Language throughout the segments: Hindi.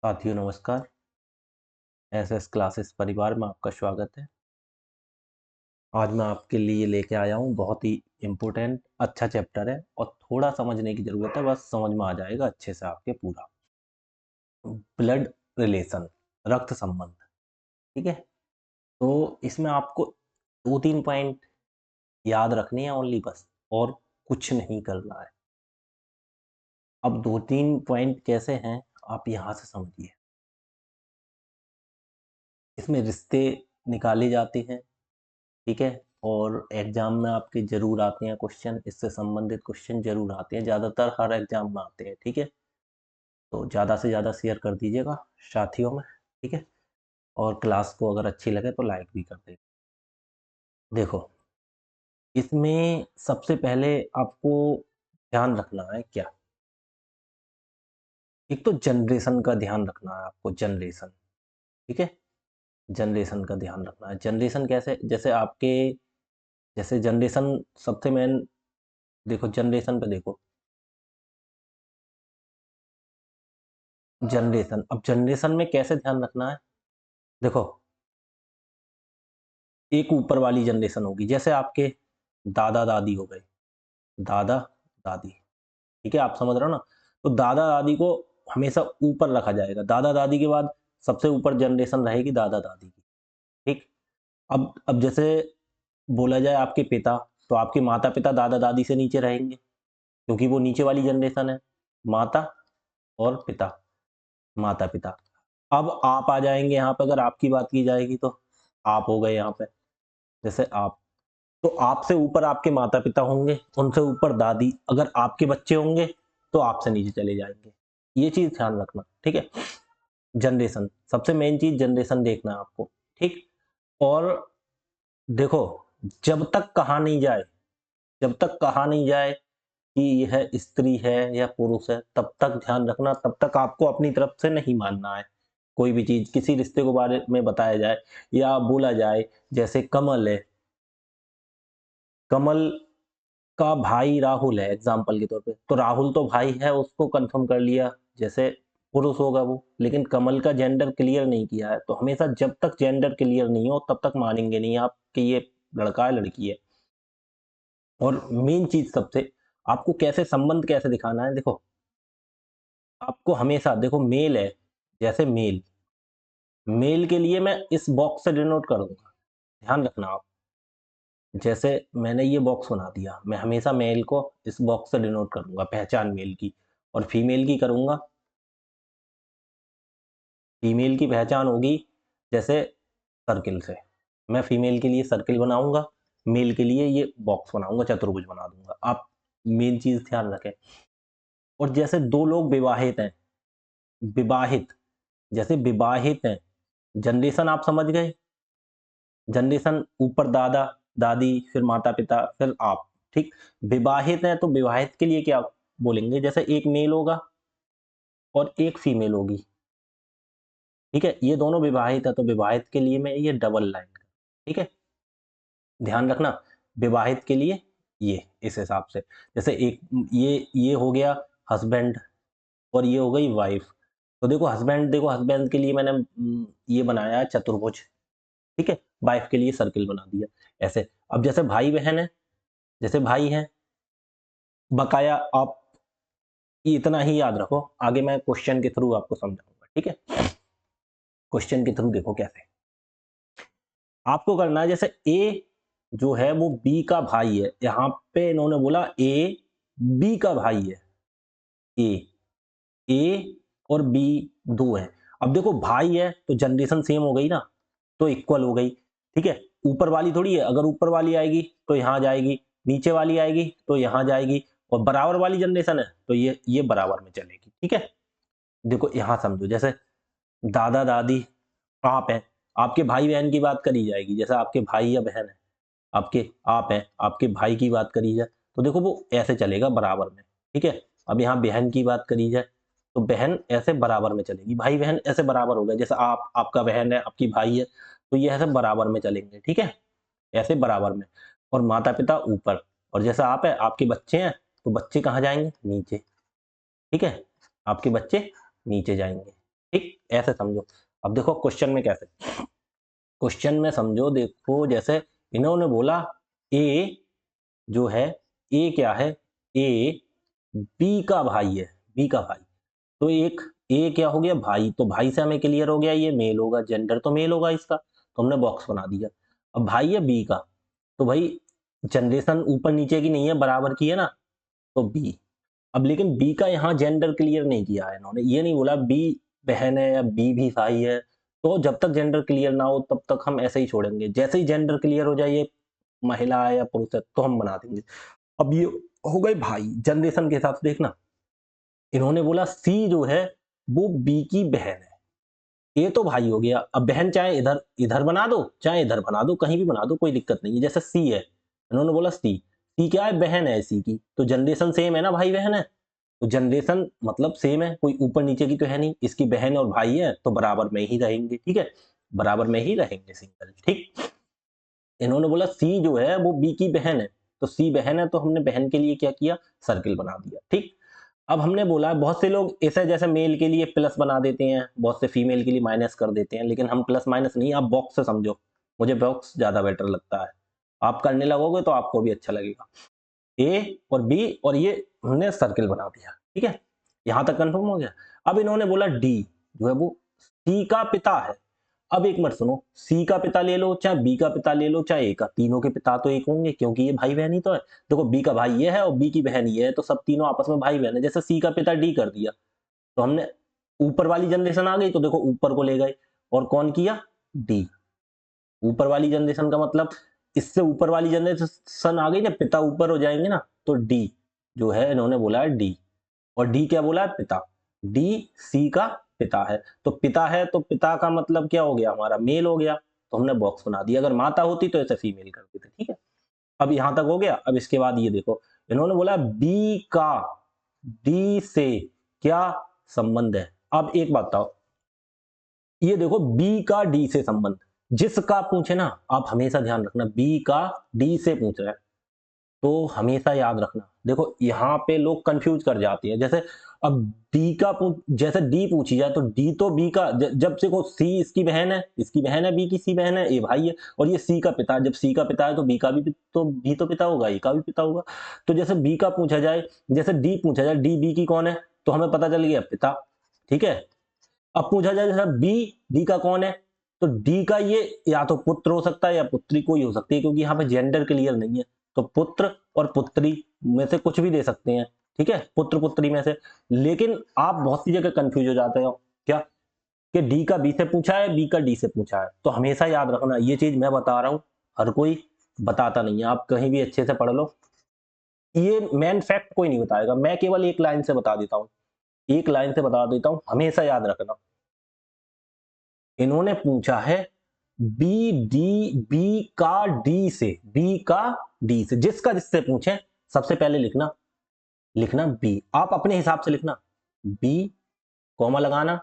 साथियों नमस्कार। एसएस क्लासेस परिवार में आपका स्वागत है। आज मैं आपके लिए लेके आया हूँ बहुत ही इम्पोर्टेंट अच्छा चैप्टर है और थोड़ा समझने की ज़रूरत है, बस समझ में आ जाएगा अच्छे से आपके पूरा। ब्लड रिलेशन, रक्त संबंध, ठीक है? तो इसमें आपको 2-3 पॉइंट याद रखने हैं ओनली बस और कुछ नहीं करना है। अब 2-3 पॉइंट कैसे हैं आप यहाँ से समझिए। इसमें रिश्ते निकाले जाते हैं, ठीक है? और एग्ज़ाम में आपके ज़रूर आते हैं क्वेश्चन, इससे संबंधित क्वेश्चन ज़रूर आते हैं, ज़्यादातर हर एग्ज़ाम में आते हैं, ठीक है? तो ज़्यादा से ज़्यादा शेयर कर दीजिएगा साथियों में, ठीक है? और क्लास को अगर अच्छी लगे तो लाइक भी कर दें। देखो, इसमें सबसे पहले आपको ध्यान रखना है क्या? एक तो जनरेशन का ध्यान रखना है आपको, जनरेशन, ठीक है? जनरेशन का ध्यान रखना है। जनरेशन कैसे? जैसे जनरेशन सबसे मेन देखो जनरेशन पे देखो। जनरेशन, अब जनरेशन में कैसे ध्यान रखना है? देखो, एक ऊपर वाली जनरेशन होगी, जैसे आपके दादा-दादी हो गए, दादा-दादी, ठीक है? आप समझ रहे हो ना? तो दादा-दादी को हमेशा ऊपर रखा जाएगा, दादा-दादी के बाद सबसे ऊपर जनरेशन रहेगी दादा-दादी की, ठीक? अब जैसे बोला जाए आपके पिता, तो आपके माता-पिता दादा-दादी से नीचे रहेंगे, क्योंकि वो नीचे वाली जनरेशन है, माता और पिता, माता-पिता। अब आप आ जाएँगे यहाँ पे अगर आपकी बात की जाएगी तो, आप हो गए यहाँ पे, जैसे आप। तो आपसे ऊपर आपके माता-पिता होंगे, उनसे ऊपर दादी, अगर आपके बच्चे होंगे, तो आपसे नीचे चले जाएँगे। ये चीज़ ध्यान रखना, ठीक है? जनरेशन, सबसे मेन चीज़ जनरेशन देखना है आपको, ठीक? और देखो, जब तक कहा नहीं जाए कि यह स्त्री है या पुरुष है, तब तक ध्यान रखना, तब तक आपको अपनी तरफ से नहीं मानना है। कोई भी चीज़, किसी रिश्ते के बारे में बताया जाए या बोला जाए, जैसे कमल है, कमल का भाई राहुल है एग्जाम्पल के तौर पे, तो राहुल तो भाई है, उसको कंफर्म कर लिया, जैसे पुरुष होगा वो, लेकिन कमल का जेंडर क्लियर नहीं किया है, तो हमेशा जब तक जेंडर क्लियर नहीं हो तब तक मानेंगे नहीं आप कि ये लड़का है लड़की है। और मेन चीज सबसे, आपको कैसे संबंध कैसे दिखाना है, देखो आपको हमेशा देखो मेल है, जैसे मेल, मेल के लिए मैं इस बॉक्स से डिनोट करूंगा, ध्यान रखना आप। जैसे मैंने ये बॉक्स बना दिया, मैं हमेशा मेल को इस बॉक्स से डिनोट करूँगा, पहचान मेल की, और फीमेल की करूँगा, फीमेल की पहचान होगी जैसे सर्किल से। मैं फीमेल के लिए सर्किल बनाऊँगा, मेल के लिए ये बॉक्स बनाऊँगा, चतुर्भुज बना दूँगा। आप मेन चीज़ ध्यान रखें। और जैसे 2 लोग विवाहित हैं, विवाहित, जैसे विवाहित हैं, जनरेशन आप समझ गए? जनरेशन ऊपर दादा-दादी, फिर माता-पिता, फिर आप, ठीक? विवाहित हैं तो विवाहित के लिए क्या बोलेंगे? जैसे एक मेल होगा और एक फीमेल होगी, ठीक है? ये दोनों विवाहित है तो विवाहित के लिए मैं ये डबल लाइन, ठीक है? ध्यान रखना, विवाहित के लिए ये इस हिसाब से। जैसे एक ये हो गया हस्बैंड और ये हो गई वाइफ। तो देखो हस्बैंड के लिए मैंने ये बनाया है चतुर्भुज, ठीक है? वाइफ के लिए सर्किल बना दिया, ऐसे। अब जैसे भाई-बहन है, जैसे भाई हैं, बकाया आप इतना ही याद रखो, आगे मैं क्वेश्चन के थ्रू आपको समझाऊँगा, ठीक है? क्वेश्चन के थ्रू देखो कैसे। आपको करना है जैसे ए जो है वो बी का भाई है, यहाँ पे इन्होंने बोला ए बी का भाई है, ए, ए और बी 2 हैं। अब देखो भाई है तो जनरेशन सेम हो गई ना, तो इक्वल हो गई, ठीक है? ऊपर वाली थोड़ी है, अगर ऊपर वाली आएगी तो यहाँ जाएगी, नीचे वाली आएगी तो यहाँ जाएगी, और बराबर वाली जनरेशन है तो ये बराबर में चलेगी, ठीक है? देखो यहाँ समझो, जैसे दादा-दादी आप हैं, आपके भाई-बहन की बात करी जाएगी, जैसे आपके भाई या बहन है, आपके आप हैं, आपके भाई की बात करी जाए, तो देखो वो ऐसे चलेगा बराबर में, ठीक है? अब यहाँ बहन की बात करी जाए, तो बहन ऐसे बराबर में चलेगी, भाई-बहन ऐसे बराबर हो गए, जैसे आप, आपका बहन है, आपकी भाई है, तो ये ऐसे बराबर में चलेंगे, ठीक है? ऐसे बराबर में, और माता-पिता ऊपर, और जैसा आप हैं, आपके बच्चे हैं, तो बच्चे कहाँ जाएँगे? नीचे, ठीक है? आपके बच्चे नीचे जाएँगे, ठीक? ऐसे समझो। अब देखो क्वेश्चन में कैसे, क्वेश्चन में समझो, देखो जैसे इन्होंने बोला ए जो है, ए क्या है, ए बी का भाई है, बी का भाई। तो एक ए क्या हो गया, भाई, तो भाई से हमें क्लियर हो गया ये मेल होगा, जेंडर तो मेल होगा इसका, तो हमने बॉक्स बना दिया। अब भाई है बी का, तो भाई जनरेशन ऊपर नीचे की नहीं है, बराबर की है ना, तो बी। अब लेकिन बी का यहाँ जेंडर क्लियर नहीं किया है इन्होंने, ये नहीं बोला बी बहन है या बी भी भाई है। तो जब तक जेंडर क्लियर ना हो तब तक हम ऐसे ही छोड़ेंगे, जैसे ही जेंडर क्लियर हो जाए ये महिला है या पुरुष है तो हम बना देंगे। अब ये हो गए भाई, जनरेशन के हिसाब से देखना, इन्होंने बोला सी जो है वो बी की बहन है, ये तो भाई हो गया। अब बहन चाहे इधर इधर बना दो चाहे इधर बना दो, कहीं भी बना दो, कोई दिक्कत नहीं है। जैसे सी है, इन्होंने बोला सी, सी क्या है, बहन है सी की, तो जनरेशन सेम है ना, भाई बहन है, तो जनरेशन मतलब सेम है, कोई ऊपर नीचे की तो है नहीं, इसकी बहन और भाई है तो बराबर में ही रहेंगे, ठीक है, बराबर में ही रहेंगे सिंगल, ठीक। इन्होंने बोला सी जो है वो बी की बहन है, तो सी बहन है तो हमने बहन के लिए क्या किया, सर्किल बना दिया, ठीक। अब हमने बोला बहुत से लोग ऐसे जैसे मेल के लिए प्लस बना देते हैं, बहुत से फीमेल के लिए माइनस कर देते हैं, लेकिन हम प्लस माइनस नहीं, आप बॉक्स से समझो, मुझे बॉक्स ज्यादा बेटर लगता है, आप करने लगोगे तो आपको भी अच्छा लगेगा। ए और बी और ये हमने सर्किल बना दिया, ठीक है, यहां तक कंफर्म हो गया। अब इन्होंने बोला डी जो है वो सी का पिता है। अब एक मिनट सुनो, सी का पिता ले लो चाहे बी का पिता ले लो चाहे ए का, तीनों के पिता तो एक होंगे क्योंकि ये भाई बहन ही तो है। देखो बी का भाई ये है और बी की बहन ये है, तो सब तीनों आपस में भाई बहन है। जैसे सी का पिता डी कर दिया तो हमने ऊपर वाली जनरेशन आ गई, तो देखो ऊपर को ले गए और कौन किया, डी। ऊपर वाली जनरेशन का मतलब इससे ऊपर वाली जनरेशन आ गई, जब पिता ऊपर हो जाएंगे ना, तो डी जो है इन्होंने बोला है डी, और डी क्या बोला है, पिता। डी सी का पिता है, तो पिता है तो पिता का मतलब क्या हो गया, हमारा मेल हो गया, तो हमने बॉक्स बना दिया। अगर माता होती तो ऐसे फीमेल करते थे, ठीक है। अब यहां तक हो गया। अब इसके बाद ये देखो, इन्होंने बोला बी का डी से क्या संबंध है। अब एक बात बताओ, ये देखो बी का डी से संबंध, जिसका पूछे ना, आप हमेशा ध्यान रखना, बी का डी से पूछ रहा है तो हमेशा याद रखना। देखो यहाँ पे लोग कंफ्यूज कर जाते हैं, जैसे अब डी का जैसे डी पूछी जाए तो डी तो बी का, जब से को सी इसकी बहन है, इसकी बहन है, बी की सी बहन है, ए भाई है, और ये सी का पिता, जब सी का पिता है तो बी का भी तो बी तो पिता होगा, ए का भी पिता होगा। तो जैसे बी का पूछा जाए, जैसे डी पूछा जाए, डी बी की कौन है, तो हमें पता चल गया पिता, ठीक है। अब पूछा जाए जैसा बी, डी का कौन है, तो डी का ये या तो पुत्र हो सकता है या पुत्री कोई हो सकती है, क्योंकि यहाँ पे जेंडर क्लियर नहीं है, तो पुत्र और पुत्री में से कुछ भी दे सकते हैं, ठीक है, पुत्र पुत्री में से। लेकिन आप बहुत सी जगह कंफ्यूज हो जाते हो, क्या कि डी का बी से पूछा है, बी का डी से पूछा है, तो हमेशा याद रखना, ये चीज मैं बता रहा हूं, हर कोई बताता नहीं है, आप कहीं भी अच्छे से पढ़ लो, ये मेन फैक्ट कोई नहीं बताएगा, मैं केवल एक लाइन से बता देता हूँ, एक लाइन से बता देता हूँ, हमेशा याद रखना। इन्होंने पूछा है बी डी, बी का डी से, बी का डी से, जिसका जिससे पूछे सबसे पहले लिखना, लिखना बी, आप अपने हिसाब से लिखना, बी कॉमा लगाना,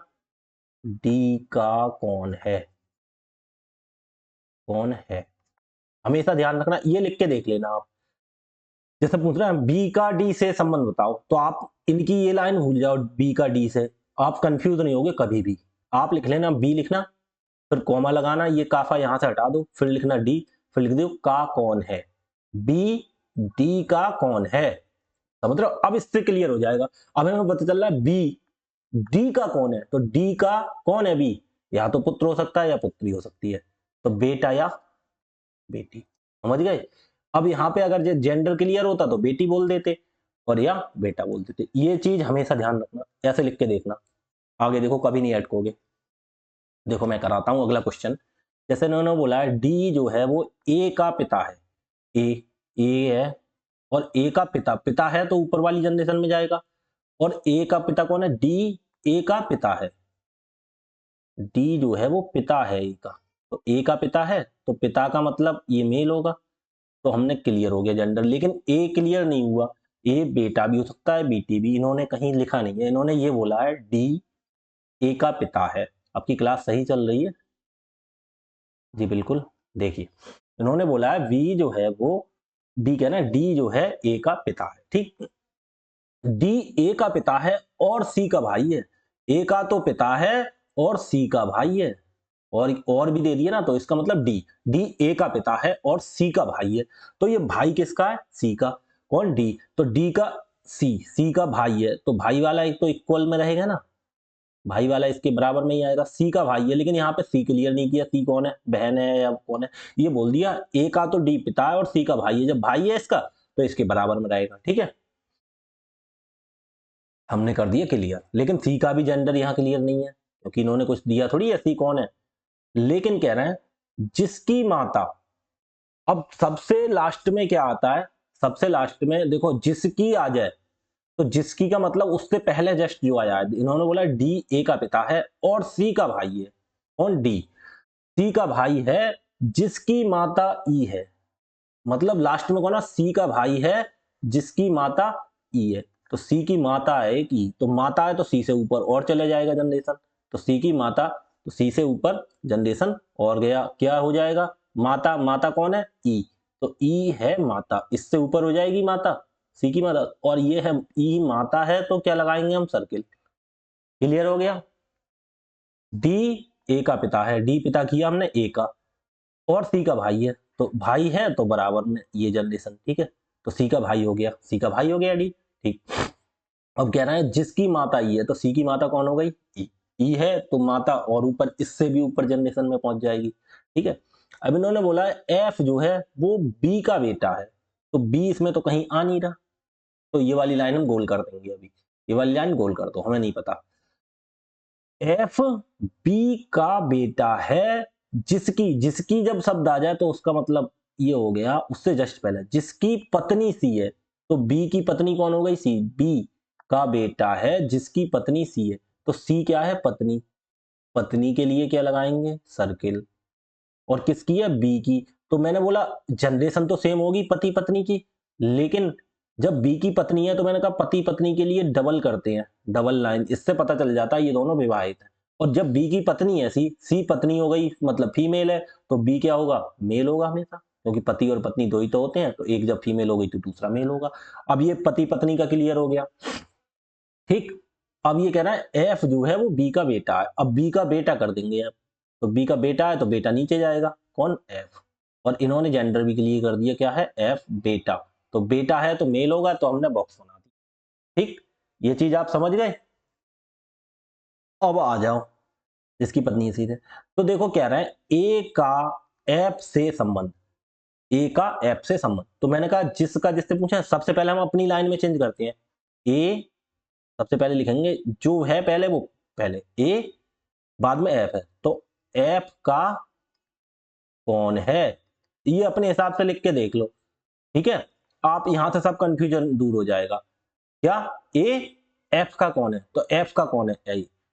डी का कौन है, कौन है, हमेशा ध्यान रखना, ये लिख के देख लेना आप। जैसे पूछ रहे हैं बी का डी से संबंध बताओ, तो आप इनकी ये लाइन भूल जाओ, बी का डी से, आप कंफ्यूज नहीं होगे कभी भी। आप लिख लेना बी लिखना, फिर कॉमा लगाना, ये काफा यहां से हटा दो, फिर लिखना डी, फिर लिख दो का कौन है, बी डी का कौन है, समझ रहे हो। अब इससे क्लियर हो जाएगा। अब हमें पता चल रहा है बी डी का कौन है, तो डी का कौन है, बी या तो पुत्र हो सकता है या पुत्री हो सकती है, तो बेटा या बेटी, समझ गए। अब यहाँ पे अगर जेंडर क्लियर होता तो बेटी बोल देते और या बेटा बोल देते, ये चीज हमेशा ध्यान रखना, ऐसे लिख के देखना, आगे देखो कभी नहीं अटकोगे। देखो मैं कराता हूं अगला क्वेश्चन। जैसे इन्होंने बोला है डी जो है वो ए का पिता है, ए, ए है और ए का पिता, पिता है तो ऊपर वाली जनरेशन में जाएगा, और ए का पिता कौन है, डी ए का पिता है, डी जो है वो पिता है ए का, तो ए का पिता है तो पिता का मतलब ये मेल होगा, तो हमने क्लियर हो गया जेंडर। लेकिन ए क्लियर नहीं हुआ, ए बेटा भी हो सकता है बेटी भी, इन्होंने कहीं लिखा नहीं है, इन्होंने ये बोला है डी ए का पिता है। आपकी क्लास सही चल रही है जी, बिल्कुल। देखिए इन्होंने बोला है वी जो है वो, डी क्या ना, डी जो है ए का पिता है, ठीक, डी ए का पिता है और सी का भाई है, ए का तो पिता है और सी का भाई है, और भी दे दिया ना, तो इसका मतलब डी, डी ए का पिता है और सी का भाई है। तो ये भाई किसका है? सी का। कौन? डी। तो डी का सी का भाई है, तो भाई वाला एक तो इक्वल में रहेगा ना, भाई वाला इसके बराबर में ही आएगा। सी का भाई है, लेकिन यहाँ पे सी क्लियर नहीं किया, सी कौन है? बहन है या कौन है? ये बोल दिया ए का तो डी पिता है और सी का भाई है, जब भाई है इसका तो इसके बराबर में रहेगा। ठीक है, हमने कर दिया क्लियर। लेकिन सी का भी जेंडर यहाँ क्लियर नहीं है, क्योंकि इन्होंने कुछ दिया थोड़ी है सी कौन है। लेकिन कह रहे हैं जिसकी माता, अब सबसे लास्ट में क्या आता है? सबसे लास्ट में देखो जिसकी आ जाए, तो जिसकी का मतलब उससे पहले जस्ट जो आया है, इन्होंने बोला डी ए का पिता है और सी का भाई है। कौन? डी। सी का भाई है जिसकी माता ई है, मतलब लास्ट में कौन है? सी का भाई है जिसकी माता ई है। तो सी की माता है एक ई, तो माता है तो सी से ऊपर और चले जाएगा जनरेशन, तो सी की माता, तो सी से ऊपर जनरेशन और गया, क्या हो जाएगा? माता। माता कौन है? ई, तो ई है माता, इससे ऊपर हो जाएगी माता, सी की माता, और ये है ई माता है, तो क्या लगाएंगे हम? सर्किल। क्लियर हो गया? डी ए का पिता है, डी पिता किया हमने ए का, और सी का भाई है, तो भाई है तो बराबर में ये जनरेशन। ठीक है, तो सी का भाई हो गया, सी का भाई हो गया डी। ठीक, अब कह रहा है जिसकी माता ई है, तो सी की माता कौन हो गई? ई। ई है तो माता और ऊपर, इससे भी ऊपर जनरेशन में पहुंच जाएगी। ठीक है, अब इन्होंने बोला है एफ जो है वो बी का बेटा है, तो बी इसमें तो कहीं आ नहीं रहा, तो ये वाली लाइन हम गोल कर देंगे अभी, ये वाली लाइन गोल कर दो, हमें नहीं पता। एफ बी का बेटा है जिसकी, जिसकी जब शब्द आ जाए तो उसका मतलब ये हो गया उससे जस्ट पहले, जिसकी पत्नी सी है, तो बी की पत्नी कौन हो गई? सी। बी का बेटा है जिसकी पत्नी सी है, तो सी क्या है? पत्नी। पत्नी के लिए क्या लगाएंगे? सर्किल। और किसकी है? बी की। तो मैंने बोला जनरेशन तो सेम होगी पति पत्नी की, लेकिन जब बी की पत्नी है तो मैंने कहा पति पत्नी के लिए डबल करते हैं, डबल लाइन, इससे पता चल जाता है ये दोनों विवाहित हैं। और जब बी की पत्नी है सी पत्नी हो गई मतलब फीमेल है, तो बी क्या होगा? मेल होगा हमेशा, क्योंकि पति और पत्नी दो ही तो होते हैं, तो एक जब फीमेल हो गई तो दूसरा मेल होगा। अब ये पति पत्नी का क्लियर हो गया। ठीक, अब ये कह रहा है एफ जो है वो बी का बेटा है, अब बी का बेटा कर देंगे अब, तो बी का बेटा है तो बेटा नीचे जाएगा, कौन? एफ। और इन्होंने जेंडर भी क्लियर कर दिया, क्या है? एफ बेटा, तो बेटा है तो मेल होगा, तो हमने बॉक्स बना दी। ठीक, ये चीज आप समझ गए? अब आ जाओ इसकी पत्नी इसी से, तो देखो कह रहा है ए का एफ से संबंध, ए का एफ से संबंध, तो मैंने कहा जिसका जिससे पूछा, सबसे पहले हम अपनी लाइन में चेंज करते हैं, ए सबसे पहले लिखेंगे जो है पहले वो, पहले ए बाद में एफ है, तो एफ का कौन है? ये अपने हिसाब से लिख के देख लो। ठीक है, आप यहां से सब कंफ्यूजन दूर हो जाएगा। क्या? ए एफ का कौन है? तो एफ का कौन है?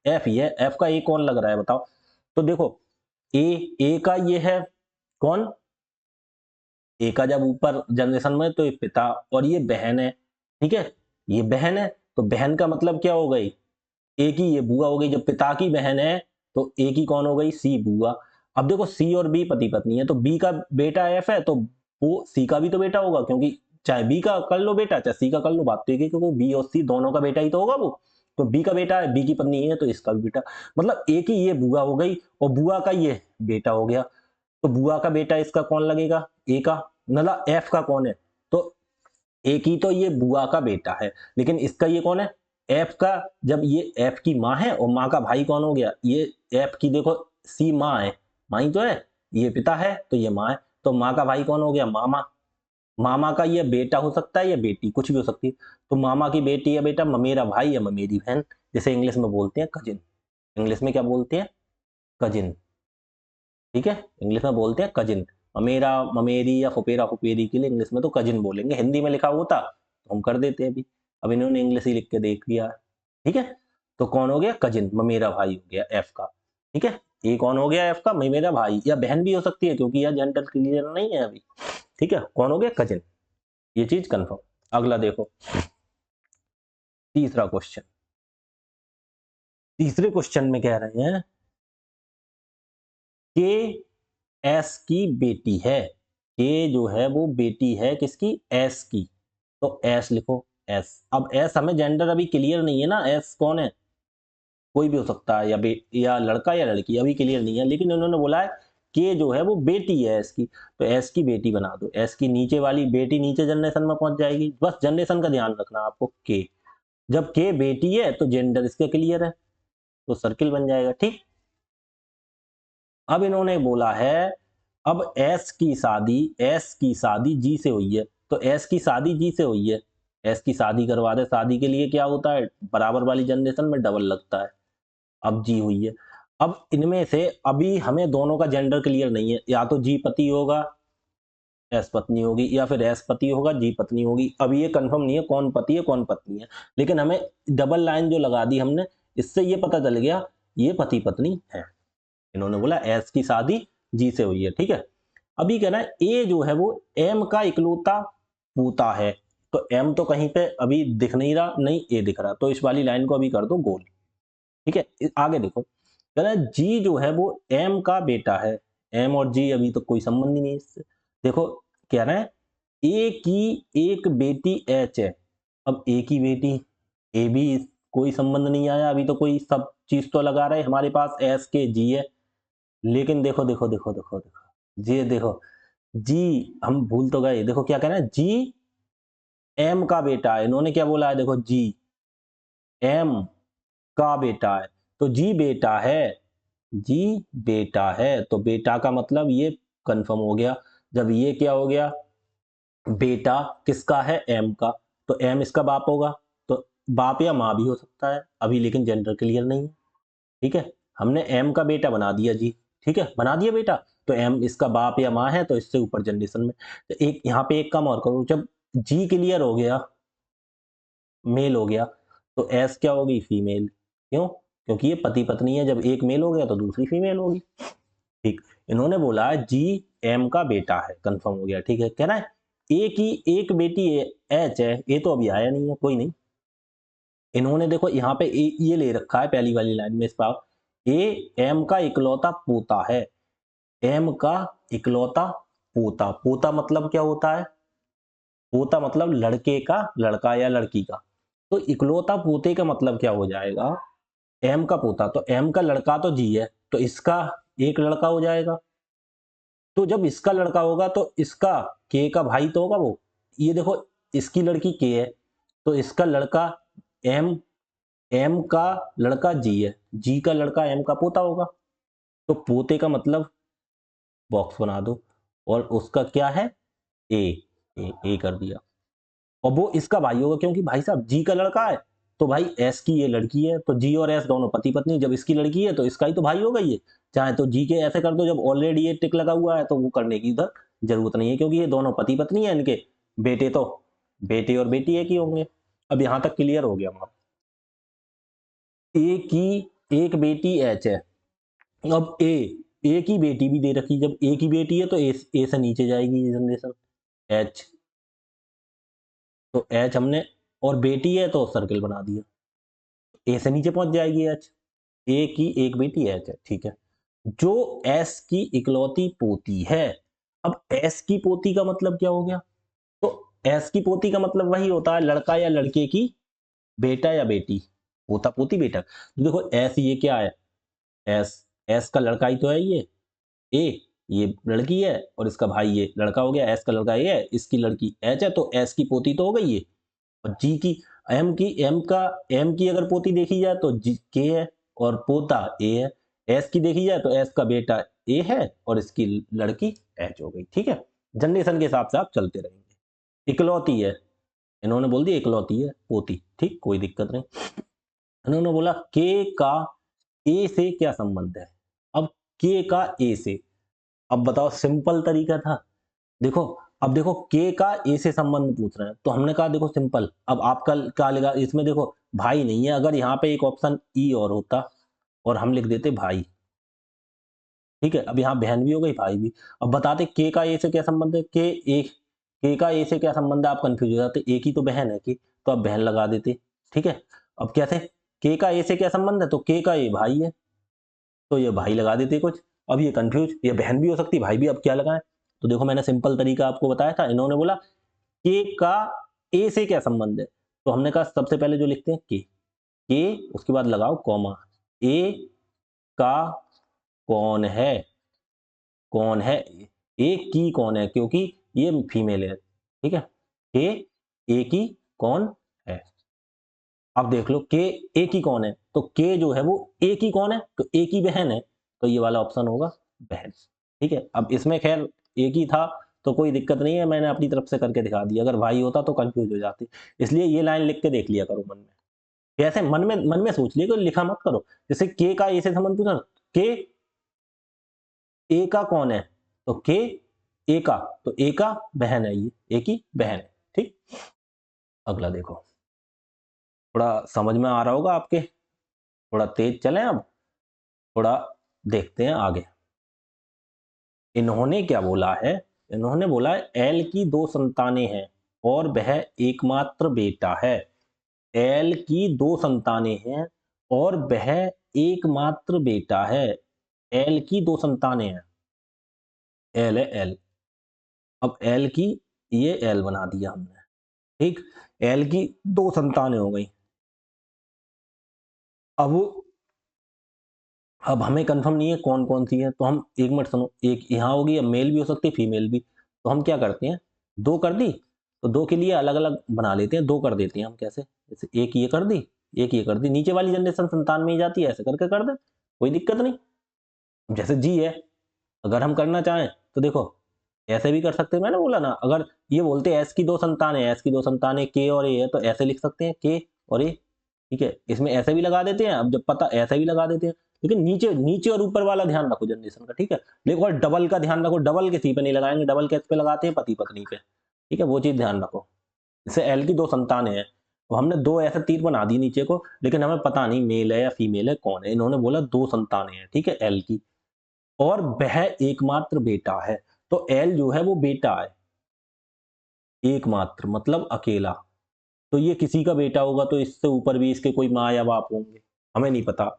एफ ही है, एफ का ए कौन लग रहा है बताओ? तो देखो ए का ये है कौन? ए का जब ऊपर जनरेशन में तो ये पिता, और ये बहन है। ठीक है, ये बहन है, तो बहन का मतलब क्या हो गई? ए की ये बुआ हो गई, जब पिता की बहन है तो ए की कौन हो गई? सी बुआ। अब देखो सी और बी पति पत्नी है, तो बी का बेटा एफ है, तो वो सी का भी तो बेटा होगा, क्योंकि चाहे बी का कर लो बेटा चाहे सी का कर लो, बात तो एक ही, क्योंकि बी और सी दोनों का बेटा ही तो होगा वो, तो बी का बेटा है, बी की पत्नी है तो इसका भी बेटा, मतलब ए की ये बुआ हो गई और बुआ का ये बेटा हो गया, तो बुआ का बेटा इसका कौन लगेगा? ए का, मतलब एफ का कौन है? तो ए की तो ये बुआ का बेटा है, लेकिन इसका ये कौन है? एफ का, जब ये एफ की माँ है और माँ का भाई कौन हो गया? ये एफ की देखो सी माँ है, माँ ही तो है, ये पिता है तो ये माँ है, तो माँ का भाई कौन हो गया? मामा। मामा का ये बेटा हो सकता है या बेटी, कुछ भी हो सकती है, तो मामा की बेटी या बेटा, ममेरा भाई या ममेरी बहन, जैसे इंग्लिश में बोलते हैं कजिन। इंग्लिश में क्या बोलते हैं? कजिन। ठीक है, इंग्लिश में बोलते हैं कजिन। ममेरा ममेरी या फुपेरा फुपेरी के लिए इंग्लिश में तो कजिन बोलेंगे, हिंदी में लिखा होता तो हम कर देते अभी, अब इन्होंने इंग्लिश ही लिख के देख लिया। ठीक है, तो कौन हो गया? कजिन, ममेरा भाई हो गया एफ का। ठीक है, ये कौन हो गया? एफ का ममेरा भाई, या बहन भी हो सकती है क्योंकि यह जेंडर क्लियर नहीं है अभी। ठीक है, कौन हो गया? कजिन, ये चीज कंफर्म। अगला देखो, तीसरा क्वेश्चन। तीसरे क्वेश्चन में कह रहे हैं के एस की बेटी है, के जो है वो बेटी है किसकी? एस की, तो एस लिखो, एस। अब एस हमें जेंडर अभी क्लियर नहीं है ना, एस कौन है? कोई भी हो सकता है, या लड़का या लड़की, अभी क्लियर नहीं है, लेकिन उन्होंने बोला है के जो है वो बेटी है एस की, तो एस की बेटी बना दो। एस की नीचे वाली बेटी नीचे जनरेशन में पहुंच जाएगी। बस जनरेशन का ध्यान रखना आपको। के, जब के बेटी है तो जेंडर इसका क्लियर है, तो सर्किल बन जाएगा। ठीक, अब इन्होंने बोला है अब एस की शादी जी से हुई है, तो एस की शादी जी से हुई है, एस की शादी करवा दे। शादी के लिए क्या होता है, बराबर वाली जनरेशन में डबल लगता है। अब जी हुई है। अब इनमें से अभी हमें दोनों का जेंडर क्लियर नहीं है, या तो जी पति होगा एस पत्नी होगी, या फिर एस पति होगा जी पत्नी होगी। अभी ये कंफर्म नहीं है कौन पति है कौन पत्नी है, लेकिन हमें डबल लाइन जो लगा दी हमने, इससे ये पता चल गया ये पति पत्नी है। इन्होंने बोला एस की शादी जी से हुई है। ठीक है, अभी कहना है ए जो है वो एम का इकलौता पोता है, तो एम तो कहीं पे अभी दिख नहीं रहा, नहीं ए दिख रहा, तो इस वाली लाइन को अभी कर दो गोल। ठीक है, आगे देखो, कह रहा है जी जो है वो एम का बेटा है। एम और जी अभी तो कोई संबंध ही नहीं है इससे। देखो, कह रहा है ए की एक बेटी एच है। अब ए की बेटी, ए भी कोई संबंध नहीं आया अभी, तो कोई सब चीज तो लगा रहे हमारे पास एस के जी है। लेकिन देखो देखो देखो देखो देखो जी, देखो जी हम भूल तो गए। देखो क्या कहना है, जी एम का बेटा है। इन्होंने क्या बोला है, देखो जी एम का बेटा है, तो जी बेटा है, जी बेटा है, तो बेटा का मतलब ये कंफर्म हो गया। जब ये क्या हो गया, बेटा किसका है, एम का, तो एम इसका बाप होगा, तो बाप या माँ भी हो सकता है अभी, लेकिन जेंडर क्लियर नहीं है। ठीक है, हमने एम का बेटा बना दिया जी। ठीक है, बना दिया बेटा, तो एम इसका बाप या माँ है, तो इससे ऊपर जनरेशन में। तो एक यहाँ पे एक काम और करो, जब जी क्लियर हो गया, मेल हो गया, तो एस क्या होगी, फीमेल। क्यों, क्योंकि ये पति पत्नी है, जब एक मेल हो गया तो दूसरी फीमेल होगी। ठीक, इन्होंने बोला जी एम का बेटा है, कंफर्म हो गया। ठीक है, कहना है ए की एक बेटी एच है, ए तो अभी आया नहीं है, कोई नहीं। इन्होंने देखो यहाँ पे ये ले रखा है पहली वाली लाइन में, इस पर ए एम का इकलौता पोता है। एम का इकलौता पोता, पोता मतलब क्या होता है, पोता मतलब लड़के का लड़का या लड़की का, तो इकलौता पोते का मतलब क्या हो जाएगा, एम का पोता, तो एम का लड़का तो जी है, तो इसका एक लड़का हो जाएगा। तो जब इसका लड़का होगा तो इसका के का भाई तो होगा वो। ये देखो, इसकी लड़की के है, तो इसका लड़का एम, एम का लड़का जी है, जी का लड़का एम का पोता होगा। तो पोते का मतलब बॉक्स बना दो, और उसका क्या है, ए, ए कर दिया। और वो इसका भाई होगा, क्योंकि भाई साहब जी का लड़का है, तो भाई एस की ये लड़की है, तो जी और एस दोनों पति पत्नी, जब इसकी लड़की है तो इसका ही तो भाई होगा ये। चाहे तो जी के ऐसे कर दो, जब ऑलरेडी ये टिक लगा हुआ है तो वो करने की इधर जरूरत नहीं है, क्योंकि ये दोनों पति पत्नी है, इनके बेटे तो बेटे और बेटी एक ही होंगे। अब यहां तक क्लियर हो गया हमारा। ए की एक बेटी एच है। अब ए की बेटी भी दे रखी, जब ए की बेटी है तो ए से नीचे जाएगी ये जनरेशन, एच, तो एच हमने, और बेटी है तो सर्किल बना दिया, ए से नीचे पहुंच जाएगी एच। ए की एक बेटी एच है। ठीक है, जो एस की इकलौती पोती है। अब एस की पोती का मतलब क्या हो गया, तो एस की पोती का मतलब वही होता है लड़का या लड़के की बेटा या बेटी, पोता पोती बेटा। तो देखो एस ये क्या है, एस, एस का लड़का ही तो है ए, ये लड़की है, और इसका भाई ये लड़का हो गया, एस का लड़का ये है, इसकी लड़की एच है, तो एस की पोती तो हो गई ये। और जी की, एम की अगर पोती देखी जाए तो जी के है, और पोता ए है। एस की देखी जाए तो एस का बेटा ए है, और इसकी लड़की एच हो गई। ठीक है, जनरेशन के हिसाब से आप चलते रहेंगे। इकलौती है, इन्होंने बोल दिया इकलौती है पोती, ठीक, कोई दिक्कत नहीं। इन्होंने बोला के का ए से क्या संबंध है। अब के का ए से, अब बताओ, सिंपल तरीका था। देखो, अब देखो के का ए से संबंध पूछ रहे हैं, तो हमने कहा देखो सिंपल, अब आपका क्या लगा इसमें, देखो भाई नहीं है, अगर यहाँ पे एक ऑप्शन ई और होता और हम लिख देते भाई। ठीक है, अब यहाँ बहन भी हो गई भाई भी। अब बताते के का ए से क्या संबंध है, के का ए से क्या संबंध है, आप कंफ्यूज हो जाते, एक ही तो बहन है की, तो आप बहन लगा देते। ठीक है, अब क्या थे, के का ए से क्या संबंध है, तो के का ए भाई है, तो ये भाई लगा देते कुछ। अब ये कंफ्यूज, ये बहन भी हो सकती भाई भी, अब क्या लगाएं। तो देखो मैंने सिंपल तरीका आपको बताया था। इन्होंने बोला के का ए से क्या संबंध है, तो हमने कहा सबसे पहले जो लिखते हैं के, उसके बाद लगाओ कॉमा, ए का कौन है, कौन है, ए की कौन है, क्योंकि ये फीमेल है, ठीक है। के ए की कौन है। अब देख लो के ए की कौन है, तो के जो है वो ए की कौन है, तो ए की बहन है, तो ये वाला ऑप्शन होगा बहन, ठीक है। अब इसमें खैर एक ही था तो कोई दिक्कत नहीं है, मैंने अपनी तरफ से करके दिखा दिया, अगर भाई होता तो कंफ्यूज हो जाती, इसलिए ये लाइन लिख के देख लिया करो मन में, कैसे मन में सोच लिया, कोई लिखा मत करो। जैसे के का ए से संबंध पूछा, के ए का कौन है, तो के ए का, तो ए का बहन है, ये ए की बहन है, ठीक। अगला देखो, थोड़ा समझ में आ रहा होगा आपके, थोड़ा तेज चलें अब, थोड़ा देखते हैं आगे। इन्होंने क्या बोला है, इन्होंने बोला है एल की 2 संतानें हैं और वह एकमात्र बेटा है। एल की 2 संतानें हैं और वह एकमात्र बेटा है। एल की 2 संतानें हैं, एल है एल, अब एल की, ये एल बना दिया हमने, ठीक। एल की 2 संतानें हो गई। अब हमें कंफर्म नहीं है कौन कौन सी है, तो हम एक मिनट सुनो, एक यहाँ होगी, अब मेल भी हो सकती है फीमेल भी, तो हम क्या करते हैं, 2 कर दी, तो 2 के लिए अलग अलग बना लेते हैं, 2 कर देते हैं हम, कैसे, जैसे एक ये कर दी, एक ये कर दी, नीचे वाली जनरेशन संतान में ही जाती है, ऐसे करके कर दे, कोई दिक्कत नहीं। जैसे जी है, अगर हम करना चाहें तो देखो ऐसे भी कर सकते हैं, मैंने बोला ना, अगर ये बोलते हैं एस की 2 संतानें, एस की 2 संतानें के और ए है, तो ऐसे लिख सकते हैं के और ए, ठीक है। इसमें ऐसे भी लगा देते हैं, अब जब पता ऐसे भी लगा देते हैं, लेकिन नीचे नीचे और ऊपर वाला ध्यान रखो जनरेशन का, ठीक है। लेकिन और डबल का ध्यान रखो, डबल किसी पे नहीं लगाएंगे, डबल किस पे लगाते हैं, पति पत्नी पे, ठीक है, वो चीज ध्यान रखो। जैसे एल की 2 संतानें हैं, तो हमने 2 ऐसे तीर बना दी नीचे को, लेकिन हमें पता नहीं मेल है या फीमेल है, कौन है। इन्होंने बोला 2 संतानें हैं, ठीक है, एल की, और वह एकमात्र बेटा है, तो एल जो है वो बेटा है, एकमात्र मतलब अकेला, तो ये किसी का बेटा होगा, तो इससे ऊपर भी इसके कोई माँ या बाप होंगे, हमें नहीं पता।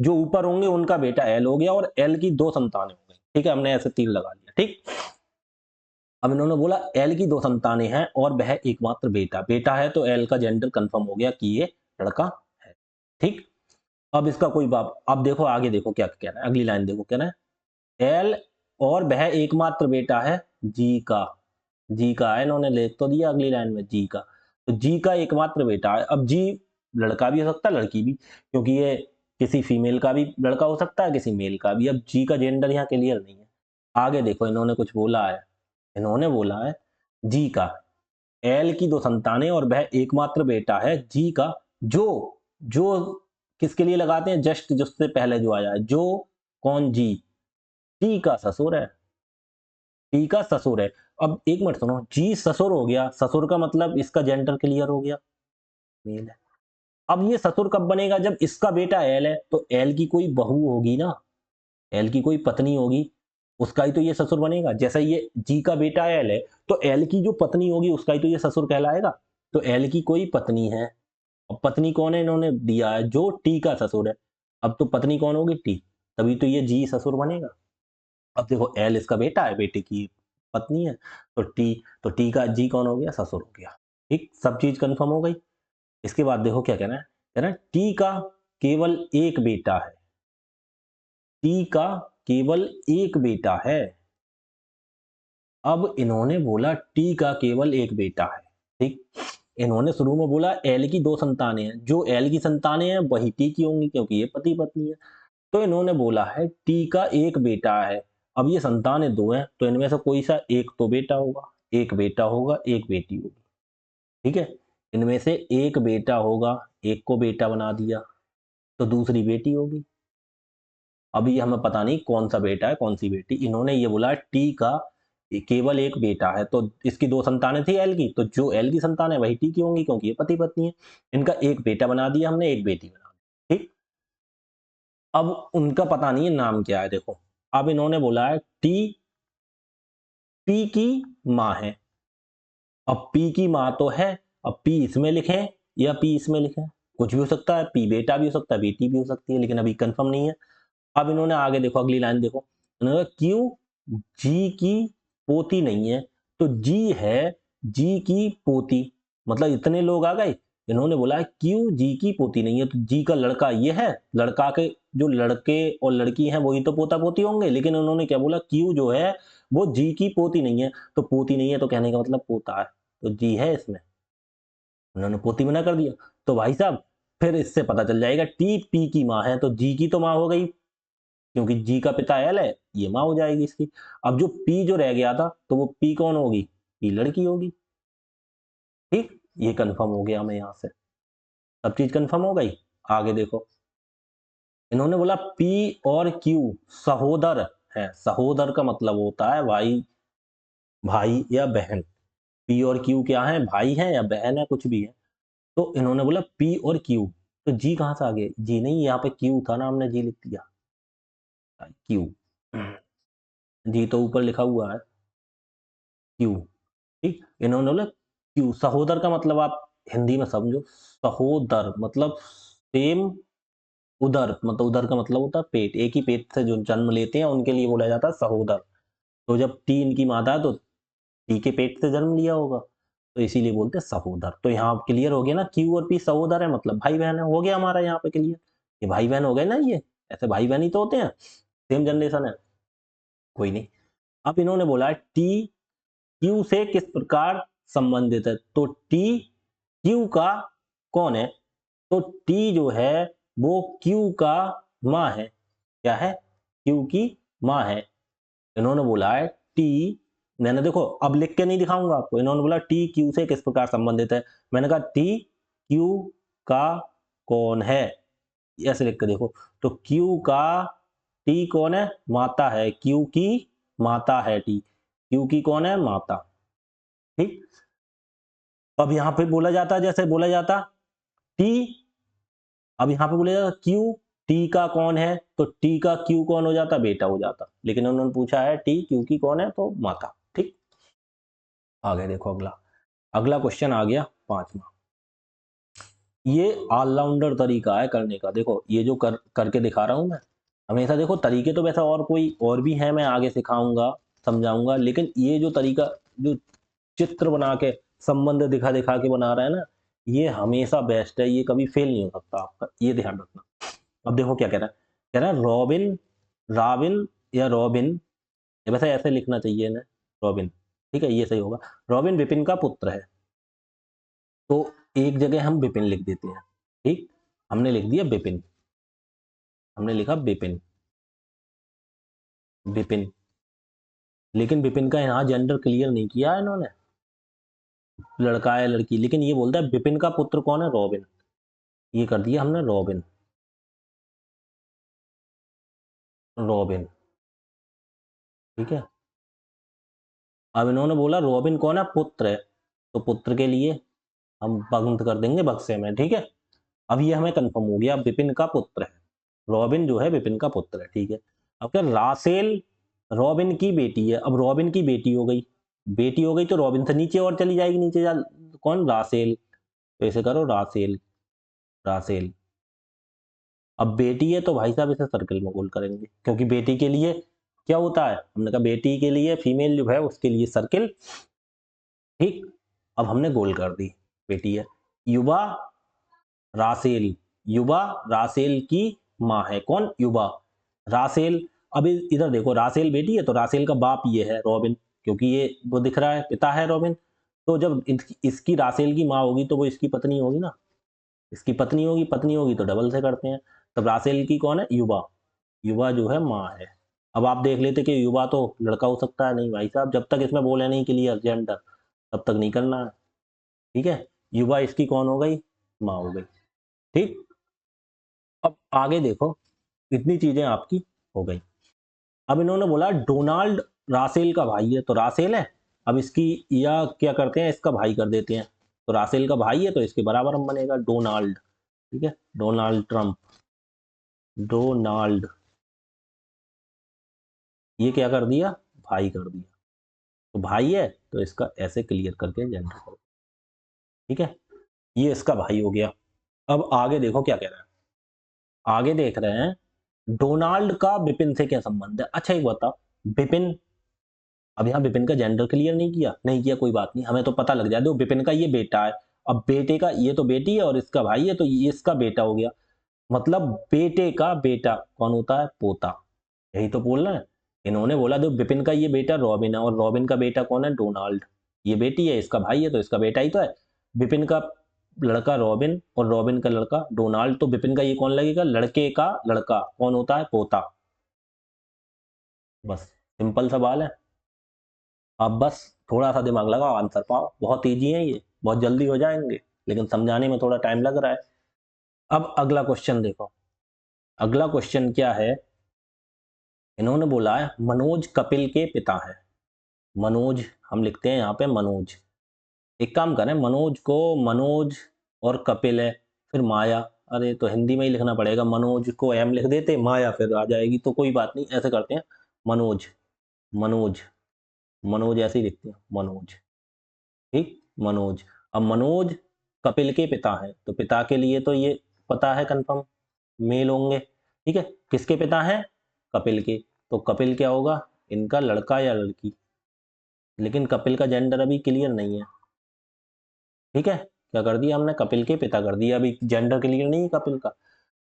जो ऊपर होंगे उनका बेटा एल हो गया, और एल की 2 संतानें हो गई, ठीक है, हमने ऐसे तीर लगा लिया, ठीक। अब इन्होंने बोला एल की 2 संतानें हैं और वह एकमात्र बेटा, बेटा है तो एल का जेंडर कंफर्म हो गया कि ये लड़का है, ठीक। अब इसका कोई बाप, अब देखो आगे देखो क्या कह रहा है, अगली लाइन देखो, कह रहा है एल और वह एकमात्र बेटा है जी का, जी का है, इन्होंने लिख तो दिया अगली लाइन में जी का, तो जी का एकमात्र बेटा है। अब जी लड़का भी हो सकता है लड़की भी, क्योंकि ये किसी फीमेल का भी लड़का हो सकता है, किसी मेल का भी। अब जी का जेंडर यहाँ क्लियर नहीं है। आगे देखो इन्होंने कुछ बोला है, इन्होंने बोला है जी का, एल की 2 संतानें और वह एकमात्र बेटा है जी का, जो जो किसके लिए लगाते हैं, जस्ट जिससे पहले जो आया है, जो कौन, जी, टी का ससुर है, टी का ससुर है। अब एक मिनट सुनो, जी ससुर हो गया, ससुर का मतलब इसका जेंडर क्लियर हो गया, मेल है। अब ये ससुर कब बनेगा, जब इसका बेटा एल है, तो एल की कोई बहू होगी ना, एल की कोई पत्नी होगी, उसका ही तो ये ससुर बनेगा। जैसे ये जी का बेटा एल है, तो एल की जो पत्नी होगी उसका ही तो ये ससुर कहलाएगा, तो एल की कोई पत्नी है, और पत्नी कौन है, इन्होंने दिया है जो टी का ससुर है। अब तो पत्नी कौन होगी, टी, तभी तो ये जी ससुर बनेगा। अब देखो एल इसका बेटा है, बेटे की पत्नी है, तो टी का जी कौन हो गया, ससुर हो गया, ठीक। सब चीज कंफर्म हो गई। इसके बाद देखो क्या कहना है, कह रहा है टी का केवल एक बेटा है, टी का केवल एक बेटा है। अब इन्होंने बोला टी का केवल एक बेटा है, ठीक। इन्होंने शुरू में बोला एल की 2 संतानें हैं, जो एल की संतानें हैं वही टी की होंगी, क्योंकि ये पति पत्नी है। तो इन्होंने बोला है टी का एक बेटा है। अब ये संतानें 2 हैं, तो इनमें से कोई सा एक तो बेटा होगा, एक बेटा होगा, एक बेटी होगी, ठीक है। इनमें से एक बेटा होगा, एक को बेटा बना दिया, तो दूसरी बेटी होगी। अभी हमें पता नहीं कौन सा बेटा है कौन सी बेटी। इन्होंने ये बोला टी का केवल एक बेटा है, तो इसकी 2 संतानें थी एल की, तो जो एल की संतान है वही टी की होंगी, क्योंकि ये पति पत्नी है। इनका एक बेटा बना दिया हमने, एक बेटी बना दी, ठीक। अब उनका पता नहीं है नाम क्या है, देखो अब इन्होंने बोला है टी पी की माँ है। अब पी की माँ तो है, अब पी इसमें लिखें या पी इसमें लिखें, कुछ भी हो सकता है, पी बेटा भी हो सकता है, बेटी भी हो सकती है, लेकिन अभी कंफर्म नहीं है। अब इन्होंने आगे देखो अगली लाइन देखो, इन्होंने कहा, क्यों जी की पोती नहीं है, तो जी है जी की पोती, मतलब इतने लोग आ गए, इन्होंने बोला है क्यू जी की पोती नहीं है, तो जी का लड़का ये है, लड़का के जो लड़के और लड़की हैं वही तो पोता पोती होंगे, लेकिन उन्होंने क्या बोला, क्यू जो है वो जी की पोती नहीं है, तो पोती नहीं है तो कहने का मतलब पोता है, तो जी है इसमें, उन्होंने पोती मना कर दिया। तो भाई साहब फिर इससे पता चल जाएगा टी पी की माँ है, तो जी की तो माँ हो गई, क्योंकि जी का पिता एल है, ये माँ हो जाएगी इसकी। अब जो पी जो रह गया था, तो वो पी कौन होगी, पी लड़की होगी। ठीक, ये कंफर्म हो गया हमें यहाँ से, सब चीज कंफर्म हो गई। आगे देखो, इन्होंने बोला पी और क्यू सहोदर है, सहोदर का मतलब होता है भाई, भाई या बहन। पी और क्यू क्या है, भाई है या बहन है, कुछ भी है। तो इन्होंने बोला पी और क्यू, तो जी कहां से आ गए, जी नहीं, यहाँ पे क्यू था ना, हमने जी लिख दिया, क्यू, जी तो ऊपर लिखा हुआ है क्यू। ठीक, इन्होंने बोला क्यू, सहोदर का मतलब आप हिंदी में समझो, सहोदर मतलब सेम, उदर मतलब, उदर का मतलब होता है पेट, एक ही पेट से जो जन्म लेते हैं उनके लिए बोला जाता है सहोदर। तो जब टी इनकी माता है तो टी के पेट से जन्म लिया होगा, तो इसीलिए बोलते हैं सहोदर। तो यहाँ क्लियर हो गया ना, क्यू और पी सहोदर है मतलब भाई बहन है, हो गया हमारा यहाँ पे क्लियर, ये भाई बहन हो गए ना, ये ऐसे भाई बहन ही तो होते हैं, सेम जनरेशन है। कोई नहीं, अब इन्होंने बोला टी क्यू से किस प्रकार संबंधित है, तो टी क्यू का कौन है, तो टी जो है वो क्यू का माँ है, क्या है, क्यू की माँ है। इन्होंने बोला है टी, मैंने देखो अब लिख के नहीं दिखाऊंगा आपको, इन्होंने बोला टी क्यू से किस प्रकार संबंधित है, मैंने कहा टी क्यू का कौन है, ऐसे लिख के देखो, तो क्यू का, टी कौन है, माता है, क्यू की माता है टी, क्यू की कौन है, माता। ठीक, अब यहां पे बोला जाता, जैसे बोला जाता टी, अब यहाँ पे बोला जाता क्यू, टी का कौन है, तो टी का क्यू कौन हो जाता, बेटा हो जाता, लेकिन उन्होंने पूछा है टी क्यू की कौन है, तो माता। ठीक, आगे देखो अगला, अगला क्वेश्चन आ गया 5वां। ये ऑलराउंडर तरीका है करने का, देखो ये जो करके दिखा रहा हूं मैं, हमेशा देखो तरीके तो वैसा और कोई और भी है, मैं आगे सिखाऊंगा समझाऊंगा, लेकिन ये जो तरीका, जो चित्र बना के संबंध दिखा दिखा के बना रहा है ना, ये हमेशा बेस्ट है, ये कभी फेल नहीं हो सकता आपका, ये ध्यान रखना। अब देखो क्या कह रहा है, कह रहा है रॉबिन, रॉबिन या रॉबिन, ये वैसे ऐसे लिखना चाहिए ना, रॉबिन, ठीक है ये सही होगा, रॉबिन विपिन का पुत्र है, तो एक जगह हम विपिन लिख देते हैं। ठीक, हमने लिख दिया विपिन, हमने लिखा विपिन, विपिन, लेकिन विपिन का यहाँ जेंडर क्लियर नहीं किया है इन्होंने, लड़का है लड़की, लेकिन ये बोलता है विपिन का पुत्र कौन है, रॉबिन, ये कर दिया हमने रॉबिन, रॉबिन, ठीक है। अब इन्होंने बोला रॉबिन कौन है, पुत्र है, तो पुत्र के लिए हम बंद कर देंगे बक्से में, ठीक है। अब ये हमें कंफर्म हो गया, विपिन का पुत्र है, रॉबिन जो है विपिन का पुत्र है, ठीक है। अब क्या, रासेल रॉबिन की बेटी है, अब रॉबिन की बेटी हो गई, बेटी हो गई तो रॉबिन से नीचे और चली जाएगी, नीचे जा, कौन, रासेल, तो ऐसे करो रासेल, रासेल। अब बेटी है तो भाई साहब इसे सर्कल में गोल करेंगे, क्योंकि बेटी के लिए क्या होता है, हमने कहा बेटी के लिए फीमेल जो है उसके लिए सर्किल। ठीक, अब हमने गोल कर दी, बेटी है, युवा रासेल, युवा रासेल की माँ है, कौन, युवा रासेल। अब इधर देखो, रासेल बेटी है तो रासेल का बाप ये है रॉबिन, क्योंकि ये वो दिख रहा है पिता है रॉबिन, तो जब इसकी रासेल की माँ होगी तो वो इसकी पत्नी होगी ना, इसकी पत्नी होगी, पत्नी होगी तो डबल से करते हैं, तब रासेल की कौन है, युवा, युवा जो है माँ है। अब आप देख लेते कि युवा तो लड़का हो सकता है, नहीं भाई साहब, जब तक इसमें बोले नहीं क्लियर जेंडर तब तक नहीं करना है, ठीक है। युवा इसकी कौन हो गई, माँ हो गई। ठीक, अब आगे देखो, इतनी चीजें आपकी हो गई। अब इन्होंने बोला डोनाल्ड रासेल का भाई है, तो रासेल है, अब इसकी या क्या करते हैं, इसका भाई कर देते हैं, तो रासेल का भाई है तो इसके बराबर हम बनेगा डोनाल्ड, ठीक है, डोनाल्ड ट्रंप, डोनाल्ड, ये क्या कर दिया, भाई कर दिया, तो भाई है तो इसका ऐसे क्लियर करके जेंडर करो, ठीक है, ये इसका भाई हो गया। अब आगे देखो क्या कह रहा है, आगे देख रहे हैं डोनाल्ड का विपिन से क्या संबंध है। अच्छा एक बताओ, विपिन, अब यहाँ विपिन का जेंडर क्लियर नहीं किया, नहीं किया कोई बात नहीं, हमें तो पता लग जाए, दो विपिन का ये बेटा है, अब बेटे का, ये तो बेटी है और इसका भाई है, तो ये इसका बेटा हो गया, मतलब बेटे का बेटा कौन होता है? पोता। यही तो बोल रहे हैं। इन्होंने बोला जो विपिन का ये बेटा रॉबिन है, और रॉबिन का बेटा कौन है? डोनाल्ड। ये बेटी है, इसका भाई है, तो इसका बेटा ही तो है। विपिन का लड़का रॉबिन और रॉबिन का लड़का डोनाल्ड, तो विपिन का ये कौन लगेगा? लड़के का लड़का कौन होता है? पोता। बस सिंपल सवाल है। अब बस थोड़ा सा दिमाग लगाओ, आंसर पाओ। बहुत ईजी है ये, बहुत जल्दी हो जाएंगे, लेकिन समझाने में थोड़ा टाइम लग रहा है। अब अगला क्वेश्चन देखो। अगला क्वेश्चन क्या है? इन्होंने बोला है मनोज कपिल के पिता है। मनोज हम लिखते हैं यहाँ पे मनोज। एक काम करें, मनोज को मनोज और कपिल है, फिर माया। अरे तो हिंदी में ही लिखना पड़ेगा, मनोज को एम लिख देते, माया फिर आ जाएगी, तो कोई बात नहीं, ऐसे करते हैं मनोज। मनोज मनोज ऐसे ही लिखते हैं, मनोज। ठीक, मनोज। अब मनोज कपिल के पिता हैं, तो पिता के लिए तो ये पता है कंफर्म, मेल होंगे। ठीक है, किसके पिता हैं? कपिल के। तो कपिल क्या होगा? इनका लड़का या लड़की। लेकिन कपिल का जेंडर अभी क्लियर नहीं है। ठीक है, क्या कर दिया हमने? कपिल के पिता कर दिया, अभी जेंडर क्लियर नहीं है कपिल का।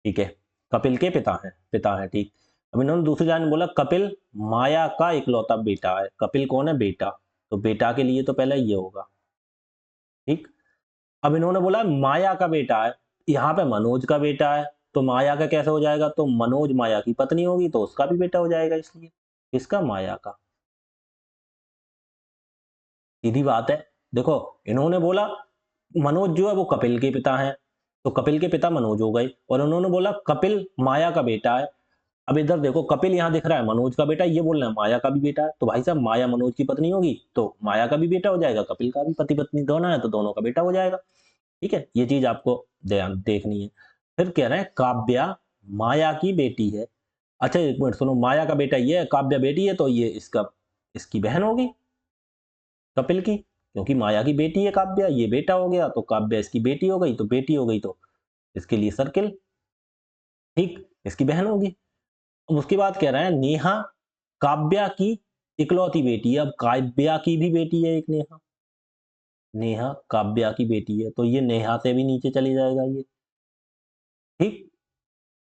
ठीक है, कपिल के पिता है, पिता है। ठीक, अब इन्होंने दूसरी लाइन में बोला कपिल माया का इकलौता बेटा है। कपिल कौन है? बेटा। तो बेटा के लिए तो पहले ये होगा। ठीक, अब इन्होंने बोला माया का बेटा है, यहाँ पे मनोज का बेटा है, तो माया का कैसे हो जाएगा? तो मनोज माया की पत्नी होगी, तो उसका भी बेटा हो जाएगा, इसलिए इसका माया का। सीधी बात है। देखो, इन्होंने बोला मनोज जो है वो कपिल के पिता है, तो कपिल के पिता मनोज हो गए, और उन्होंने बोला कपिल माया का बेटा है। अब इधर देखो, कपिल यहाँ दिख रहा है मनोज का बेटा, ये बोल रहे हैं माया का भी बेटा है, तो भाई साहब माया मनोज की पत्नी होगी, तो माया का भी बेटा हो जाएगा, कपिल का भी, पति पत्नी दोनों है तो दोनों का बेटा हो जाएगा। ठीक है, ये चीज आपको ध्यान देखनी है। फिर कह रहे हैं काव्या माया की बेटी है। अच्छा एक मिनट सुनो, माया का बेटा ये है, काव्या बेटी है, तो ये इसका, इसकी बहन होगी कपिल की, क्योंकि माया की बेटी है काव्या, ये बेटा हो गया, तो काव्या इसकी बेटी हो गई, तो बेटी हो गई, तो इसके लिए सर्किल। ठीक, इसकी बहन होगी। अब उसके बाद कह रहा है नेहा काव्या की इकलौती बेटी है। अब काव्या की भी बेटी है एक नेहा, नेहा काव्या की बेटी है, तो ये नेहा से भी नीचे चली जाएगा ये। ठीक,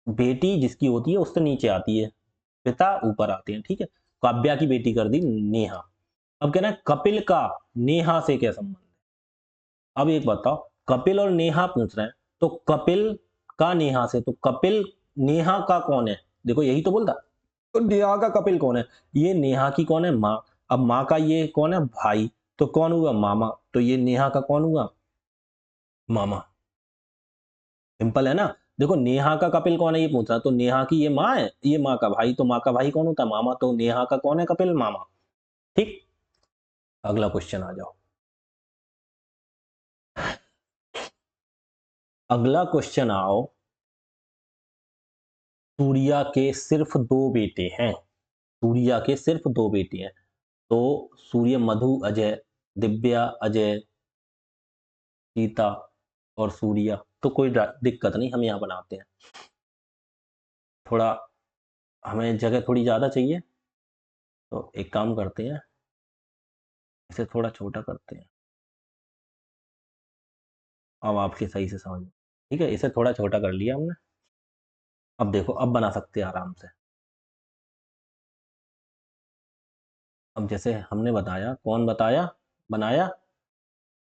बेटी जिसकी होती है उससे नीचे आती है, पिता ऊपर आते हैं। ठीक है, काव्या की बेटी कर दी नेहा। अब कहना है कपिल का नेहा से क्या संबंध है? अब एक बताओ, कपिल और नेहा पूछ रहे हैं, तो कपिल का नेहा से, तो कपिल नेहा का कौन है? देखो यही तो बोलता, तो नेहा का कपिल कौन है? ये नेहा की कौन है? माँ। अब माँ का ये कौन है? भाई। तो कौन हुआ? मामा। तो ये नेहा का कौन हुआ? मामा। सिंपल है ना। देखो नेहा का कपिल कौन है ये पूछ रहा, तो नेहा की ये माँ है, ये माँ का भाई, तो माँ का भाई कौन होता है? मामा। तो नेहा का कौन है कपिल? मामा। ठीक, अगला क्वेश्चन आ जाओ। अगला क्वेश्चन आओ, सूर्या के सिर्फ दो बेटे हैं। सूर्या के सिर्फ दो बेटे हैं, तो सूर्य मधु अजय, दिव्या अजय, सीता और सूर्या, तो कोई दिक्कत नहीं, हम यहाँ बनाते हैं। थोड़ा हमें जगह थोड़ी ज़्यादा चाहिए, तो एक काम करते हैं, इसे थोड़ा छोटा करते हैं। अब आपके सही से समझ में, ठीक है, इसे थोड़ा छोटा कर लिया हमने। अब देखो, अब बना सकते हैं आराम से। अब जैसे हमने बताया, कौन बताया बनाया?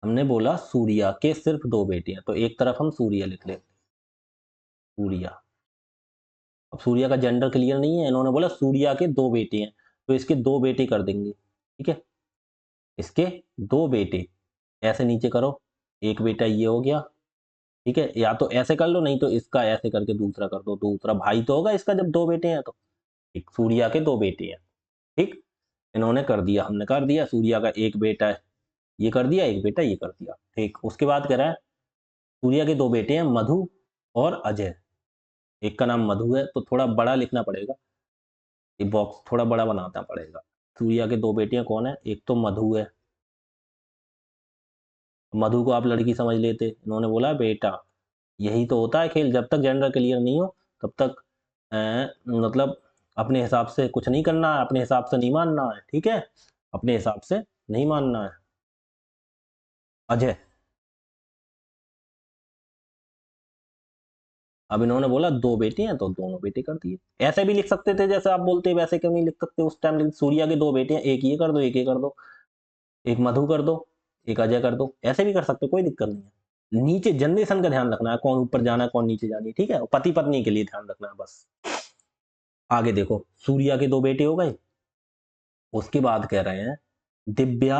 हमने बोला सूर्या के सिर्फ दो बेटे हैं, तो एक तरफ हम सूर्य लिख लेते, सूर्या। अब सूर्या का जेंडर क्लियर नहीं है, इन्होंने बोला सूर्या के दो बेटे हैं, तो इसके दो बेटे कर देंगे। ठीक है, इसके दो बेटे, ऐसे नीचे करो, एक बेटा ये हो गया। ठीक है, या तो ऐसे कर लो, नहीं तो इसका ऐसे करके दूसरा कर दो, दूसरा भाई तो होगा इसका जब दो बेटे हैं तो। ठीक, सूर्या के दो बेटे हैं। ठीक, इन्होंने कर दिया, हमने कर दिया, सूर्या का एक बेटा है, ये कर दिया, एक बेटा ये कर दिया। ठीक, उसके बाद कह रहा है सूर्या के दो बेटे हैं मधु और अजय। एक का नाम मधु है, तो थोड़ा बड़ा लिखना पड़ेगा, ये बॉक्स थोड़ा बड़ा बनाना पड़ेगा। सूर्या के दो बेटियां कौन है? एक तो मधु है, मधु को आप लड़की समझ लेते, इन्होंने बोला बेटा। यही तो होता है खेल, जब तक जेंडर क्लियर नहीं हो तब तक मतलब अपने हिसाब से कुछ नहीं करना है, अपने हिसाब से नहीं मानना है। ठीक है, अपने हिसाब से नहीं मानना है। अजय, अब इन्होंने बोला 2 बेटे हैं तो दोनों बेटे कर दिए। ऐसे भी लिख सकते थे जैसे आप बोलते हैं, वैसे क्यों नहीं लिख सकते उस टाइम? सूर्या के 2 बेटे हैं, एक ये कर दो, एक ये कर दो, एक मधु कर दो, एक अजय कर दो, ऐसे भी कर सकते हो, कोई दिक्कत नहीं है। नीचे जनरेशन का ध्यान रखना है, कौन ऊपर जाना है, कौन नीचे जानी है, ठीक है? पति पत्नी के लिए ध्यान रखना है बस। आगे देखो, सूर्या के 2 बेटे हो गए, उसके बाद कह रहे हैं दिव्या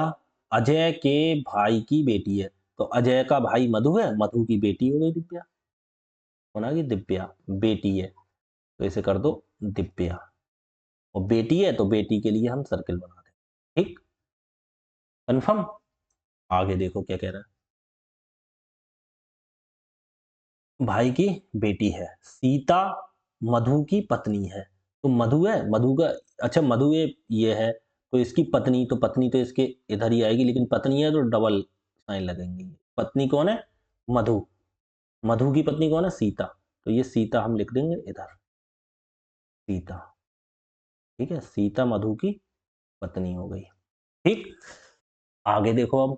अजय के भाई की बेटी है, तो अजय का भाई मधु है, मधु की बेटी हो गई दिव्या, होना कि दिव्या बेटी है, तो इसे कर दो दिव्या, और बेटी है तो बेटी के लिए हम सर्किल बना दें, ठीक? कन्फर्म? आगे देखो क्या कह रहा है, भाई की बेटी है, सीता मधु की पत्नी है, तो मधु है, मधु का, अच्छा मधु ये है, तो इसकी पत्नी, तो पत्नी तो इसके इधर ही आएगी, लेकिन पत्नी है तो डबल साइन लगेंगे। पत्नी कौन है? मधु। मधु की पत्नी कौन है? सीता। तो ये सीता हम लिख देंगे इधर, सीता, ठीक है? सीता मधु की पत्नी हो गई, ठीक? आगे देखो, अब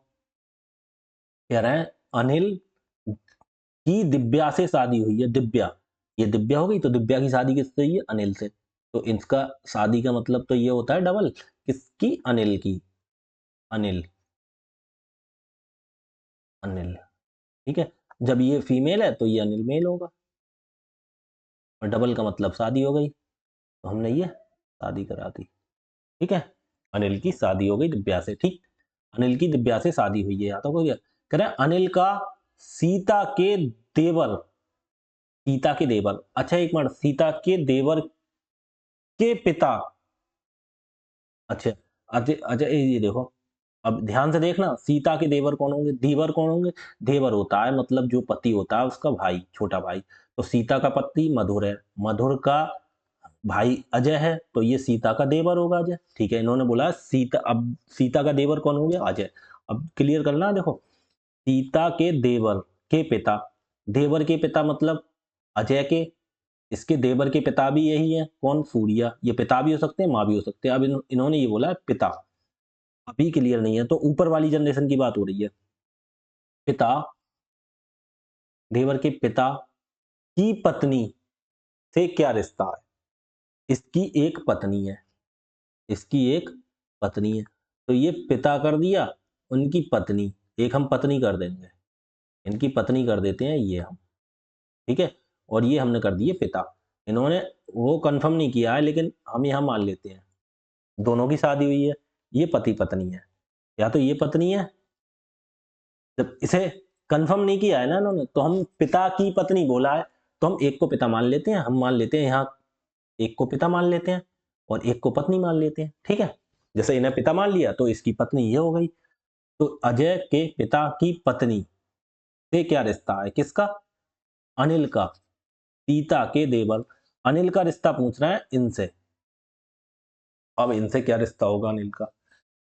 कह रहे हैं अनिल की दिव्या से शादी हुई है, दिव्या, ये दिव्या हो गई, तो दिव्या की शादी किससे हुई है? अनिल से, तो इसका शादी का मतलब तो ये होता है डबल, किसकी? अनिल की, अनिल, अनिल, ठीक है? जब ये फीमेल है तो ये अनिल मेल होगा, और डबल का मतलब शादी हो गई, तो हमने ये शादी करा दी, ठीक है? अनिल की शादी हो गई दिव्या से, ठीक? अनिल की दिव्या से शादी हुई है, आता हो गया। कह रहे हैं अनिल का सीता के देवर, सीता के देवर, अच्छा एक मिनट, सीता के देवर के पिता, अच्छा, अच्छा अच्छा, ये देखो, अब ध्यान से देखना, सीता के देवर कौन होंगे? देवर कौन होंगे? देवर होता है मतलब जो पति होता है उसका भाई, छोटा भाई, तो सीता का पति मधुर है, मधुर का भाई अजय है, तो ये सीता का देवर होगा अजय, ठीक है? इन्होंने बोला सीता, अब सीता का देवर कौन हो गया? अजय। अब क्लियर करना, देखो, सीता के देवर के पिता, देवर के पिता मतलब अजय के, इसके देवर के पिता भी यही है, कौन? सूर्या। ये पिता भी हो सकते हैं, माँ भी हो सकते हैं। अब इन्होंने ये बोला है पिता, अभी क्लियर नहीं है, तो ऊपर वाली जनरेशन की बात हो रही है। पिता, देवर के पिता की पत्नी से क्या रिश्ता है? इसकी एक पत्नी है, इसकी एक पत्नी है, तो ये पिता कर दिया, उनकी पत्नी, एक हम पत्नी कर देंगे, इनकी पत्नी कर देते हैं ये हम, ठीक है? और ये हमने कर दिए पिता। इन्होंने वो कंफर्म नहीं किया है, लेकिन हम यहाँ मान लेते हैं दोनों की शादी हुई है, ये पति पत्नी है, या तो ये पत्नी है, जब इसे कंफर्म नहीं किया है ना इन्होंने, तो हम पिता की पत्नी बोला है, तो हम एक को पिता मान लेते हैं, हम मान लेते हैं यहाँ, एक को पिता मान लेते हैं और एक को पत्नी मान लेते हैं, ठीक है? जैसे इन्हें पिता मान लिया तो इसकी पत्नी ये हो गई, तो अजय के पिता की पत्नी से क्या रिश्ता है? किसका? अनिल का, सीता के देवर अनिल का रिश्ता पूछ रहा है इनसे। अब इनसे क्या रिश्ता होगा अनिल का?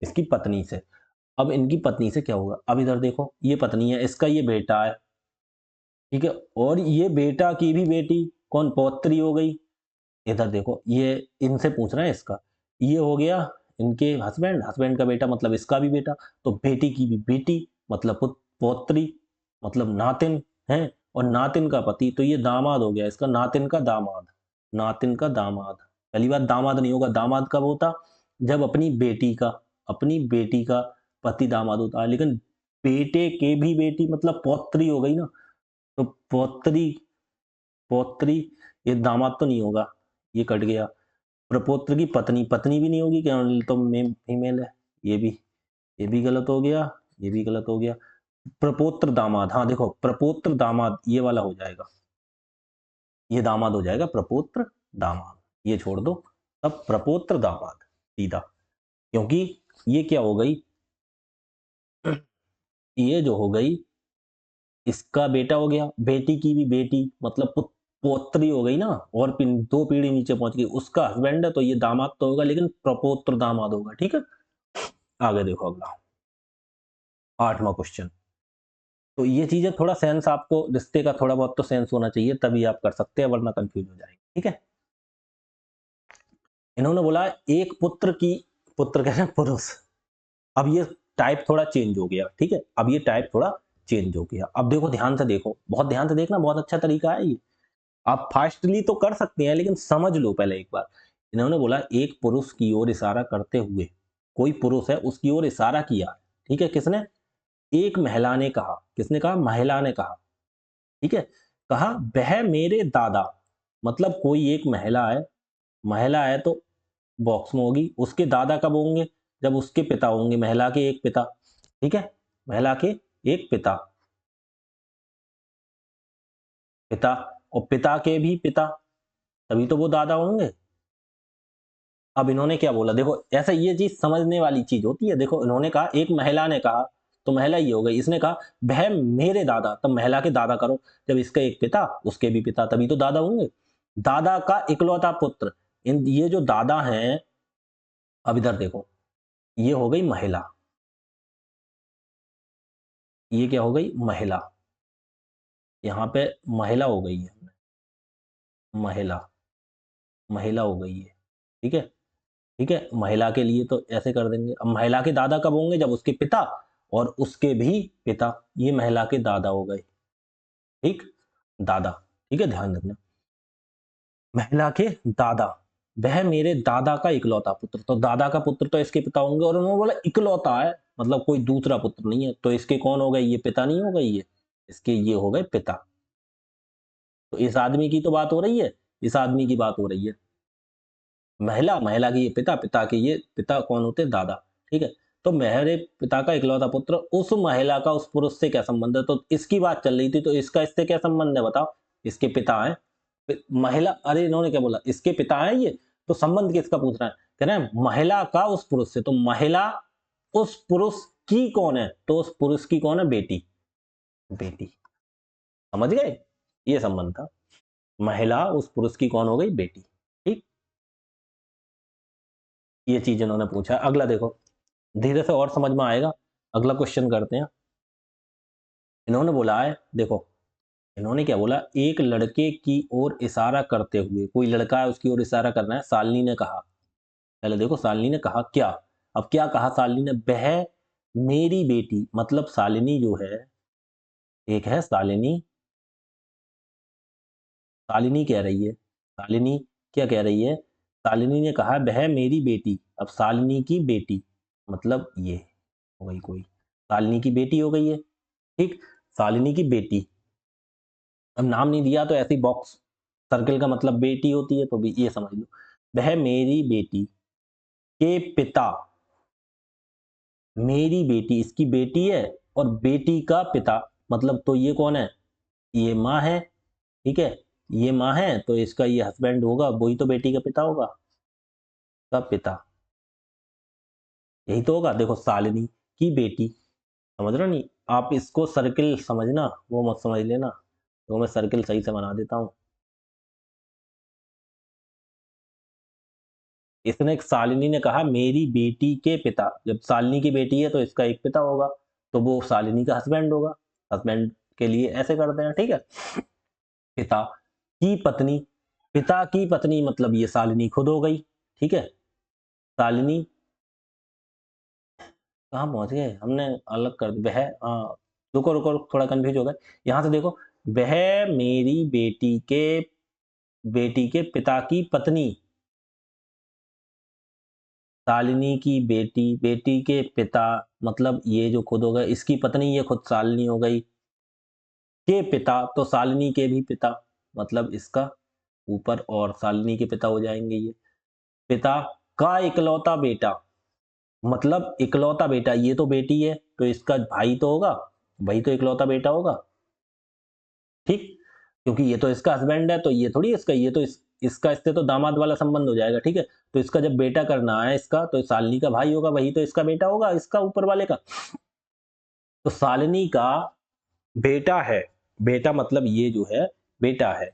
इसकी पत्नी से। अब इनकी पत्नी से क्या होगा? अब इधर देखो, ये पत्नी है, इसका ये बेटा है, ठीक है? और ये बेटा की भी बेटी, कौन? पौत्री हो गई। इधर देखो, ये इनसे पूछ रहे हैं इसका, ये हो गया इनके हस्बैंड, हस्बैंड का बेटा मतलब इसका भी बेटा, तो बेटी की भी बेटी मतलब पौत्री, मतलब नातिन है, और नातिन का पति, तो ये दामाद हो गया इसका, नातिन का दामाद, नातिन का दामाद। पहली बात, दामाद नहीं होगा, दामाद कब होता? जब अपनी बेटी का पति दामाद होता है, लेकिन बेटे के भी बेटी मतलब पौत्री हो गई ना, तो पौत्री, पौत्री, ये दामाद तो नहीं होगा, ये कट गया। प्रपौत्र की पत्नी, पत्नी भी नहीं होगी, क्या तो फीमेल है, ये भी, ये भी गलत हो गया, ये भी गलत हो गया। प्रपौत्र दामाद, हाँ देखो, प्रपौत्र दामाद ये वाला हो जाएगा, ये दामाद हो जाएगा, प्रपौत्र दामाद, ये छोड़ दो, तब प्रपौत्र दामाद सीधा, क्योंकि ये क्या हो गई, ये जो हो गई, इसका बेटा हो गया, बेटी की भी बेटी मतलब पौत्री हो गई ना, और 2 पीढ़ी नीचे पहुंच गई, उसका हस्बैंड है, तो ये दामाद तो होगा, लेकिन प्रपौत्र दामाद होगा, ठीक है? आगे देखो अगला 8वां क्वेश्चन। तो ये चीजें थोड़ा सेंस, आपको रिश्ते का थोड़ा बहुत तो सेंस होना चाहिए, तभी आप कर सकते हैं, वरना कंफ्यूज हो जाएंगे, ठीक है? इन्होंने बोला एक पुत्र की, पुत्र कह रहे हैं पुरुष, अब ये टाइप थोड़ा चेंज हो गया, ठीक है? अब ये टाइप थोड़ा चेंज हो गया, अब देखो ध्यान से देखो, बहुत ध्यान से देखना, बहुत अच्छा तरीका है ये। आप फास्टली तो कर सकते हैं लेकिन समझ लो पहले एक बार। इन्होंने बोला एक पुरुष की ओर इशारा करते हुए, कोई पुरुष है उसकी ओर इशारा किया, ठीक है, किसने? एक महिला ने कहा, किसने कहा? महिला ने कहा, ठीक है, कहा वह मेरे दादा, मतलब कोई एक महिला है तो बॉक्स में होगी, उसके दादा कब होंगे? जब उसके पिता होंगे, महिला के एक पिता, ठीक है, महिला के एक पिता, पिता, और पिता के भी पिता, तभी तो वो दादा होंगे। अब इन्होंने क्या बोला देखो, ऐसा ये चीज समझने वाली चीज होती है। देखो इन्होंने कहा एक महिला ने कहा, तो महिला ये हो गई, इसने कहा वह मेरे दादा, तब महिला के दादा करो, जब इसका एक पिता उसके भी पिता, तभी तो दादा होंगे। दादा का इकलौता पुत्र, इन ये जो दादा हैं, अब इधर देखो, ये हो गई महिला, ये क्या हो गई? महिला, यहाँ पे महिला हो गई है, महिला, महिला हो गई है, ठीक है, ठीक है, महिला के लिए तो ऐसे कर देंगे। अब महिला के दादा कब होंगे? जब उसके पिता और उसके भी पिता, ये महिला के दादा हो गए, ठीक, दादा, ठीक है, ध्यान रखना, महिला के दादा, वह मेरे दादा का इकलौता पुत्र, तो दादा का पुत्र तो इसके पिता होंगे, और उन्होंने बोला इकलौता है, मतलब कोई दूसरा पुत्र नहीं है, तो इसके कौन हो गए? ये पिता नहीं हो गए, ये इसके ये हो गए पिता। तो इस आदमी की तो बात हो रही है, इस आदमी की बात हो रही है, महिला के ये पिता, पिता के ये पिता कौन होते हैं? दादा, ठीक है। तो मेरे पिता का इकलौता पुत्र, उस महिला का उस पुरुष से क्या संबंध है? तो इसकी बात चल रही थी, तो इसका इससे क्या संबंध है बताओ? इसके पिता हैं, महिला, अरे इन्होंने क्या बोला? इसके पिता हैं ये, तो संबंध किसका पूछ रहा है? कह रहे हैं महिला का उस पुरुष से, तो महिला उस पुरुष की कौन है? तो उस पुरुष की कौन है? बेटी, बेटी, समझ गए? ये संबंध था, महिला उस पुरुष की कौन हो गई? बेटी, ठीक, ये चीज इन्होंने पूछा। अगला देखो, धीरे से और समझ में आएगा, अगला क्वेश्चन करते हैं। इन्होंने बोला है, देखो इन्होंने क्या बोला, एक लड़के की ओर इशारा करते हुए, कोई लड़का है उसकी ओर इशारा करना है, शालिनी ने कहा, पहले देखो शालिनी ने कहा क्या, अब क्या कहा शालिनी ने? वह मेरी बेटी, मतलब शालिनी जो है, एक है शालिनी, शालिनी कह रही है, शालिनी क्या कह रही है? शालिनी ने कहा वह मेरी बेटी, अब शालिनी की बेटी, मतलब ये हो गई कोई, शालिनी की बेटी हो गई है, ठीक, शालिनी की बेटी, अब नाम नहीं दिया तो ऐसे ही बॉक्स, सर्किल का मतलब बेटी होती है, तो भी ये समझ लो, वह मेरी बेटी के पिता, मेरी बेटी, इसकी बेटी है, और बेटी का पिता, मतलब तो ये कौन है? ये माँ है, ठीक है, ये माँ है, तो इसका ये हस्बैंड होगा, वही तो बेटी का पिता होगा, का पिता, यही तो होगा। देखो शालिनी की बेटी, समझ रहे हो नहीं? आप इसको सर्किल समझना, वो मत समझ लेना, तो मैं सर्किल सही से बना देता हूँ। इसने शालिनी ने कहा मेरी बेटी के पिता, जब शालिनी की बेटी है तो इसका एक पिता होगा, तो वो शालिनी का हस्बैंड होगा, हस्बैंड के लिए ऐसे करते हैं, ठीक है। पिता की पत्नी, पिता की पत्नी मतलब ये शालिनी खुद हो गई, ठीक है, शालिनी, कहाँ पहुंच गए हमने? अलग कर वह, रुको रुको रुको, थोड़ा कंफ्यूज हो गए, यहां से देखो, वह मेरी बेटी के पिता की पत्नी, शालिनी की बेटी, बेटी के पिता, मतलब ये जो खुद हो गए, इसकी पत्नी, ये खुद शालिनी हो गई, के पिता, तो शालिनी के भी पिता, मतलब इसका ऊपर और शालिनी के पिता हो जाएंगे ये, पिता का इकलौता बेटा, मतलब इकलौता बेटा, ये तो बेटी है तो इसका भाई तो होगा, वही तो इकलौता बेटा होगा, ठीक, क्योंकि ये तो इसका हस्बैंड है, तो ये थोड़ी इसका, ये तो इसका इससे तो दामाद वाला संबंध हो जाएगा, ठीक है। तो इसका जब बेटा करना है इसका, तो शालिनी का भाई होगा, वही तो इसका बेटा होगा, इसका ऊपर वाले का, तो शालिनी का बेटा है, बेटा मतलब ये जो है बेटा है,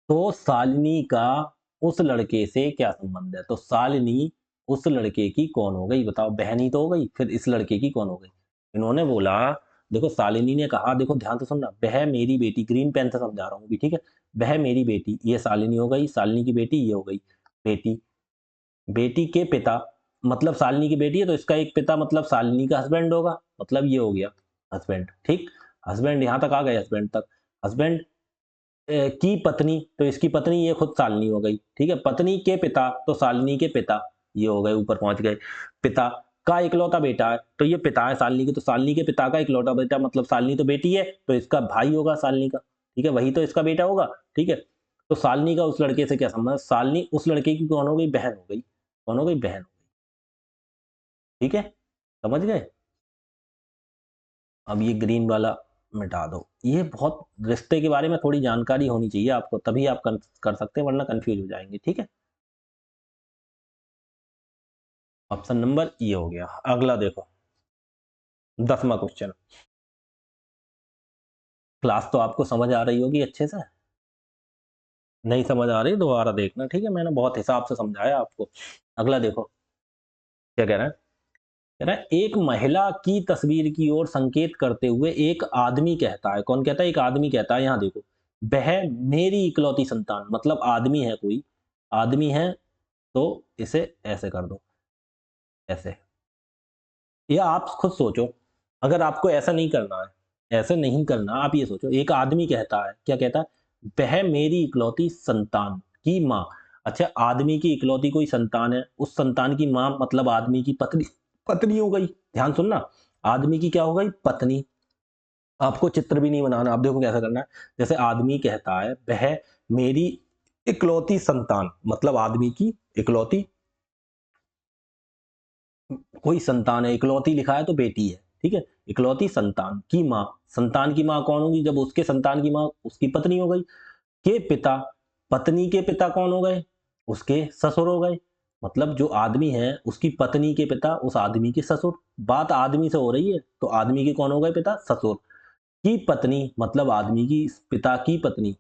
तो शालिनी का उस लड़के से क्या संबंध है? तो शालिनी उस लड़के की कौन हो गई बताओ? बहन ही तो हो गई, फिर इस लड़के की कौन हो गई? इन्होंने बोला, देखो शालिनी ने कहा, देखो ध्यान से सुनना, वह मेरी बेटी, ग्रीन पेन से समझा रहा हूं भी, ठीक है, वह मेरी बेटी, ये शालिनी हो गई, शालिनी की बेटी ये हो गई, बेटी, बेटी के पिता, मतलब शालिनी की बेटी है तो इसका एक पिता, मतलब शालिनी का हस्बैंड होगा, मतलब ये हो गया हस्बैंड, ठीक, हस्बैंड यहां तक आ गए, हस्बैंड तक, हस्बैंड की पत्नी, तो इसकी पत्नी ये खुद शालिनी हो गई, ठीक है। पत्नी के पिता, तो शालिनी के पिता, ये हो गए, ऊपर पहुंच गए। पिता का इकलौता बेटा है, तो ये पिता है शालिनी के, तो शालिनी के पिता का इकलौता बेटा, मतलब शालिनी तो बेटी है, तो इसका भाई होगा शालिनी का, ठीक है, वही तो इसका बेटा होगा, ठीक है। तो शालिनी का उस लड़के से क्या संबंध, शालिनी उस लड़के की कौन हो गई, बहन हो गई, कौन हो गई, बहन हो गई, ठीक है, समझ गए। अब ये ग्रीन वाला मिटा दो, ये बहुत रिश्ते के बारे में थोड़ी जानकारी होनी चाहिए आपको, तभी आप कर सकते हैं, वरना कंफ्यूज हो जाएंगे, ठीक है। ऑप्शन नंबर ये हो गया। अगला देखो, 10वां क्वेश्चन। क्लास तो आपको समझ आ रही होगी अच्छे से, नहीं समझ आ रही दोबारा देखना, ठीक है, मैंने बहुत हिसाब से समझाया आपको। अगला देखो क्या कह रहा है, कह रहा है एक महिला की तस्वीर की ओर संकेत करते हुए एक आदमी कहता है, कौन कहता है, एक आदमी कहता है, यहां देखो, वह मेरी इकलौती संतान, मतलब आदमी है, कोई आदमी है, तो इसे ऐसे कर दो, ऐसे, या आप खुद सोचो, अगर आपको ऐसा नहीं करना है, ऐसे नहीं करना, आप ये सोचो, एक आदमी कहता है, क्या कहता है, वह मेरी इकलौती संतान की माँ। अच्छा, आदमी की इकलौती कोई संतान है, उस संतान की माँ मतलब आदमी की पत्नी, पत्नी हो गई, ध्यान सुनना, आदमी की क्या हो गई, पत्नी। आपको चित्र भी नहीं बनाना, आप देखो कैसा करना है, जैसे आदमी कहता है वह मेरी इकलौती संतान, मतलब आदमी की इकलौती, कोई संतान है, इकलौती लिखा है तो बेटी है, ठीक है, इकलौती संतान की माँ, संतान की माँ कौन होगी, जब उसके संतान की माँ उसकी पत्नी हो गई, के पिता, पत्नी के पिता कौन हो गए, उसके ससुर हो गए, मतलब जो आदमी है उसकी पत्नी के पिता उस आदमी के ससुर, बात आदमी से हो रही है, तो आदमी के कौन हो गए पिता, ससुर, की पत्नी मतलब आदमी की पिता की पत्नी,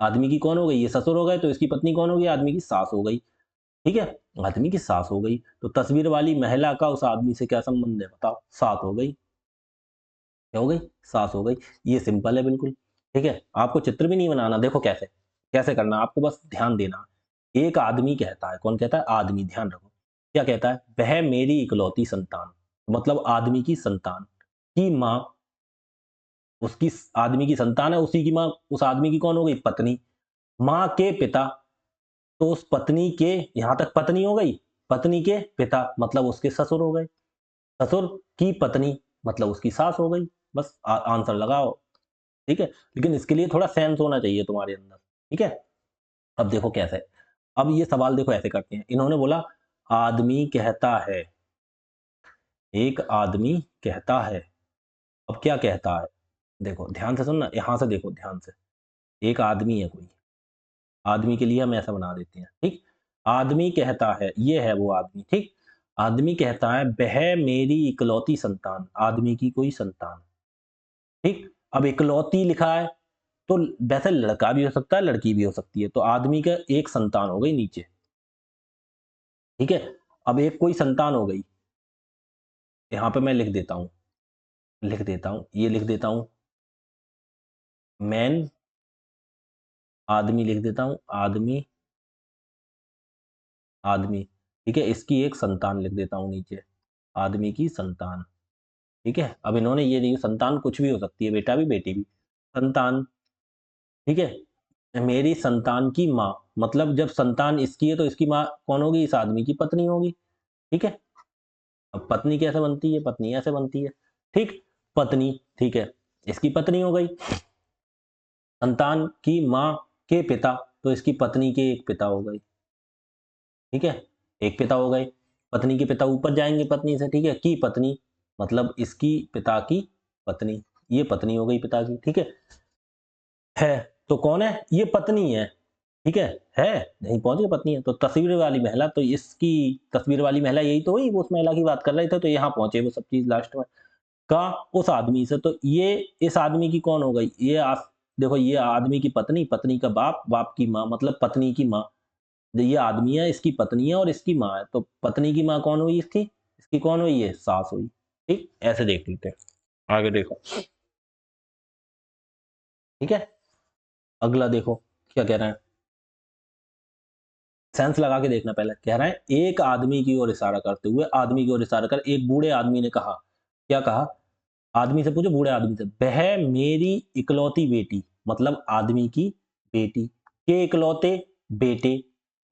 आदमी की कौन हो गई, ये ससुर हो गए, तो इसकी पत्नी कौन हो गई, आदमी की सास हो गई, ठीक है, आदमी की सास हो गई, तो तस्वीर वाली महिला का उस आदमी से क्या संबंध है, बताओ, सास हो गई, क्या हो गई, सास हो गई, ये सिंपल है बिल्कुल, ठीक है, आपको चित्र भी नहीं बनाना, देखो कैसे, कैसे करना, आपको बस ध्यान देना। एक आदमी कहता है, कौन कहता है, आदमी, ध्यान रखो, क्या कहता है, वह मेरी इकलौती संतान, मतलब आदमी की संतान की माँ, उसकी आदमी की संतान है, उसी की माँ उस आदमी की कौन हो गई, पत्नी, माँ के पिता, तो उस पत्नी के, यहां तक पत्नी हो गई, पत्नी के पिता मतलब उसके ससुर हो गए, ससुर की पत्नी मतलब उसकी सास हो गई, बस आंसर लगाओ, ठीक है, लेकिन इसके लिए थोड़ा सेंस होना चाहिए तुम्हारे अंदर, ठीक है। अब देखो कैसे, अब ये सवाल देखो ऐसे करते हैं, इन्होंने बोला आदमी कहता है, एक आदमी कहता है, अब क्या कहता है, देखो ध्यान से सुनना, यहां से देखो ध्यान से, एक आदमी है कोई, आदमी के लिए हम ऐसा बना देते हैं, ठीक, आदमी कहता है, ये है वो आदमी, ठीक, आदमी कहता है वह मेरी इकलौती संतान, आदमी की कोई संतान, ठीक, अब इकलौती लिखा है, तो वैसे लड़का भी हो सकता है, लड़की भी हो सकती है, तो आदमी का एक संतान हो गई नीचे, ठीक है, अब एक कोई संतान हो गई, यहां पे मैं लिख देता हूं, लिख देता हूं, ये लिख देता हूं, मैन, आदमी लिख देता हूं, आदमी, आदमी, ठीक है, इसकी एक संतान लिख देता हूं नीचे, आदमी की संतान, ठीक है, अब इन्होंने ये नहीं, संतान कुछ भी हो सकती है, बेटा भी बेटी भी, संतान, ठीक है, मेरी संतान की माँ, मतलब जब संतान इसकी है तो इसकी माँ कौन होगी, इस आदमी की पत्नी होगी, ठीक है, अब पत्नी कैसे बनती है, पत्नी ऐसे बनती है, ठीक, पत्नी, ठीक है, इसकी पत्नी हो गई, संतान की माँ के पिता, तो इसकी पत्नी के एक पिता हो गए, ठीक है, एक पिता हो गए, पत्नी के पिता ऊपर जाएंगे पत्नी से, ठीक है, की पत्नी मतलब इसकी पिता की पत्नी, ये पत्नी हो गई पिता की, ठीक है, तो कौन है, ये पत्नी है, ठीक है, नहीं पहुंच गए, पत्नी है, तो तस्वीर वाली महिला, तो इसकी तस्वीर वाली महिला यही तो हुई, वो उस महिला की बात कर रहे थे, तो यहाँ पहुंचे वो सब चीज लास्ट में, का उस आदमी से, तो ये इस आदमी की कौन हो गई, देखो ये आदमी की पत्नी, पत्नी का बाप, बाप की माँ, मतलब पत्नी की माँ, ये आदमी है, इसकी पत्नी है और इसकी माँ है, तो पत्नी की माँ कौन हुई इसकी, इसकी कौन हुई, ये सास हुई, ठीक, ऐसे देख लेते हैं, आगे देखो, ठीक है, अगला देखो क्या कह रहा है, सेंस लगा के देखना, पहले कह रहा है एक आदमी की ओर इशारा करते हुए, आदमी की ओर इशारा कर एक बूढ़े आदमी ने कहा, क्या कहा, आदमी से पूछो, बूढ़े आदमी से, वह मेरी इकलौती बेटी, मतलब आदमी की बेटी के इकलौते बेटे,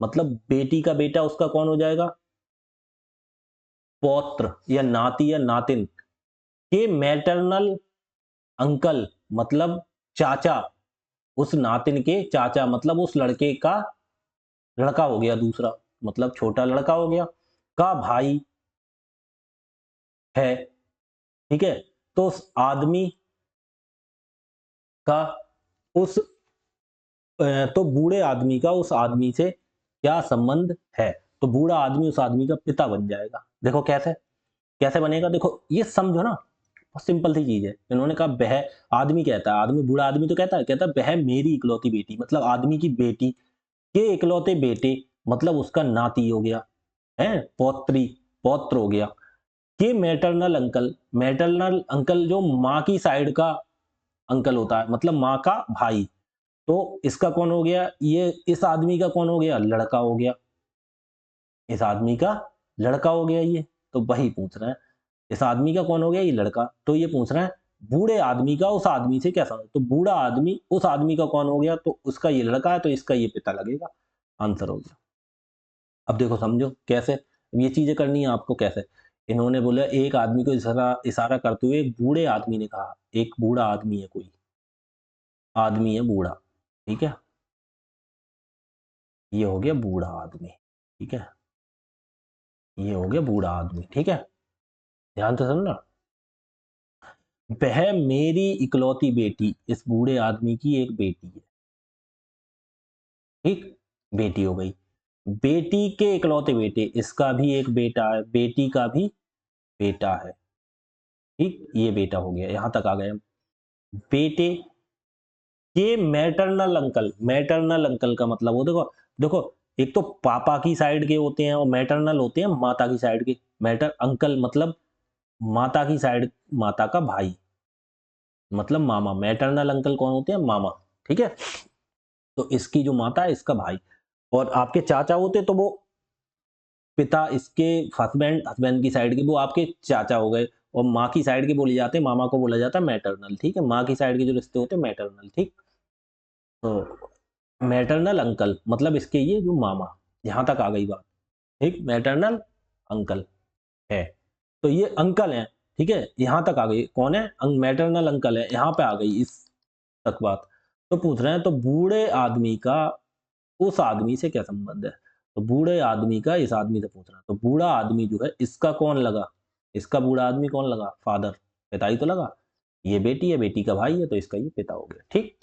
मतलब बेटी का बेटा उसका कौन हो जाएगा? पौत्र या नाती या नातिन। के मैटरनल अंकल मतलब चाचा, उस नातिन के चाचा मतलब उस लड़के का लड़का हो गया दूसरा, मतलब छोटा लड़का हो गया, का भाई है, ठीक है। तो उस आदमी का उस तो बूढ़े आदमी का उस आदमी से क्या संबंध है? तो बूढ़ा आदमी उस आदमी का पिता बन जाएगा। देखो कैसे कैसे बनेगा, देखो ये समझो ना, बहुत सिंपल सी चीज है। इन्होंने कहा वह आदमी, कहता है आदमी, बूढ़ा आदमी तो कहता है वह मेरी इकलौती बेटी, मतलब आदमी की बेटी के इकलौते बेटे, मतलब उसका नाती हो गया, है पौत्री, पौत्र हो गया। के मैटरनल अंकल, मैटरनल अंकल जो माँ की साइड का अंकल होता है, मतलब माँ का भाई। तो इसका कौन हो गया? ये इस आदमी का कौन हो गया? लड़का हो गया। इस आदमी का लड़का हो गया ये। तो वही पूछ रहे हैं, इस आदमी का कौन हो गया? ये लड़का। तो ये पूछ रहे हैं बूढ़े आदमी का उस आदमी से क्या संबंध? तो बूढ़ा आदमी उस आदमी का कौन हो गया? तो उसका ये लड़का है, तो इसका ये पिता लगेगा। आंसर हो गया। अब देखो समझो कैसे, अब ये चीजें करनी है आपको कैसे। इन्होंने बोला एक आदमी को इशारा इशारा करते हुए एक बूढ़े आदमी ने कहा, एक बूढ़ा आदमी है, कोई आदमी है बूढ़ा, ठीक है, ये हो गया बूढ़ा आदमी, ठीक है, ये हो गया बूढ़ा आदमी, ठीक है। ध्यान से सुनना, वह मेरी इकलौती बेटी, इस बूढ़े आदमी की एक बेटी है, ठीक, बेटी हो गई। बेटी के इकलौते बेटे, इसका भी एक बेटा है, बेटी का भी बेटा है, ठीक, ये बेटा हो गया, यहां तक आ गए हम। बेटे के मैटरनल अंकल का मतलब वो देखो, देखो एक तो पापा की साइड के होते हैं और मैटरनल होते हैं माता की साइड के। मैटर अंकल मतलब माता की साइड, माता का भाई, मतलब मामा। मैटरनल अंकल कौन होते हैं? मामा, ठीक है। तो इसकी जो माता है इसका भाई, और आपके चाचा होते तो वो पिता, इसके हस्बैंड, हस्बैंड की साइड के वो आपके चाचा हो गए, और माँ की साइड के बोले जाते हैं, मामा को बोला जाता है मैटरनल, ठीक है। माँ की साइड के जो रिश्ते होते हैं मैटरनल, ठीक। तो मैटरनल अंकल मतलब इसके ये जो मामा, यहां तक आ गई बात, ठीक, मैटरनल अंकल है, तो ये अंकल है, ठीक है, यहां तक आ गई, कौन है? मैटरनल अंकल है, यहां पे आ गई इस तक बात। तो पूछ रहे हैं तो बूढ़े आदमी का उस आदमी से क्या संबंध है? तो बूढ़े आदमी का इस आदमी से पूछ रहा है, तो बूढ़ा आदमी जो है इसका कौन लगा? इसका बूढ़ा आदमी कौन लगा? फादर, पिता ही तो लगा। ये बेटी है, बेटी का भाई है, तो इसका ये पिता हो गया, ठीक,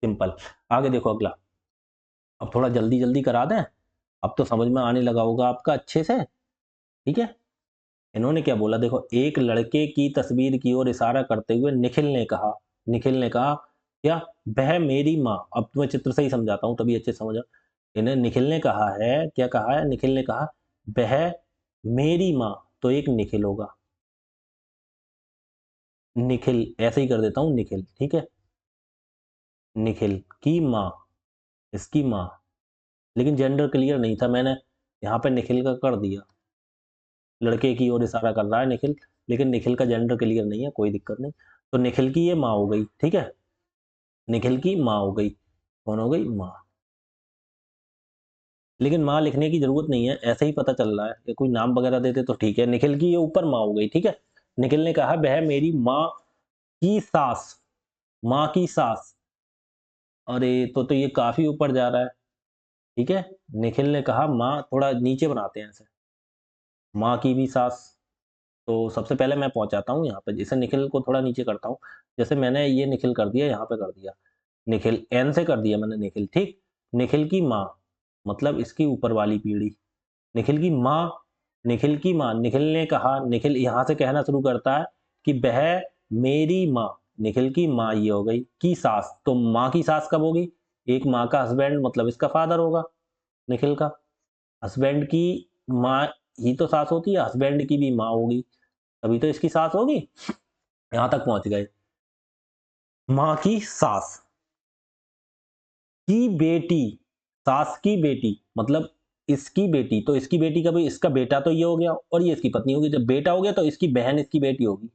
सिंपल। आगे देखो अगला, अब थोड़ा जल्दी जल्दी करा दें, अब तो समझ में आने लगा होगा आपका अच्छे से, ठीक है। इन्होंने क्या बोला, देखो एक लड़के की तस्वीर की ओर इशारा करते हुए निखिल ने कहा, निखिल ने कहा क्या? वह मेरी माँ, अब तुम्हें चित्र से ही समझाता हूँ तभी अच्छे से समझो। इन्हें निखिल ने कहा है, क्या कहा है? निखिल ने कहा वह मेरी माँ, तो एक निखिल होगा, निखिल ऐसे ही कर देता हूँ, निखिल, ठीक है, निखिल की माँ, इसकी माँ। लेकिन जेंडर क्लियर नहीं था, मैंने यहाँ पे निखिल का कर दिया, लड़के की ओर इशारा कर रहा है निखिल, लेकिन निखिल का जेंडर क्लियर नहीं है, कोई दिक्कत नहीं। तो निखिल की ये माँ हो गई, ठीक है, निखिल की माँ हो गई, कौन हो गई? माँ। लेकिन माँ लिखने की जरूरत नहीं है, ऐसे ही पता चल रहा है, कि कोई नाम वगैरह देते तो ठीक है। निखिल की ये ऊपर माँ हो गई, ठीक है। निखिल ने कहा वह मेरी माँ की सास, माँ की सास, अरे तो ये काफी ऊपर जा रहा है, ठीक है। निखिल ने कहा माँ, थोड़ा नीचे बनाते हैं ऐसे, माँ की भी सास। तो सबसे पहले मैं पहुंचाता हूँ यहाँ पे, जैसे निखिल को थोड़ा नीचे करता हूँ, जैसे मैंने ये निखिल कर दिया, यहाँ पे कर दिया निखिल, एन से कर दिया मैंने निखिल, ठीक। निखिल की माँ मतलब इसकी ऊपर वाली पीढ़ी, निखिल की माँ, निखिल की माँ। निखिल ने कहा, निखिल यहाँ से कहना शुरू करता है कि वह मेरी माँ, निखिल की माँ ये हो गई, की सास, तो माँ की सास कब होगी? एक माँ का हस्बैंड मतलब इसका फादर होगा, निखिल का। हस्बैंड की माँ ही तो सास होती है, हस्बैंड की भी माँ होगी, तभी तो इसकी सास होगी। यहां तक पहुंच गए, माँ की सास की बेटी, सास की बेटी मतलब इसकी बेटी, तो इसकी बेटी का भी, इसका बेटा तो ये हो गया, और ये इसकी पत्नी होगी। जब बेटा हो गया तो इसकी बहन इसकी बेटी होगी,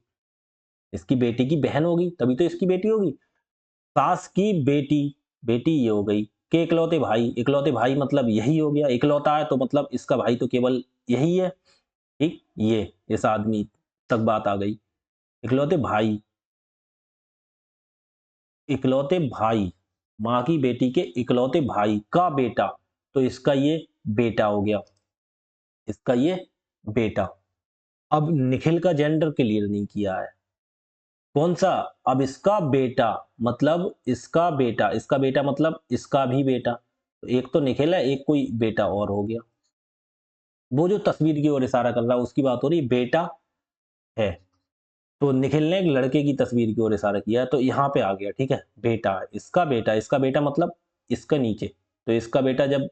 इसकी बेटी की बहन होगी, तभी तो इसकी बेटी होगी। सास की बेटी बेटी ये हो गई, के इकलौते भाई मतलब यही हो गया, इकलौता है तो मतलब इसका भाई तो केवल यही है, ठीक? ये इस आदमी तक बात आ गई। इकलौते भाई, इकलौते भाई, माँ की बेटी के इकलौते भाई का बेटा, तो इसका ये बेटा हो गया, इसका ये बेटा। अब निखिल का जेंडर क्लियर नहीं किया है। कौन सा? अब इसका बेटा मतलब इसका बेटा मतलब इसका भी बेटा। तो एक तो निखिल है, एक कोई बेटा और हो गया। वो जो तस्वीर की ओर इशारा कर रहा है उसकी बात हो रही है, बेटा है। तो निखिल ने एक लड़के की तस्वीर की ओर इशारा किया है, तो यहाँ पे आ गया, ठीक है? बेटा, इसका बेटा मतलब इसका नीचे। तो इसका बेटा जब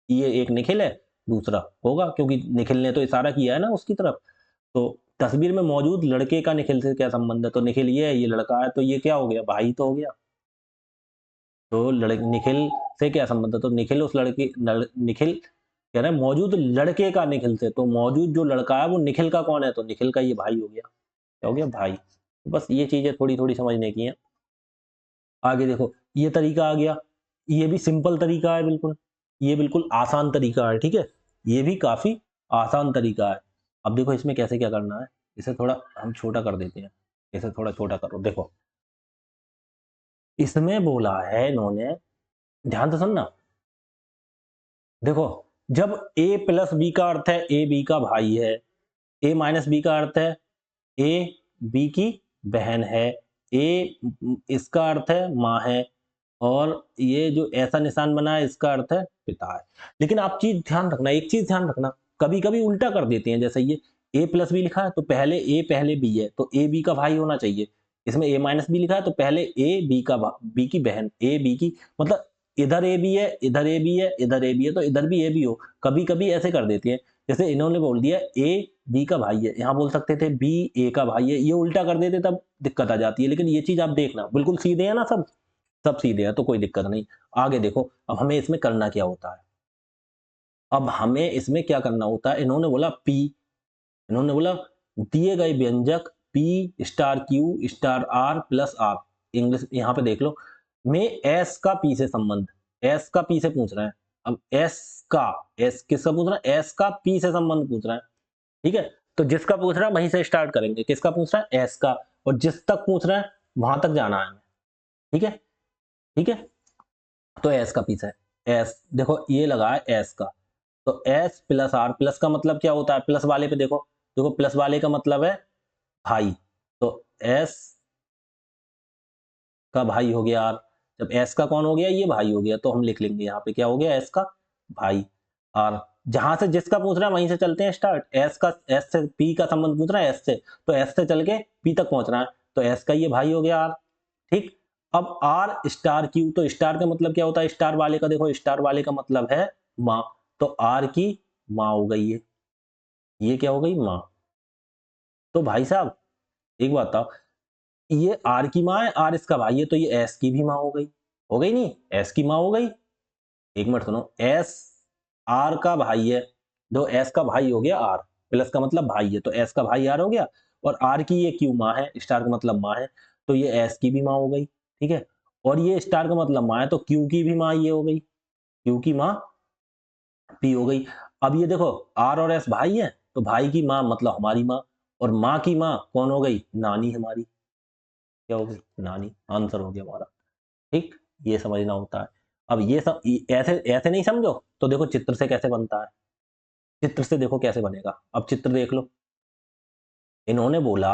ये एक निखिल है, दूसरा होगा क्योंकि निखिल ने तो इशारा किया है ना उसकी तरफ। तो तस्वीर में मौजूद लड़के का निखिल से क्या संबंध है? तो निखिल ये है, ये लड़का है, तो ये क्या हो गया? भाई तो हो गया। तो निखिल से क्या संबंध है? तो निखिल उस लड़के निखिल कह रहे हैं मौजूद लड़के का निखिल से, तो मौजूद जो लड़का है वो निखिल का कौन है? तो निखिल का ये भाई हो गया। क्या हो गया? भाई। तो बस ये चीजें थोड़ी थोड़ी समझने की हैं। आगे देखो, ये तरीका आ गया, ये भी सिंपल तरीका है बिल्कुल, ये बिल्कुल आसान तरीका है, ठीक है? ये भी काफी आसान तरीका है। अब देखो इसमें कैसे क्या करना है, इसे थोड़ा हम छोटा कर देते हैं, इसे थोड़ा छोटा करो। देखो इसमें बोला है इन्होंने, ध्यान से सुनना। देखो, जब a प्लस बी का अर्थ है ए बी का भाई है, a माइनस बी का अर्थ है ए बी की बहन है, ए इसका अर्थ है माँ है, और ये जो ऐसा निशान बना है इसका अर्थ है पिता है। लेकिन आप एक चीज ध्यान रखना, कभी कभी उल्टा कर देते हैं। जैसे ये a प्लस बी लिखा है तो पहले a पहले b है, तो a b का भाई होना चाहिए। इसमें a माइनस बी लिखा है तो पहले a b का b की बहन, a b की मतलब इधर a b है, इधर a b है, इधर a b है, तो इधर भी a b हो। कभी कभी ऐसे कर देते हैं, जैसे इन्होंने बोल दिया a b का भाई है, यहाँ बोल सकते थे b a का भाई है, ये उल्टा कर देते तब दिक्कत आ जाती है। लेकिन ये चीज आप देखना बिल्कुल सीधे है ना, सब सीधे है, तो कोई दिक्कत नहीं। आगे देखो, अब हमें इसमें करना क्या होता है, अब हमें इसमें क्या करना होता है। इन्होंने बोला P, इन्होंने बोला दिए गए व्यंजक P star Q star R plus R, English यहाँ पे देख लो, में S का P से संबंध, S का P से पूछ रहे हैं। अब S किसका पूछ रहा है? S का P से संबंध पूछ रहा है, ठीक है? तो जिसका पूछ रहा है वहीं से स्टार्ट करेंगे। किसका पूछ रहा है? S का। और जिस तक पूछ रहा है वहां तक जाना है हमें, ठीक है? ठीक है, तो एस का पीस है। एस देखो ये लगा है एस का, तो एस प्लस आर, प्लस का मतलब क्या होता है? प्लस वाले पे देखो, देखो प्लस वाले का मतलब है भाई, तो एस का भाई हो गया आर। जब एस का कौन हो गया? ये भाई हो गया, तो हम लिख लेंगे यहाँ पे क्या हो गया? एस का भाई। आर, जहां से जिसका पूछ रहा है वहीं से चलते हैं स्टार्ट। एस का, एस से पी का संबंध पूछ रहा है एस से, तो एस से चल के पी तक पहुंचना है, तो एस का ये भाई हो गया आर, ठीक। अब आर स्टार क्यू, तो स्टार का मतलब क्या होता है? स्टार वाले का देखो, स्टार वाले का मतलब है माँ, तो आर की माँ हो गई ये क्या हो गई? माँ। तो भाई साहब एक बात बताओ, ये आर की माँ है, आर इसका भाई है, तो ये एस की भी माँ हो गई नहीं? एस की माँ हो गई। एक मिनट सुनो, एस आर का भाई है, दो एस का भाई हो गया आर, प्लस का मतलब भाई है, तो एस का भाई आर हो गया, और आर की ये क्यू माँ है, स्टार का मतलब माँ है, तो ये एस की भी माँ हो गई, ठीक है। और ये स्टार का मतलब माँ है, तो क्यू की भी माँ ये हो गई, क्यू की माँ पी हो गई। अब ये देखो, आर और एस भाई है, तो भाई की माँ मतलब हमारी माँ, और माँ की माँ कौन हो गई? नानी हमारी। क्या हो गई? नानी। आंसर हो गया हमारा, ठीक। ये समझना होता है। अब ये सब ऐसे ऐसे नहीं समझो तो देखो चित्र से कैसे बनता है। चित्र से देखो कैसे बनेगा, अब चित्र देख लो। इन्होंने बोला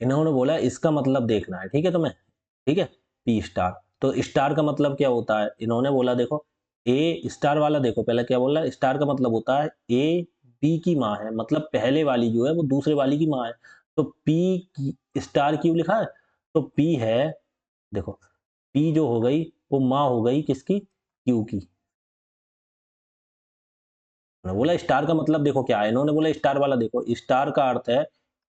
इन्होंने बोला इसका मतलब देखना है, ठीक है तुम्हें, ठीक है। पी स्टार, तो स्टार का मतलब क्या होता है? इन्होंने बोला देखो, ए स्टार वाला देखो पहले क्या बोला, स्टार का मतलब होता है ए बी की माँ है, मतलब पहले वाली जो है वो दूसरे वाली की माँ है। तो पी की स्टार क्यों लिखा है? तो पी है, देखो पी जो हो गई वो माँ हो गई किसकी? क्यू की। उन्होंने बोला स्टार का मतलब देखो क्या है, इन्होंने बोला स्टार वाला देखो, स्टार का अर्थ है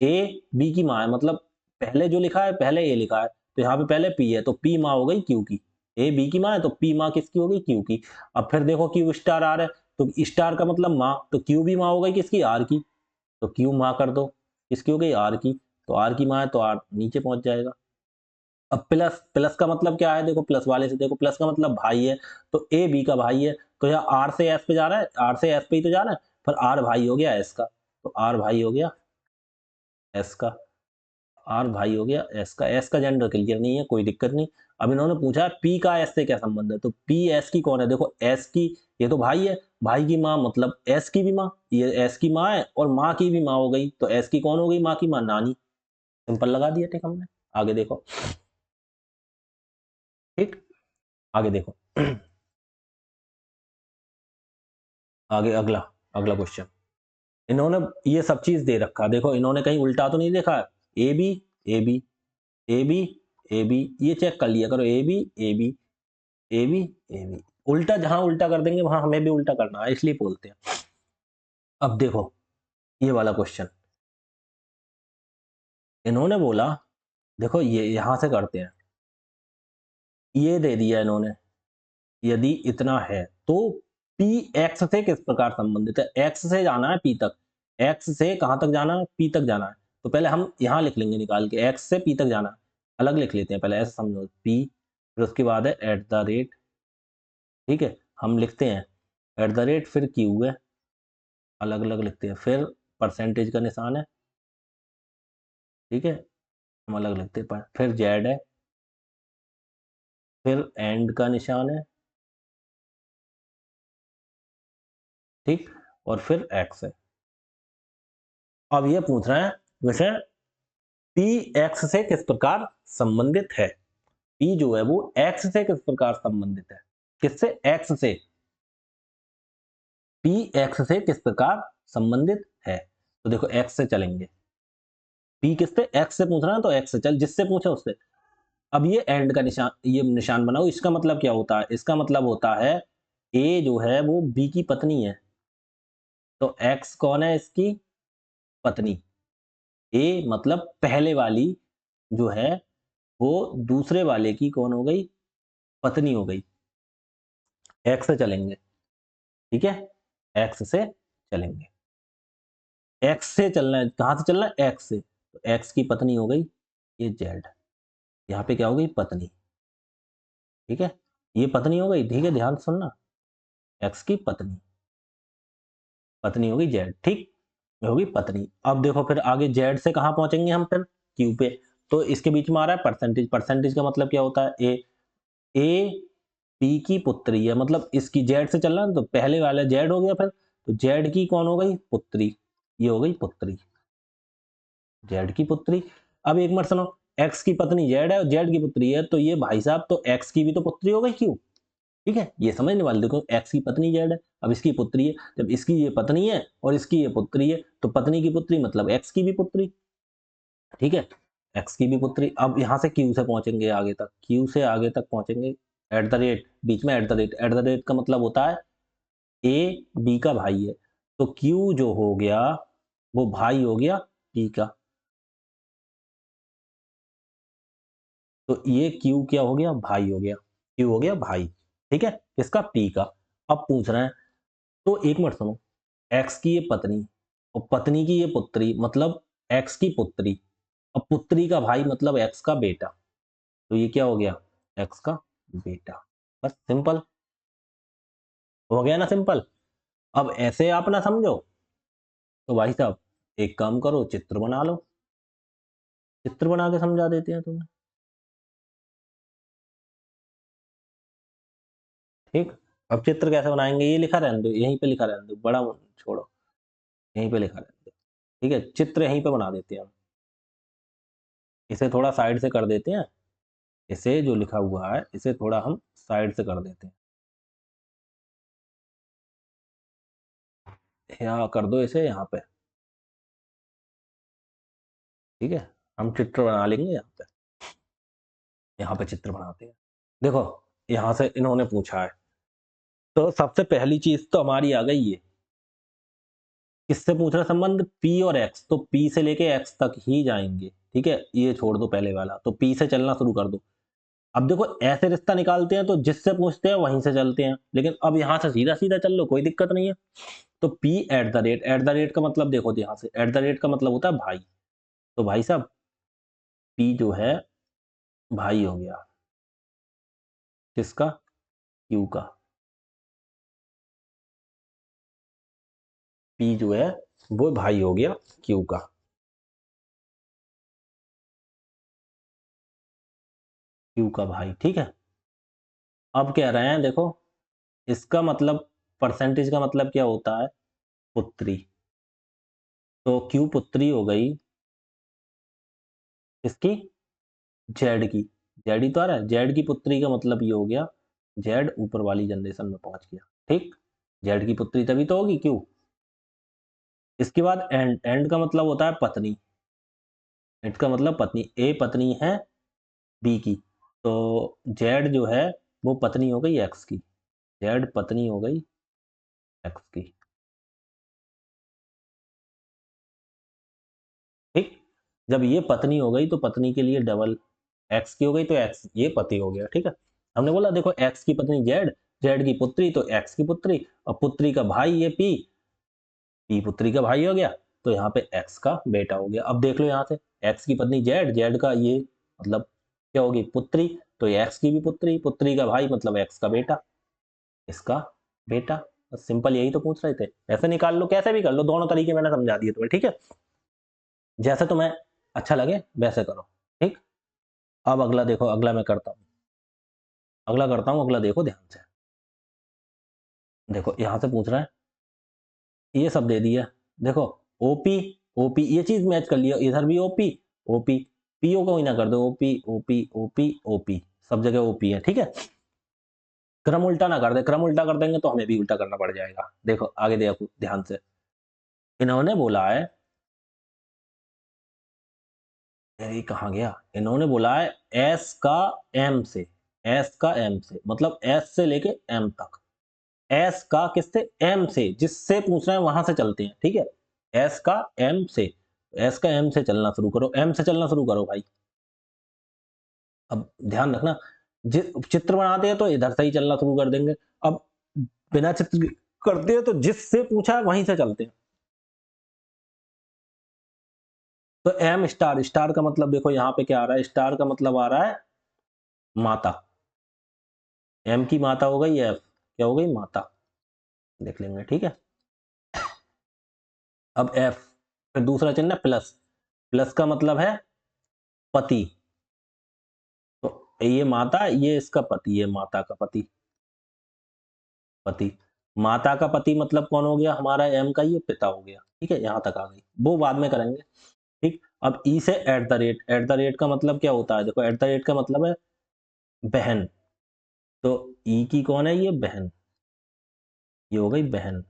ए बी की माँ है, मतलब पहले जो लिखा है पहले ए लिखा है, तो यहाँ पे पहले पी है, तो पी माँ हो गई क्यू की। ए बी की माँ है तो पी माँ किसकी हो गई? क्यू की। अब फिर देखो क्यू स्टार आर है, तो स्टार का मतलब माँ, तो क्यू भी माँ हो गई किसकी? आर की। तो क्यू माँ कर दो, किसकी हो गई? आर की। तो आर की माँ है तो आर नीचे पहुंच जाएगा। अब प्लस प्लस का मतलब क्या है, देखो प्लस वाले से देखो, प्लस का मतलब भाई है, तो ए बी का भाई है, तो यहाँ आर से एस पे जा रहा है, आर से एस पे ही तो जा रहा है, फिर आर भाई हो गया एस का, तो आर भाई हो गया एस का, आर भाई हो गया एस का जेंडर क्लियर नहीं है, कोई दिक्कत नहीं। अब इन्होंने पूछा पी का एस से क्या संबंध है, तो पी एस की कौन है, देखो एस की, ये तो भाई है, भाई की माँ मतलब एस की भी माँ, ये एस की माँ है और माँ की भी माँ हो गई, तो एस की कौन हो गई, माँ की माँ, नानी। सिंपल लगा दिया ठीक हमने। आगे देखो, ठीक, आगे देखो आगे अगला, अगला क्वेश्चन, इन्होंने ये सब चीज दे रखा, देखो इन्होंने कहीं उल्टा तो नहीं देखा, A B A B A B A B, ये चेक कर लिया करो, A B A B A B A B, उल्टा जहां उल्टा कर देंगे वहां हमें भी उल्टा करना है, इसलिए बोलते हैं। अब देखो ये वाला क्वेश्चन, इन्होंने बोला, देखो ये यहां से करते हैं, ये दे दिया इन्होंने, यदि इतना है तो पी एक्स से किस प्रकार संबंधित है, एक्स से जाना है पी तक, एक्स से कहां तक जाना है, पी तक जाना है, तो पहले हम यहां लिख लेंगे निकाल के, एक्स से पी तक जाना है, अलग लिख लेते हैं पहले, ऐसे समझो पी, फिर उसके बाद है एट द रेट, ठीक है, हम लिखते हैं एट द रेट, फिर क्यू है, अलग अलग लिखते हैं, फिर परसेंटेज का निशान है, ठीक है, हम अलग लिखते हैं, फिर जेड है, फिर एंड का निशान है, ठीक, और फिर एक्स है। अब ये पूछ रहे हैं विषय पी एक्स से किस प्रकार संबंधित है, पी जो है वो एक्स से किस प्रकार संबंधित है, किससे, एक्स से, पी एक्स से किस प्रकार संबंधित है, तो देखो एक्स से चलेंगे, पी किससे, एक्स से पूछ रहा है तो एक्स से चल, जिससे पूछे उससे। अब ये एंड का निशान, ये निशान बनाओ, इसका मतलब क्या होता है, इसका मतलब होता है ए जो है वो बी की पत्नी है, तो एक्स कौन है, इसकी पत्नी, ए मतलब पहले वाली जो है वो दूसरे वाले की कौन हो गई, पत्नी हो गई, एक्स से चलेंगे, ठीक है, एक्स से चलेंगे, एक्स से चलना है, कहां से चलना है, एक्स से, तो एक्स की पत्नी हो गई ये जेड, यहाँ पे क्या हो गई, पत्नी, ठीक है, ये पत्नी हो गई, ठीक है, ध्यान से सुनना, एक्स की पत्नी, पत्नी होगी जेड, ठीक, ये होगी पत्नी। अब देखो फिर आगे जेड से कहां पहुंचेंगे हम, फिर क्यू पे, तो इसके बीच में आ रहा है परसेंटेज, परसेंटेज का मतलब क्या होता है, ए पी की पुत्री है, मतलब इसकी जेड से चलना, तो पहले वाला जेड हो गया, फिर तो जेड की कौन हो गई, पुत्री, ये हो गई पुत्री, जेड की पुत्री। अब एक मिनट सुनो, एक्स की पत्नी जेड है और जेड की पुत्री है, तो ये भाई साहब तो एक्स की भी तो पुत्री हो गई क्यों, ठीक है, ये समझने वाले, देखो एक्स की पत्नी जेड है, अब इसकी पुत्री है, जब इसकी ये पत्नी है और इसकी ये पुत्री है, तो पत्नी की पुत्री मतलब एक्स की भी पुत्री, ठीक है, एक्स की भी पुत्री। अब यहाँ से क्यू से पहुंचेंगे आगे तक, क्यू से आगे तक पहुंचेंगे, एट द रेट, बीच में eight the rate, eight the rate का मतलब होता है ए बी का भाई है, तो क्यू जो हो गया वो भाई हो गया पी का, तो ये क्यू क्या हो गया, भाई हो गया, क्यू हो गया भाई, ठीक है, किसका, पी का। अब पूछ रहे हैं, तो एक मिनट सुनो, एक्स की ये पत्नी और पत्नी की ये पुत्री मतलब एक्स की पुत्री, अब पुत्री का भाई मतलब एक्स का बेटा, तो ये क्या हो गया, एक्स का बेटा, बस सिंपल हो गया ना, सिंपल। अब ऐसे आप ना समझो तो भाई साहब एक काम करो, चित्र बना लो, चित्र बना के समझा देते हैं तुम्हें, ठीक। अब चित्र कैसे बनाएंगे, ये लिखा रहने दो, यहीं पे लिखा रहने दो, बड़ा छोड़ो, यहीं पे लिखा रहने दो, ठीक है, चित्र यहीं पे बना देते हैं हम, इसे थोड़ा साइड से कर देते हैं, इसे जो लिखा हुआ है इसे थोड़ा हम साइड से कर देते हैं, यहाँ कर दो इसे यहाँ पे, ठीक है, हम चित्र बना लेंगे यहाँ पे चित्र बनाते हैं। देखो यहाँ से इन्होंने पूछा है, तो सबसे पहली चीज तो हमारी आ गई ये, किससे पूछ रहा है संबंध, पी और एक्स, तो पी से लेके एक्स तक ही जाएंगे, ठीक है, ये छोड़ दो पहले वाला, तो पी से चलना शुरू कर दो। अब देखो ऐसे रिश्ता निकालते हैं तो जिससे पूछते हैं वहीं से चलते हैं, लेकिन अब यहाँ से सीधा सीधा चल लो, कोई दिक्कत नहीं है, तो P eight the rate, eight the rate का मतलब देखो यहाँ से, एट द रेट का मतलब होता है भाई, तो भाई साहब पी जो है भाई हो गया किसका, क्यू का। पी जो है वो भाई हो गया क्यू का। क्यू का भाई, ठीक है। अब कह रहे हैं देखो, इसका मतलब परसेंटेज का मतलब क्या होता है, पुत्री। तो क्यू पुत्री हो गई इसकी, जेड की। जेड ही तो आ रहा है, जेड की पुत्री का मतलब ये हो गया, जेड ऊपर वाली जनरेशन में पहुंच गया, ठीक। जेड की पुत्री तभी तो होगी क्यू। इसके बाद एंड, एंड का मतलब होता है पत्नी। एंड का मतलब पत्नी, ए पत्नी है बी की, तो जेड जो है वो पत्नी हो गई एक्स की। जेड पत्नी हो गई एक्स की, ठीक। जब ये पत्नी हो गई तो पत्नी के लिए डबल, एक्स की हो गई तो एक्स, ये पति हो गया, ठीक है। हमने बोला देखो एक्स की पत्नी जेड, जेड की पुत्री तो एक्स की पुत्री, और पुत्री का भाई ये पी, पी पुत्री का भाई हो गया, तो यहाँ पे एक्स का बेटा हो गया। अब देख लो यहाँ से, एक्स की पत्नी जेड, जेड का ये मतलब क्या होगी, पुत्री, तो ये एक्स की भी पुत्री, पुत्री का भाई मतलब एक्स का बेटा, इसका बेटा। बस सिंपल यही तो पूछ रहे थे। ऐसे निकाल लो, कैसे भी कर लो, दोनों तरीके मैंने समझा दिए तुम्हें, ठीक है। जैसे तुम्हें अच्छा लगे वैसे करो, ठीक। अब अगला देखो, अगला मैं करता हूँ, अगला करता हूँ, अगला देखो ध्यान से। देखो यहाँ से पूछ रहा है, ये सब दे दिया, देखो ओपी, ओपी ये चीज मैच कर लिया, इधर भी ओपी, ओपी, पीओ को ही ना कर दो, ओपी ओपी ओपी ओपी, सब जगह ओपी है, ठीक है। क्रम उल्टा ना कर दे, क्रम उल्टा कर देंगे तो हमें भी उल्टा करना पड़ जाएगा। देखो आगे देखो ध्यान से, इन्होंने बोला है, ये कहाँ गया, इन्होंने बोला है एस का एम से, एस का एम से मतलब एस से लेके एम तक, एस का किससे, एम से, जिससे पूछ रहे हैं वहां से चलते हैं, ठीक है। एस का एम से, एस का एम से चलना शुरू करो, एम से चलना शुरू करो भाई। अब ध्यान रखना, चित्र बनाते हैं तो इधर से ही चलना शुरू कर देंगे। अब बिना चित्र करते हैं तो जिससे पूछा है वहीं से चलते हैं। तो एम स्टार, स्टार का मतलब देखो यहाँ पे क्या आ रहा है, स्टार का मतलब आ रहा है माता। एम की माता हो गई एफ, क्या हो गई, माता। देख लेंगे, ठीक है। अब एफ, फिर दूसरा चिन्ह प्लस, प्लस का मतलब है पति, तो ये माता, ये इसका पति, ये माता का पति, पति। माता का पति मतलब कौन हो गया हमारा, एम का ये पिता हो गया, ठीक है। यहां तक आ गई, वो बाद में करेंगे, ठीक। अब ई से eight the rate, eight the rate का मतलब क्या होता है, देखो एट द रेट का मतलब है बहन, तो ई की कौन है, ये बहन, ये हो गई बहन,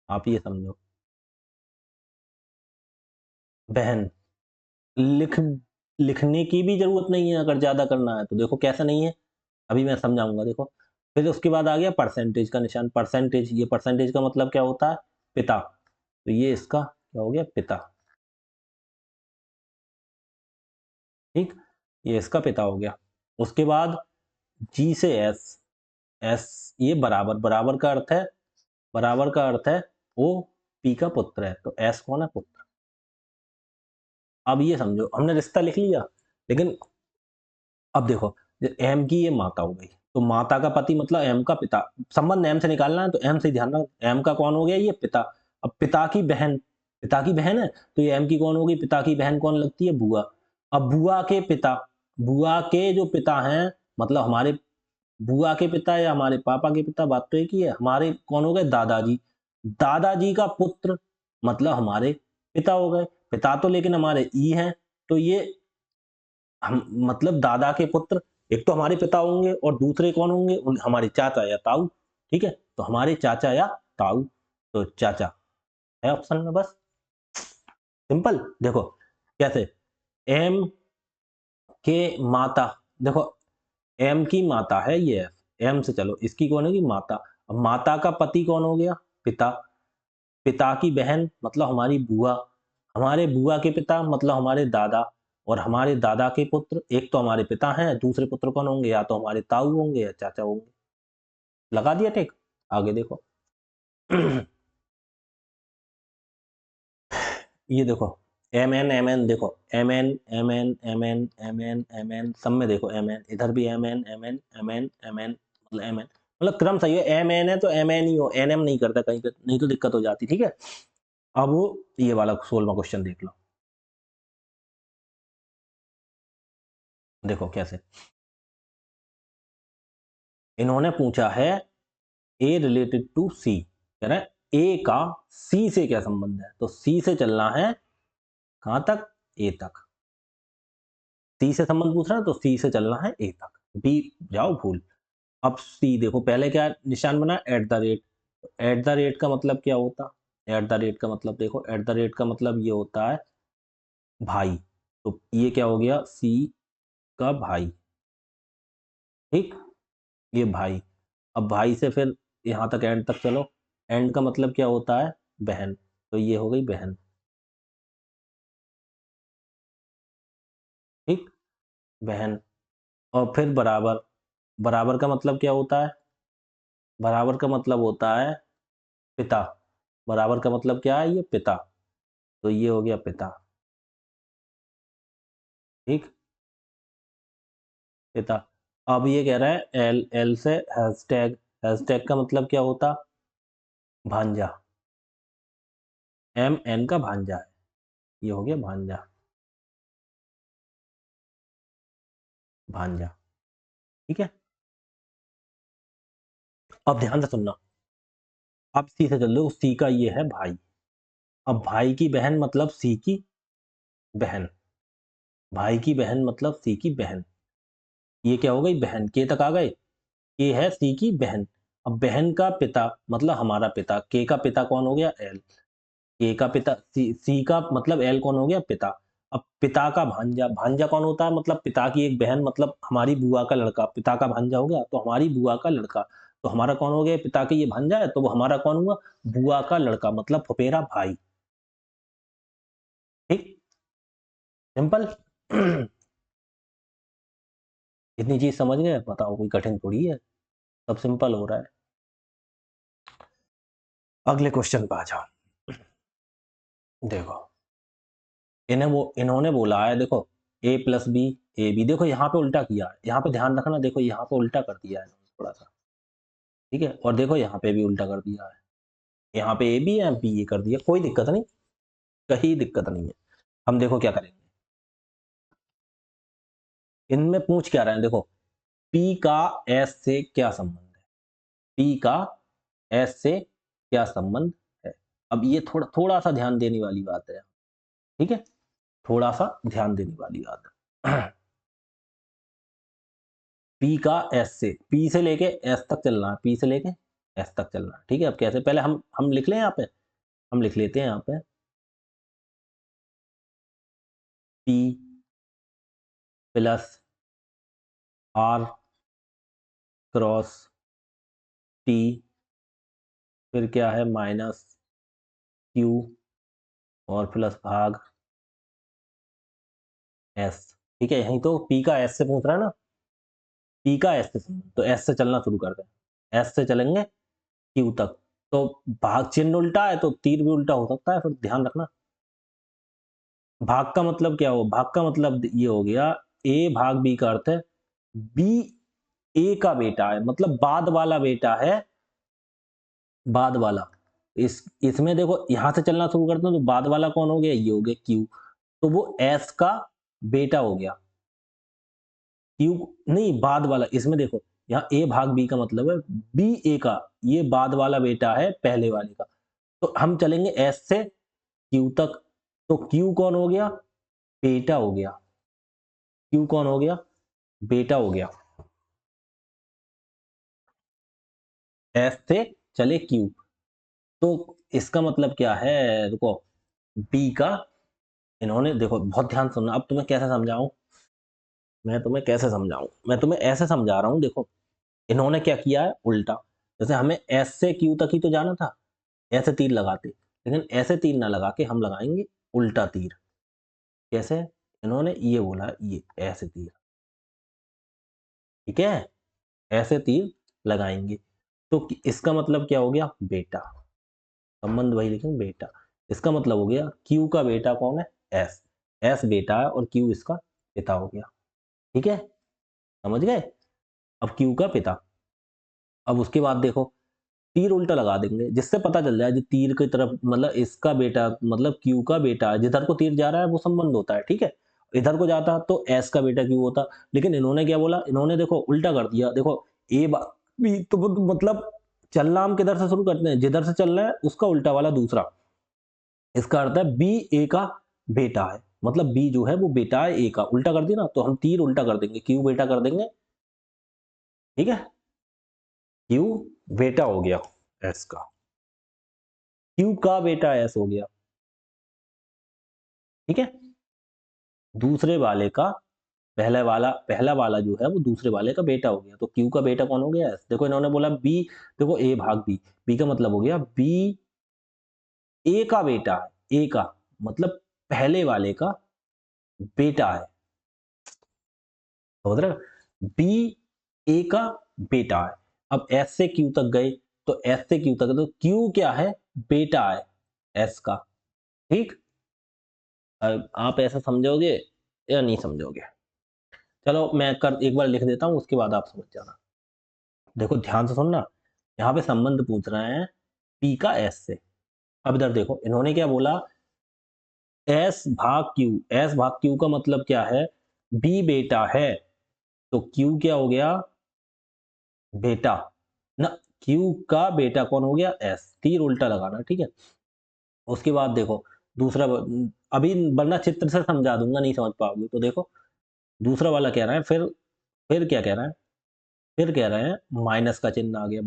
आप ये समझो, बहन। लिख, लिखने की भी जरूरत नहीं है अगर ज्यादा करना है तो, देखो कैसे नहीं है, अभी मैं समझाऊंगा, देखो। फिर उसके बाद आ गया परसेंटेज का निशान, परसेंटेज, ये परसेंटेज का मतलब क्या होता है, पिता, तो ये इसका क्या हो गया, पिता, ठीक। ये इसका पिता हो गया। उसके बाद जी से एस, एस ये बराबर, बराबर का अर्थ है, बराबर का अर्थ है ओ पी का पुत्र है, तो एस कौन है, पुत्र। अब ये समझो, हमने रिश्ता लिख लिया, लेकिन अब देखो, एम की ये माता हो गई, तो माता का पति मतलब एम का पिता, संबंध एम से निकालना है तो एम से ध्यान रख, एम का कौन हो गया, ये पिता। अब पिता की बहन, पिता की बहन है तो ये एम की कौन होगी, पिता की बहन कौन लगती है, बुआ। अब बुआ के पिता, बुआ के जो पिता हैं, मतलब हमारे बुआ के पिता या हमारे पापा के पिता, बात तो एक ही है, हमारे कौन हो गए, दादाजी। दादाजी का पुत्र मतलब हमारे पिता हो गए, पिता तो लेकिन हमारे ई हैं, तो ये हम मतलब दादा के पुत्र, एक तो हमारे पिता होंगे और दूसरे कौन होंगे, हमारे चाचा या ताऊ, ठीक है। तो हमारे चाचा या ताऊ, तो चाचा है ऑप्शन में, बस सिंपल। देखो कैसे, एम के माता, देखो एम की माता है ये एफ, एम से चलो, इसकी कौन होगी, माता। अब माता का पति कौन हो गया, पिता। पिता की बहन मतलब हमारी बुआ, हमारे बुआ के पिता मतलब हमारे दादा, और हमारे दादा के पुत्र, एक तो हमारे पिता हैं, दूसरे पुत्र कौन होंगे, या तो हमारे ताऊ होंगे या चाचा होंगे। लगा दिया टेक, आगे देखो। ये देखो, एम एन एम एन देखो M N M N M N M N M N सब में देखो एम एन, इधर भी M N M N M N M N, मतलब एम एन, मतलब क्रम सही है, एम एन है तो एम एन ही हो, एन एम नहीं करता कहीं पे, नहीं तो दिक्कत हो जाती। ठीक है, अब वो ये वाला 16वां क्वेश्चन देख लो, देखो कैसे इन्होंने पूछा है ए रिलेटेड टू सी, कह रहा है ए का सी से क्या संबंध है, तो सी से चलना है कहां तक, ए तक। सी से संबंध पूछ रहा है तो सी से चलना है ए तक, बी जाओ भूल। अब सी देखो पहले क्या निशान बना, eight the rate, eight the rate का मतलब क्या होता, एट द रेट का मतलब देखो, एट द रेट का मतलब ये होता है भाई, तो ये क्या हो गया, सी का भाई, ठीक, ये भाई। अब भाई से फिर यहाँ तक एंड तक चलो, एंड का मतलब क्या होता है, बहन, तो ये हो गई बहन, ठीक, बहन। और फिर बराबर, बराबर का मतलब क्या होता है, बराबर का मतलब होता है पिता, बराबर का मतलब क्या है, ये पिता, तो ये हो गया पिता, ठीक, पिता। अब ये कह रहा है एल, एल से हैशटैग, हैशटैग का मतलब क्या होता, भांजा, एम एन का भांजा है, ये हो गया भांजा, भांजा, ठीक है। अब ध्यान से सुनना, अब सी से चल रहे हो, सी का ये है भाई, अब भाई की बहन मतलब सी की बहन, भाई की बहन मतलब सी की बहन, ये क्या हो गई बहन, के तक आ गए, के है सी की बहन। अब बहन का पिता मतलब हमारा पिता, के का पिता कौन हो गया, एल, के का पिता सी का मतलब एल कौन हो गया, पिता। अब पिता का भांजा, भांजा कौन होता है, मतलब पिता की एक बहन, मतलब हमारी बुआ का लड़का, पिता का भांजा हो गया तो हमारी बुआ का लड़का, तो हमारा कौन हो गया, पिता के ये भांजा है तो वो हमारा कौन हुआ, बुआ का लड़का, मतलब फुफेरा भाई, ठीक, सिंपल। इतनी चीज समझ गए, बताओ कोई कठिन थोड़ी है, सब सिंपल हो रहा है। अगले क्वेश्चन पे आ जाओ, देखो इन्होंने बोला है, देखो ए प्लस बी, ए बी, देखो यहाँ पे उल्टा किया है, यहाँ पे ध्यान रखना, देखो यहाँ पे उल्टा कर दिया है थोड़ा सा, ठीक है, और देखो यहाँ पे भी उल्टा कर दिया है, यहाँ पे ए बी है, बी ए कर दिया, कोई दिक्कत नहीं, कहीं दिक्कत नहीं है। हम देखो क्या करेंगे, इनमें पूछ क्या रहे हैं, देखो पी का एस से क्या संबंध है, पी का एस से क्या संबंध है। अब ये थोड़ा थोड़ा सा ध्यान देने वाली बात है, ठीक है, थोड़ा सा ध्यान देने वाली बात है। पी का एस से, पी से लेके एस तक चलना है, पी से लेके एस तक चलना है, ठीक है। अब कैसे, पहले हम लिख लें यहाँ पे, हम लिख लेते हैं यहाँ पे P plus R cross T, फिर क्या है माइनस क्यू और प्लस भाग एस, ठीक है। यहीं तो पी का एस से पूछ रहा है ना, पी का एस से तो एस से चलना शुरू कर दें, एस से चलेंगे क्यू तक, तो भाग चिन्ह उल्टा है तो तीर भी उल्टा हो सकता है, फिर ध्यान रखना। भाग का मतलब क्या हो, भाग का मतलब ये हो गया, ए भाग बी का अर्थ है बी ए का बेटा है, मतलब बाद वाला बेटा है, बाद वाला। इसमें देखो यहां से चलना शुरू करते हैं तो बाद वाला कौन हो गया, ये हो गया क्यू, तो वो एस का बेटा हो गया, क्यू नहीं बाद वाला, इसमें देखो यहाँ ए भाग बी का मतलब है बी ए का, ये बाद वाला बेटा है पहले वाले का, तो हम चलेंगे एस से क्यू तक, तो क्यू कौन हो गया, बेटा हो गया, क्यू कौन हो गया, बेटा हो गया, एस से चले क्यू, तो इसका मतलब क्या है, देखो बी का, इन्होंने देखो बहुत ध्यान सुनना, अब तुम्हें कैसे समझाऊं, मैं तुम्हें कैसे समझाऊं, मैं तुम्हें ऐसे समझा रहा हूं, देखो इन्होंने क्या किया है उल्टा, जैसे हमें एस से क्यू तक ही तो जाना था, ऐसे तीर लगाते, लेकिन ऐसे तीर ना लगा के हम लगाएंगे उल्टा तीर, कैसे, इन्होंने ये बोला ये ऐसे तीर, ठीक है, ऐसे तीर लगाएंगे, तो इसका मतलब क्या हो गया, बेटा, संबंध वही लिखेंगे बेटा, इसका मतलब हो गया क्यू का बेटा कौन है, एस, एस बेटा है और क्यू इसका पिता हो गया। ठीक है, समझ गए? अब क्यू का पिता। अब उसके बाद देखो तीर उल्टा लगा देंगे जिससे पता चल जाए जो तीर की तरफ मतलब इसका बेटा मतलब क्यू का बेटा जिधर को तीर जा रहा है वो संबंध होता है। ठीक है, इधर को जाता तो एस का बेटा क्यू होता, लेकिन इन्होंने क्या बोला, इन्होंने देखो उल्टा कर दिया। देखो ए बी तो मतलब चलना हम किधर से शुरू करते हैं, जिधर से चल रहा है उसका उल्टा वाला दूसरा। इसका अर्थ है बी ए का बेटा है, मतलब बी जो है वो बेटा है ए का। उल्टा कर दिया ना, तो हम तीर उल्टा कर देंगे, क्यू बेटा कर देंगे। ठीक है, क्यू बेटा हो गया एस का, क्यू का बेटा एस हो गया। ठीक है, दूसरे वाले का पहला वाला जो है वो दूसरे वाले का बेटा हो गया, तो क्यू का बेटा कौन हो गया एस। देखो इन्होंने बोला बी, देखो ए भाग बी, बी का मतलब हो गया बी ए का बेटा है, ए का मतलब पहले वाले का बेटा है, समझ रहे हो? बी ए का बेटा है। अब एस से क्यू तक गए, तो एस से क्यू तक, तो क्यू क्या है, बेटा है एस का। ठीक, अब आप ऐसा समझोगे या नहीं समझोगे? चलो मैं कर एक बार लिख देता हूं, उसके बाद आप समझ जाना। देखो ध्यान से सुनना, यहाँ पे संबंध पूछ रहे हैं पी का एस से। अब इधर देखो इन्होंने क्या बोला, एस भाग क्यू, एस भाग क्यू का मतलब क्या है, बी बेटा है, तो क्यू क्या हो गया, बेटा ना, क्यू का बेटा कौन हो गया एस। तीर उल्टा लगाना, ठीक है। उसके बाद देखो दूसरा अभी वरना चित्र से समझा दूंगा, नहीं समझ पाओगे। तो देखो दूसरा वाला कह रहा है, फिर क्या कह रहा है, फिर कह रहे हैं माइनस का चिन्ह आ गया,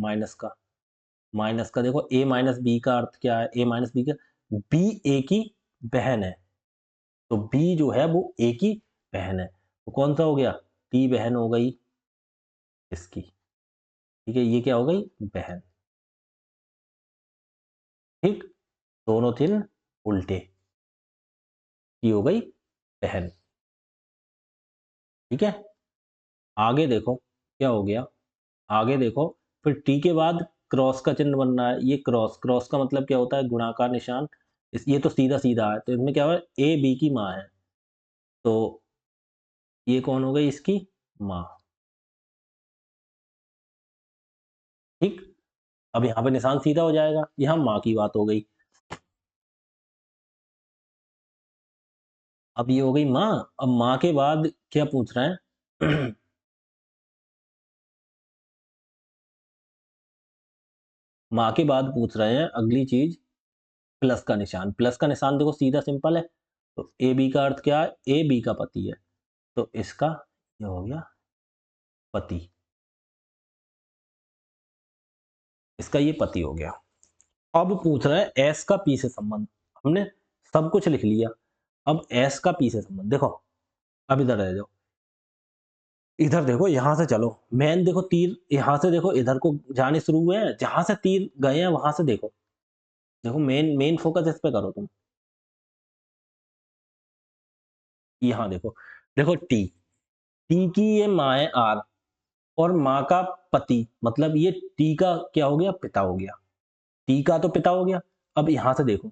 माइनस का देखो ए माइनस बी का अर्थ क्या है, ए माइनस बी का, बी ए की बहन है, तो बी जो है वो ए की बहन है, तो कौन सा हो गया, टी बहन हो गई इसकी। ठीक है, ये क्या हो गई, बहन। ठीक, दोनों चिन्ह उल्टे, की हो गई बहन। ठीक है, आगे देखो क्या हो गया, आगे देखो फिर टी के बाद क्रॉस का चिन्ह बन रहा है, ये क्रॉस, क्रॉस का मतलब क्या होता है, गुणाकार निशान। ये तो सीधा सीधा है, तो इसमें क्या हुआ, ए बी की माँ है, तो ये कौन हो गई, इसकी माँ। ठीक, अब यहाँ पे निशान सीधा हो जाएगा, यहाँ माँ की बात हो गई। अब ये हो गई माँ, अब माँ के बाद क्या पूछ रहे हैं माँ के बाद पूछ रहे हैं अगली चीज, प्लस का निशान। प्लस का निशान देखो सीधा सिंपल है, तो ए बी का अर्थ क्या है, ए बी का पति है, तो इसका ये हो गया पति, इसका ये पति हो गया। अब पूछ रहा है एस का पी से संबंध, हमने सब कुछ लिख लिया, अब एस का पी से संबंध देखो। अब इधर रह जाओ, इधर देखो, यहां से चलो, मेन देखो तीर यहां से देखो इधर को जाने शुरू हुए हैं, जहां से तीर गए हैं वहां से देखो, देखो मेन मेन फोकस इस पे करो तुम। यहाँ देखो, देखो टी, टी की ये माँ है आर, और माँ का पति मतलब ये टी का क्या हो गया, पिता हो गया, टी का तो पिता हो गया। अब यहां से देखो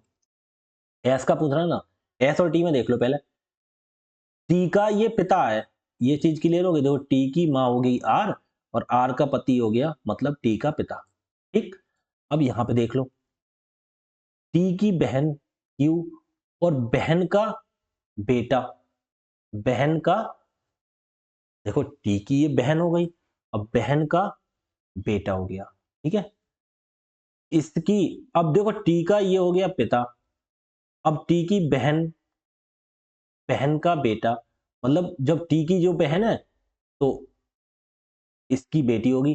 एस का पूछ रहा है ना, एस और टी में देख लो पहले, टी का ये पिता है, ये चीज क्लियर हो गई। देखो टी की माँ हो गई आर, और आर का पति हो गया मतलब टी का पिता। ठीक, अब यहां पे देख लो, टी की बहन क्यू, और बहन का बेटा, बहन का, देखो टी की ये बहन हो गई, अब बहन का बेटा हो गया। ठीक है, इसकी, अब देखो टी का ये हो गया पिता, अब टी की बहन, बहन का बेटा, मतलब जब टी की जो बहन है तो इसकी बेटी होगी,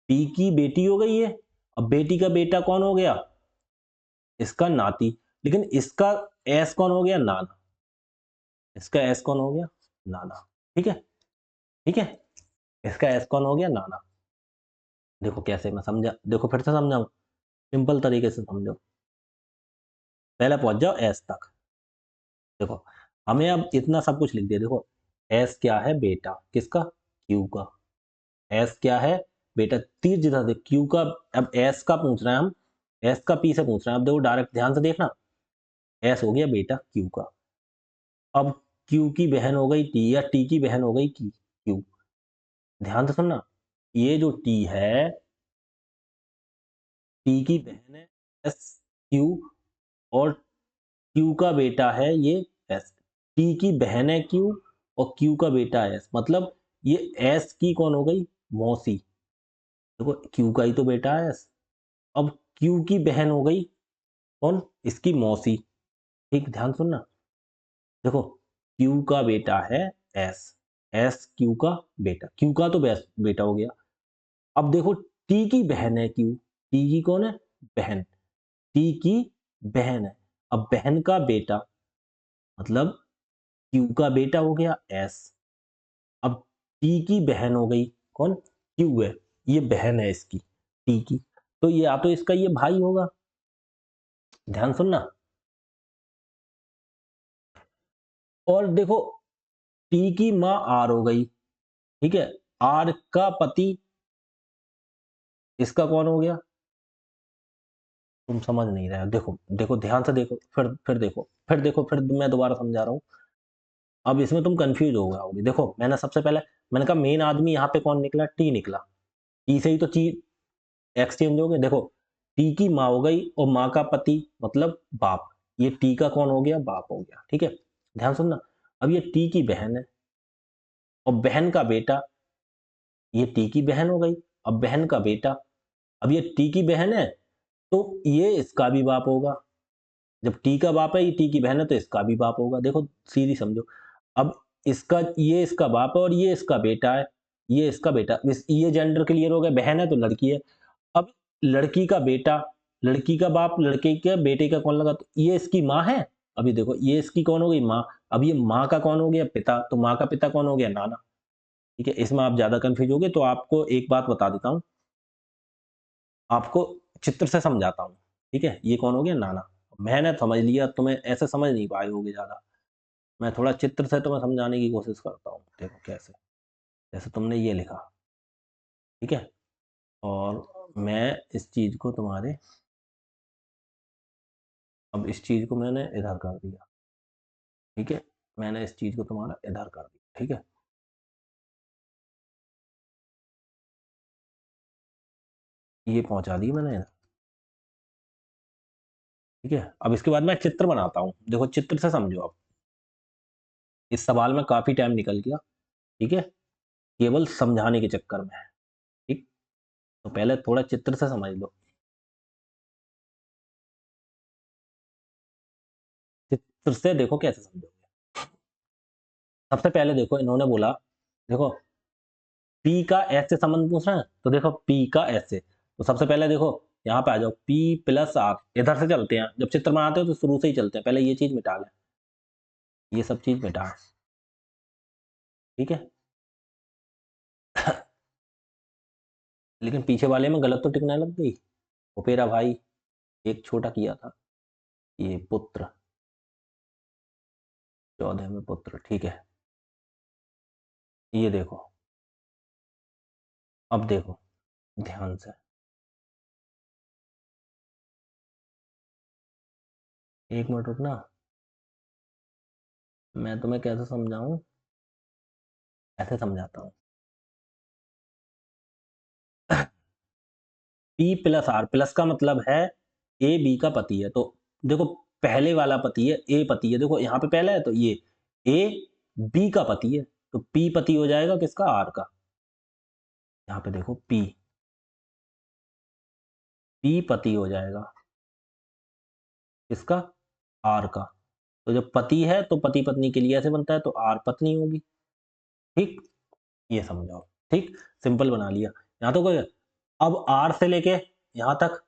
टी की बेटी हो गई ये, अब बेटी का बेटा कौन हो गया, इसका नाती, लेकिन इसका एस कौन हो गया, नाना, इसका एस कौन हो गया, नाना। ठीक है, ठीक है, इसका एस कौन हो गया, नाना। देखो कैसे मैं समझा, देखो फिर से समझाऊं, सिंपल तरीके से समझो, पहले पहुंच जाओ एस तक। देखो हमें अब इतना सब कुछ लिख दिया, देखो एस क्या है, बेटा किसका, क्यू का, एस क्या है, बेटा, तीर जिधर देख क्यू का, अब एस का पूछ रहे हैं हम, एस का पी से पूछ रहे हैं, अब देखो डायरेक्ट ध्यान से देखना, एस हो गया बेटा क्यू का, अब Q की बहन हो गई T या T की बहन हो गई Q। ध्यान से सुनना, ये जो T है, T की बहन है S Q और Q का बेटा है ये S। T की बहन है Q और Q का बेटा है S, मतलब ये S की कौन हो गई? मौसी। देखो Q का ही तो बेटा है S। अब Q की बहन हो गई कौन? इसकी मौसी। ठीक, ध्यान सुनना, देखो Q का बेटा है S, S Q का बेटा, Q का तो बेटा हो गया। अब देखो T की बहन है Q, T की कौन है? बहन, T की बहन है। अब बहन का बेटा मतलब Q का बेटा हो गया S। अब T की बहन हो गई कौन? Q है, ये बहन है इसकी T की, तो ये या तो इसका ये भाई होगा। ध्यान सुनना, और देखो T की माँ R हो गई, ठीक है, R का पति इसका कौन हो गया? तुम समझ नहीं रहे हो, देखो देखो ध्यान से देखो, फिर मैं दोबारा समझा रहा हूँ। अब इसमें तुम कंफ्यूज हो गए, देखो मैंने सबसे पहले मैंने कहा मेन आदमी यहाँ पे कौन निकला? T निकला, T से ही तो चीज एक्सचेंज हो गए। देखो T की माँ हो गई और माँ का पति मतलब बाप, ये T का कौन हो गया? बाप हो गया, ठीक है। ध्यान सुनना, अब ये T की बहन है और बहन का बेटा, ये T की बहन हो गई, अब बहन का बेटा, अब ये T की बहन है तो ये इसका भी बाप होगा। जब T का बाप है, ये T की बहन है तो इसका भी बाप होगा। देखो सीधी समझो, अब इसका ये इसका बाप है और ये इसका बेटा है, ये इसका बेटा, ये जेंडर क्लियर हो गया, बहन है तो लड़की है। अब लड़की का बेटा, लड़की का बाप लड़के के बेटे का कौन लगा? तो ये इसकी माँ है। अभी देखो ये इसकी कौन हो गई? माँ। अब ये माँ का कौन हो गया? पिता। तो माँ का पिता कौन हो गया? नाना। ठीक है, इसमें आप ज्यादा कंफ्यूज हो गए तो आपको एक बात बता देता हूँ, आपको चित्र से समझाता हूँ। ठीक है, ये कौन हो गया? नाना। मैंने समझ लिया, तुम्हें ऐसे समझ नहीं पाए होगे ज्यादा, मैं थोड़ा चित्र से तुम्हें समझाने की कोशिश करता हूँ। देखो कैसे, जैसे तुमने ये लिखा, ठीक है, और मैं इस चीज को तुम्हारे, अब इस चीज को मैंने इधर कर दिया, ठीक है, मैंने इस चीज को तुम्हारा इधर कर दिया, ठीक है, ये पहुंचा दी मैंने इधर, ठीक है। अब इसके बाद मैं चित्र बनाता हूँ, देखो चित्र से समझो। अब इस सवाल में काफी टाइम निकल गया, ठीक है, केवल समझाने के चक्कर में, ठीक। तो पहले थोड़ा चित्र से समझ लो। चित्र से देखो कैसे समझोगे। सबसे पहले देखो इन्होंने बोला, देखो P का S से संबंध पूछ रहे हैं, तो देखो P का S से, तो सबसे पहले देखो यहाँ पे आ जाओ, P प्लस R, इधर से चलते हैं, जब चित्र बनाते हो तो शुरू से ही चलते हैं, पहले ये चीज मिटा लें, ये सब चीज मिटा, ठीक है। लेकिन पीछे वाले में गलत तो टिकने लग गई, ओपेरा भाई एक छोटा किया था, ये पुत्र, 14 में पुत्र, ठीक है। ये देखो, अब देखो ध्यान से, एक मिनट रुकना, मैं तुम्हें कैसे समझाऊं, ऐसे समझाता हूँ। P प्लस R, प्लस का मतलब है A B का पति है, तो देखो पहले वाला पति है, A पति है, देखो यहाँ पे पहला है तो ये A B का पति है, तो P पति हो जाएगा किसका? R का। यहाँ पे देखो P पति हो जाएगा किसका? R का। तो जब पति है तो पति पत्नी के लिए ऐसे बनता है, तो R पत्नी होगी, ठीक, ये समझाओ, ठीक, सिंपल बना लिया। यहाँ तो कोई, अब R से लेके यहाँ तक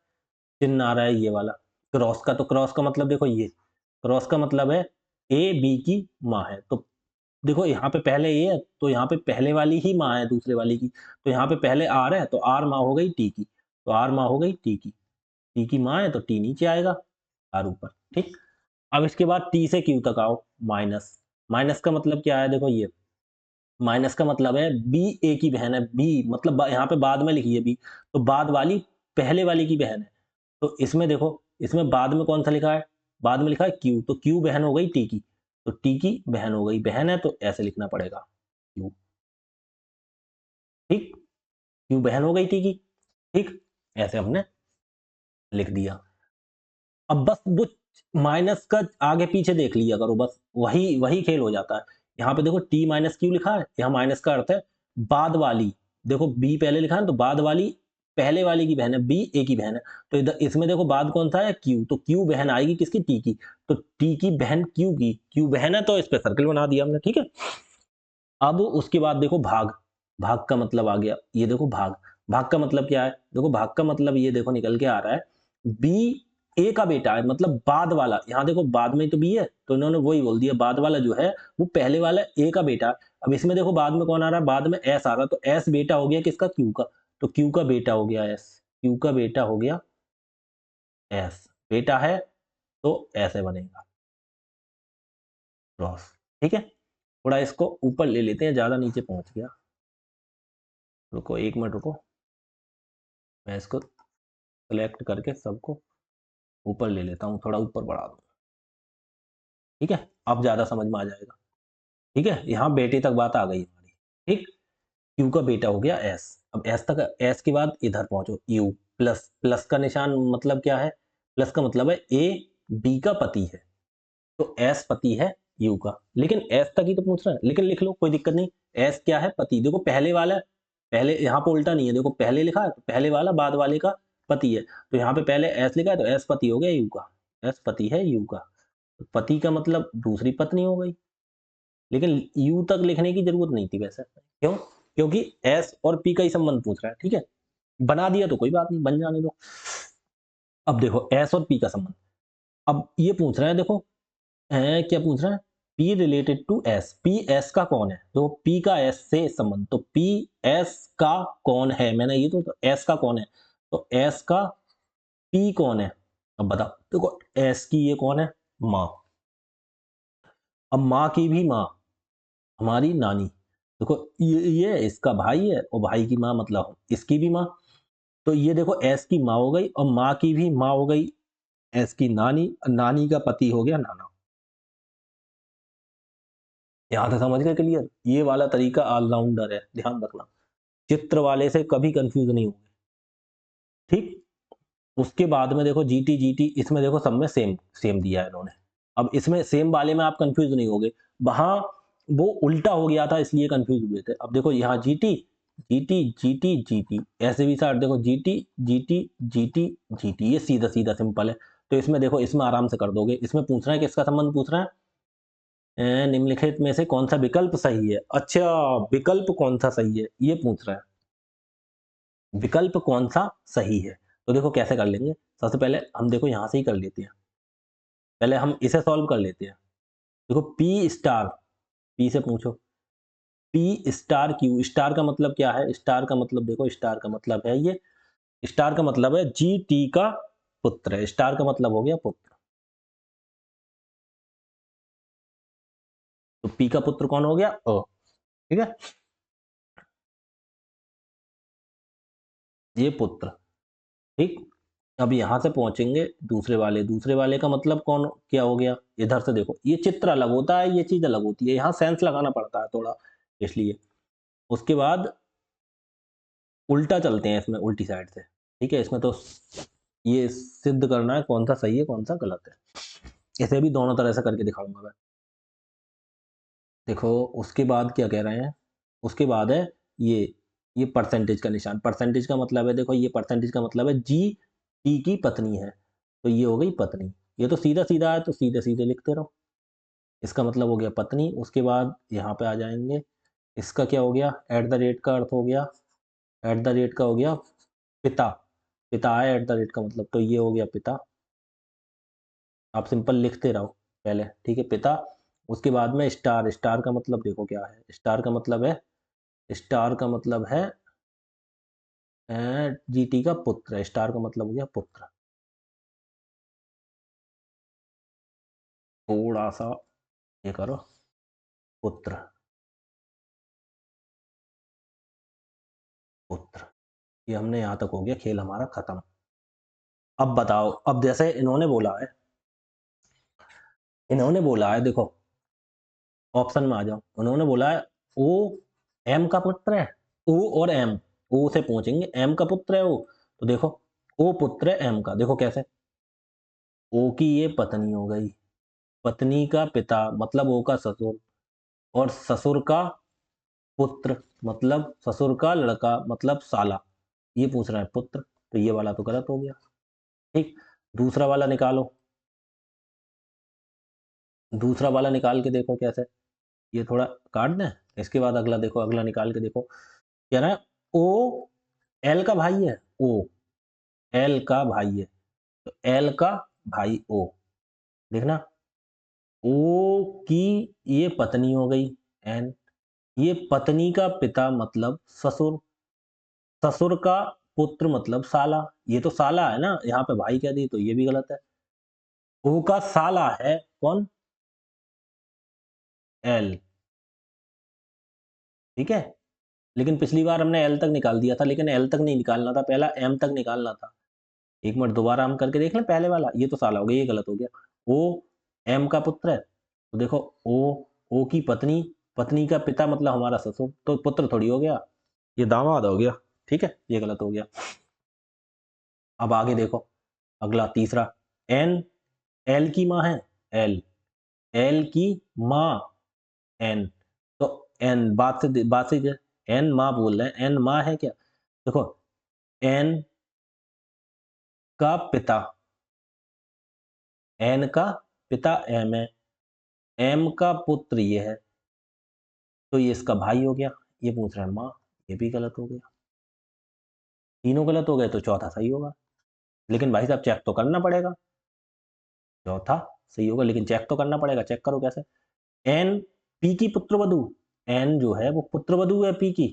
चिन्ह आ रहा है ये वाला क्रॉस का, तो क्रॉस का मतलब देखो, ये क्रॉस का मतलब है ए बी की माँ है, तो देखो यहाँ पे पहले ए है तो यहाँ पे पहले वाली ही माँ है दूसरे वाली की, तो यहाँ पे पहले आर है तो आर माँ हो गई टी की, तो आर माँ हो गई टी की माँ है तो टी नीचे आएगा, आर ऊपर, ठीक। अब इसके बाद टी से क्यू तक आओ, माइनस, माइनस का मतलब क्या है? देखो ये माइनस का मतलब है बी ए की बहन है, बी मतलब यहाँ पे बाद में लिखी है बी, तो बाद वाली पहले वाली की बहन है, तो इसमें देखो, इसमें बाद में कौन सा लिखा है? बाद में लिखा है क्यू, तो क्यू बहन हो गई टी की, तो टी की बहन हो गई, बहन है तो ऐसे लिखना पड़ेगा क्यू, ठीक, क्यू बहन हो गई टी की, ठीक, ऐसे हमने लिख दिया। अब बस वो माइनस का आगे पीछे देख लिया करो, बस वही वही खेल हो जाता है। यहाँ पे देखो टी माइनस क्यू लिखा है, यहाँ माइनस का अर्थ है बाद वाली, देखो बी पहले लिखा है तो बाद वाली पहले वाली की बहन है, बी ए की बहन है, तो इधर इसमें देखो बाद कौन सा है, क्यू, तो क्यू बहन आएगी किसकी, टी की, तो टी की बहन क्यू की, क्यू बहन है तो इस पे सर्किल बना दिया हमने, ठीक है। अब उसके बाद देखो भाग, भाग का मतलब आ गया, ये देखो भाग, भाग का मतलब क्या है, देखो भाग का मतलब ये देखो निकल के आ रहा है, बी ए का बेटा है, मतलब बाद वाला, यहाँ देखो बाद में तो बी है, तो इन्होंने वही बोल दिया, बाद वाला जो है वो पहले वाला ए का बेटा है। अब इसमें देखो बाद में कौन आ रहा है, बाद में एस आ रहा है, तो एस बेटा हो गया किसका, क्यू का, तो क्यू का बेटा हो गया एस, क्यू का बेटा हो गया एस, बेटा है तो ऐसे बनेगा क्रॉस, ठीक है। थोड़ा इसको ऊपर ले लेते हैं, ज्यादा नीचे पहुंच गया, रुको 1 मिनट रुको, मैं इसको सेलेक्ट करके सबको ऊपर ले लेता हूँ, थोड़ा ऊपर बढ़ा दूँ, ठीक है, अब ज़्यादा समझ में आ जाएगा, ठीक है। यहाँ बेटे तक बात आ गई हमारी, ठीक, क्यू का बेटा हो गया एस, अब एस तक, एस के बाद इधर पहुंचो यू, प्लस, प्लस का निशान मतलब क्या है, प्लस का मतलब है ए बी का पति है, तो एस पति है यू का, लेकिन एस तक ही तो पूछ रहा है, लेकिन लिख लो कोई दिक्कत नहीं, एस क्या है, पति, देखो पहले वाला, पहले यहाँ पे उल्टा नहीं है, देखो पहले लिखा है तो पहले वाला बाद वाले का पति है, तो यहाँ पे पहले एस लिखा है तो एस पति हो गया यू का, एस पति है यू का, तो पति का मतलब दूसरी पत्नी हो गई, लेकिन यू तक लिखने की जरूरत नहीं थी वैसे, क्यों, क्योंकि एस और पी का ही संबंध पूछ रहा है, ठीक है, बना दिया तो कोई बात नहीं, बन जाने दो। अब देखो एस और पी का संबंध, अब ये पूछ रहा है, देखो क्या पूछ रहा है, P related to S, P S का कौन है, तो P का S से संबंध, तो P S का कौन है, मैंने ये तो S का कौन है, तो S का P कौन है, अब बताओ, देखो S की ये कौन है, माँ, अब माँ की भी माँ हमारी नानी, देखो ये इसका भाई है और भाई की माँ मतलब इसकी भी माँ, तो ये देखो S की माँ हो गई और माँ की भी माँ हो गई S की नानी, नानी का पति हो गया नाना, यहाँ तक समझ गए क्लियर, ये वाला तरीका ऑलराउंडर है, ध्यान रखना, चित्र वाले से कभी कंफ्यूज नहीं होंगे, ठीक। उसके बाद में देखो जीटी, जीटी इसमें देखो सब में सेम सेम दिया है इन्होंने, अब इसमें सेम वाले में आप कंफ्यूज नहीं होगे, वहां वो उल्टा हो गया था इसलिए कंफ्यूज हुए थे, अब देखो यहाँ जीटी, जीटी जीटी जीटी, ऐसे भी साइड देखो जीटी जीटी जीटी जीटी, ये सीधा सीधा सिंपल है, तो इसमें देखो इसमें आराम से कर दोगे, इसमें पूछ रहा है किसका संबंध पूछ रहा है, निम्नलिखित में से कौन सा विकल्प सही है, अच्छा विकल्प कौन सा सही है ये पूछ रहा है, विकल्प कौन सा सही है, तो देखो कैसे कर लेंगे, सबसे पहले हम देखो यहाँ से ही कर लेते हैं, पहले हम इसे सॉल्व कर लेते हैं, देखो पी स्टार, पी से पूछो, पी स्टार क्यू, स्टार का मतलब क्या है, स्टार का मतलब देखो, स्टार का मतलब है ये, स्टार का मतलब है जी टी का पुत्र है, स्टार का मतलब हो गया पुत्र, तो पी का पुत्र कौन हो गया, अ, ठीक है, ये पुत्र, ठीक। अब यहाँ से पहुंचेंगे दूसरे वाले, दूसरे वाले का मतलब कौन क्या हो गया, इधर से देखो ये चित्र अलग होता है, ये चीज अलग होती है, यहाँ सेंस लगाना पड़ता है थोड़ा, इसलिए उसके बाद उल्टा चलते हैं इसमें, उल्टी साइड से, ठीक है, इसमें तो ये सिद्ध करना है कौन सा सही है कौन सा गलत है, इसे भी दोनों तरह से करके दिखाऊंगा मैं, देखो उसके बाद क्या कह रहे हैं, उसके बाद है ये परसेंटेज का निशान, परसेंटेज का मतलब है, देखो ये परसेंटेज का मतलब है जी टी की पत्नी है, तो ये हो गई पत्नी, ये तो सीधा सीधा है तो सीधे सीधे लिखते रहो, इसका मतलब हो गया पत्नी, उसके बाद यहाँ पे आ जाएंगे, इसका क्या हो गया, एट द रेट का अर्थ हो गया, एट द रेट का हो गया पिता, पिता है एट द रेट का मतलब, तो ये हो गया पिता, आप सिंपल लिखते रहो पहले, ठीक है, पिता, उसके बाद में स्टार, स्टार का मतलब देखो क्या है, स्टार का मतलब है, स्टार का मतलब है जीटी का पुत्र, स्टार का मतलब हो गया पुत्र, थोड़ा सा ये करो, पुत्र, पुत्र, ये हमने यहाँ तक हो गया, खेल हमारा खत्म। अब बताओ, अब जैसे इन्होंने बोला है, इन्होंने बोला है देखो, ऑप्शन में आ जाओ। उन्होंने बोला है ओ एम का पुत्र है। ओ और एम, ओ से पूछेंगे एम का पुत्र है वो, तो देखो ओ पुत्र है एम का। देखो कैसे, ओ की ये पत्नी हो गई, पत्नी का पिता मतलब ओ का ससुर, और ससुर का पुत्र मतलब ससुर का लड़का मतलब साला, ये पूछ रहा है पुत्र, तो ये वाला तो गलत हो गया। ठीक, दूसरा वाला निकालो, दूसरा वाला निकाल के देखो कैसे। ये थोड़ा काट दें, इसके बाद अगला देखो, अगला निकाल के देखो। कह रहा है ओ एल का भाई है, ओ एल का भाई है, तो एल का भाई ओ, देखना ओ की ये पत्नी हो गई एन, ये पत्नी का पिता मतलब ससुर, ससुर का पुत्र मतलब साला, ये तो साला है ना, यहाँ पे भाई कह दी तो ये भी गलत है। ओ का साला है कौन, एल, ठीक है। लेकिन पिछली बार हमने एल तक निकाल दिया था, लेकिन एल तक नहीं निकालना था, पहला एम तक निकालना था। एक मिनट दोबारा हम करके देख लें पहले वाला, ये तो साला हो गया, ये गलत हो गया। ओ एम का पुत्र है, तो देखो ओ की पत्नी, पत्नी का पिता मतलब हमारा ससुर, तो पुत्र थोड़ी हो गया, ये दामाद हो गया, ठीक है, ये गलत हो गया। अब आगे देखो, अगला तीसरा, एन एल की माँ है, एल एल की माँ एन, तो एन बात से एन माँ बोल रहे हैं, एन माँ है क्या, देखो एन का पिता, एन का पिता एम है, एम का पुत्र ये है, तो ये इसका भाई हो गया। ये पूछ रहा है माँ, ये भी गलत हो गया, तीनों गलत हो गए तो चौथा सही होगा। लेकिन भाई साहब चेक तो करना पड़ेगा, चौथा सही होगा लेकिन चेक तो करना पड़ेगा, चेक करो कैसे। एन पी की पुत्रवधु, एन जो है वो पुत्रवधु है पी की,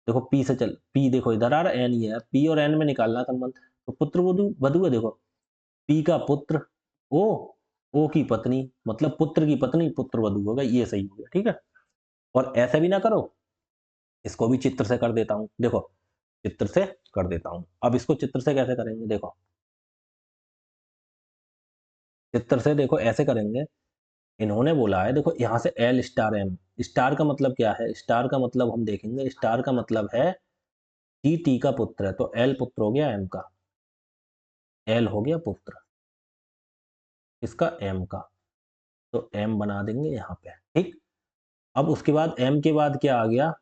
देखो पी से चल, पी देखो इधर आ रहा है, एन ये है, पी और एन में निकालना संबंध, तो पुत्रवधु वधु है, देखो पी का पुत्र, ओ ओ की पत्नी मतलब पुत्र की पत्नी पुत्रवधु होगा, ये सही हो गया, ठीक है। और ऐसा भी ना करो, इसको भी चित्र से कर देता हूं, देखो चित्र से कर देता हूं। अब इसको चित्र से कैसे करेंगे, देखो चित्र से देखो ऐसे करेंगे। इन्होंने बोला है देखो यहां से एल स्टार एम, स्टार का मतलब क्या है, स्टार का मतलब हम देखेंगे, स्टार का मतलब है टी, टी का पुत्र है, तो एल पुत्र हो गया एम का, एल हो गया पुत्र इसका एम का, तो एम बना देंगे यहाँ पे, ठीक। अब उसके बाद एम के बाद क्या आ गया,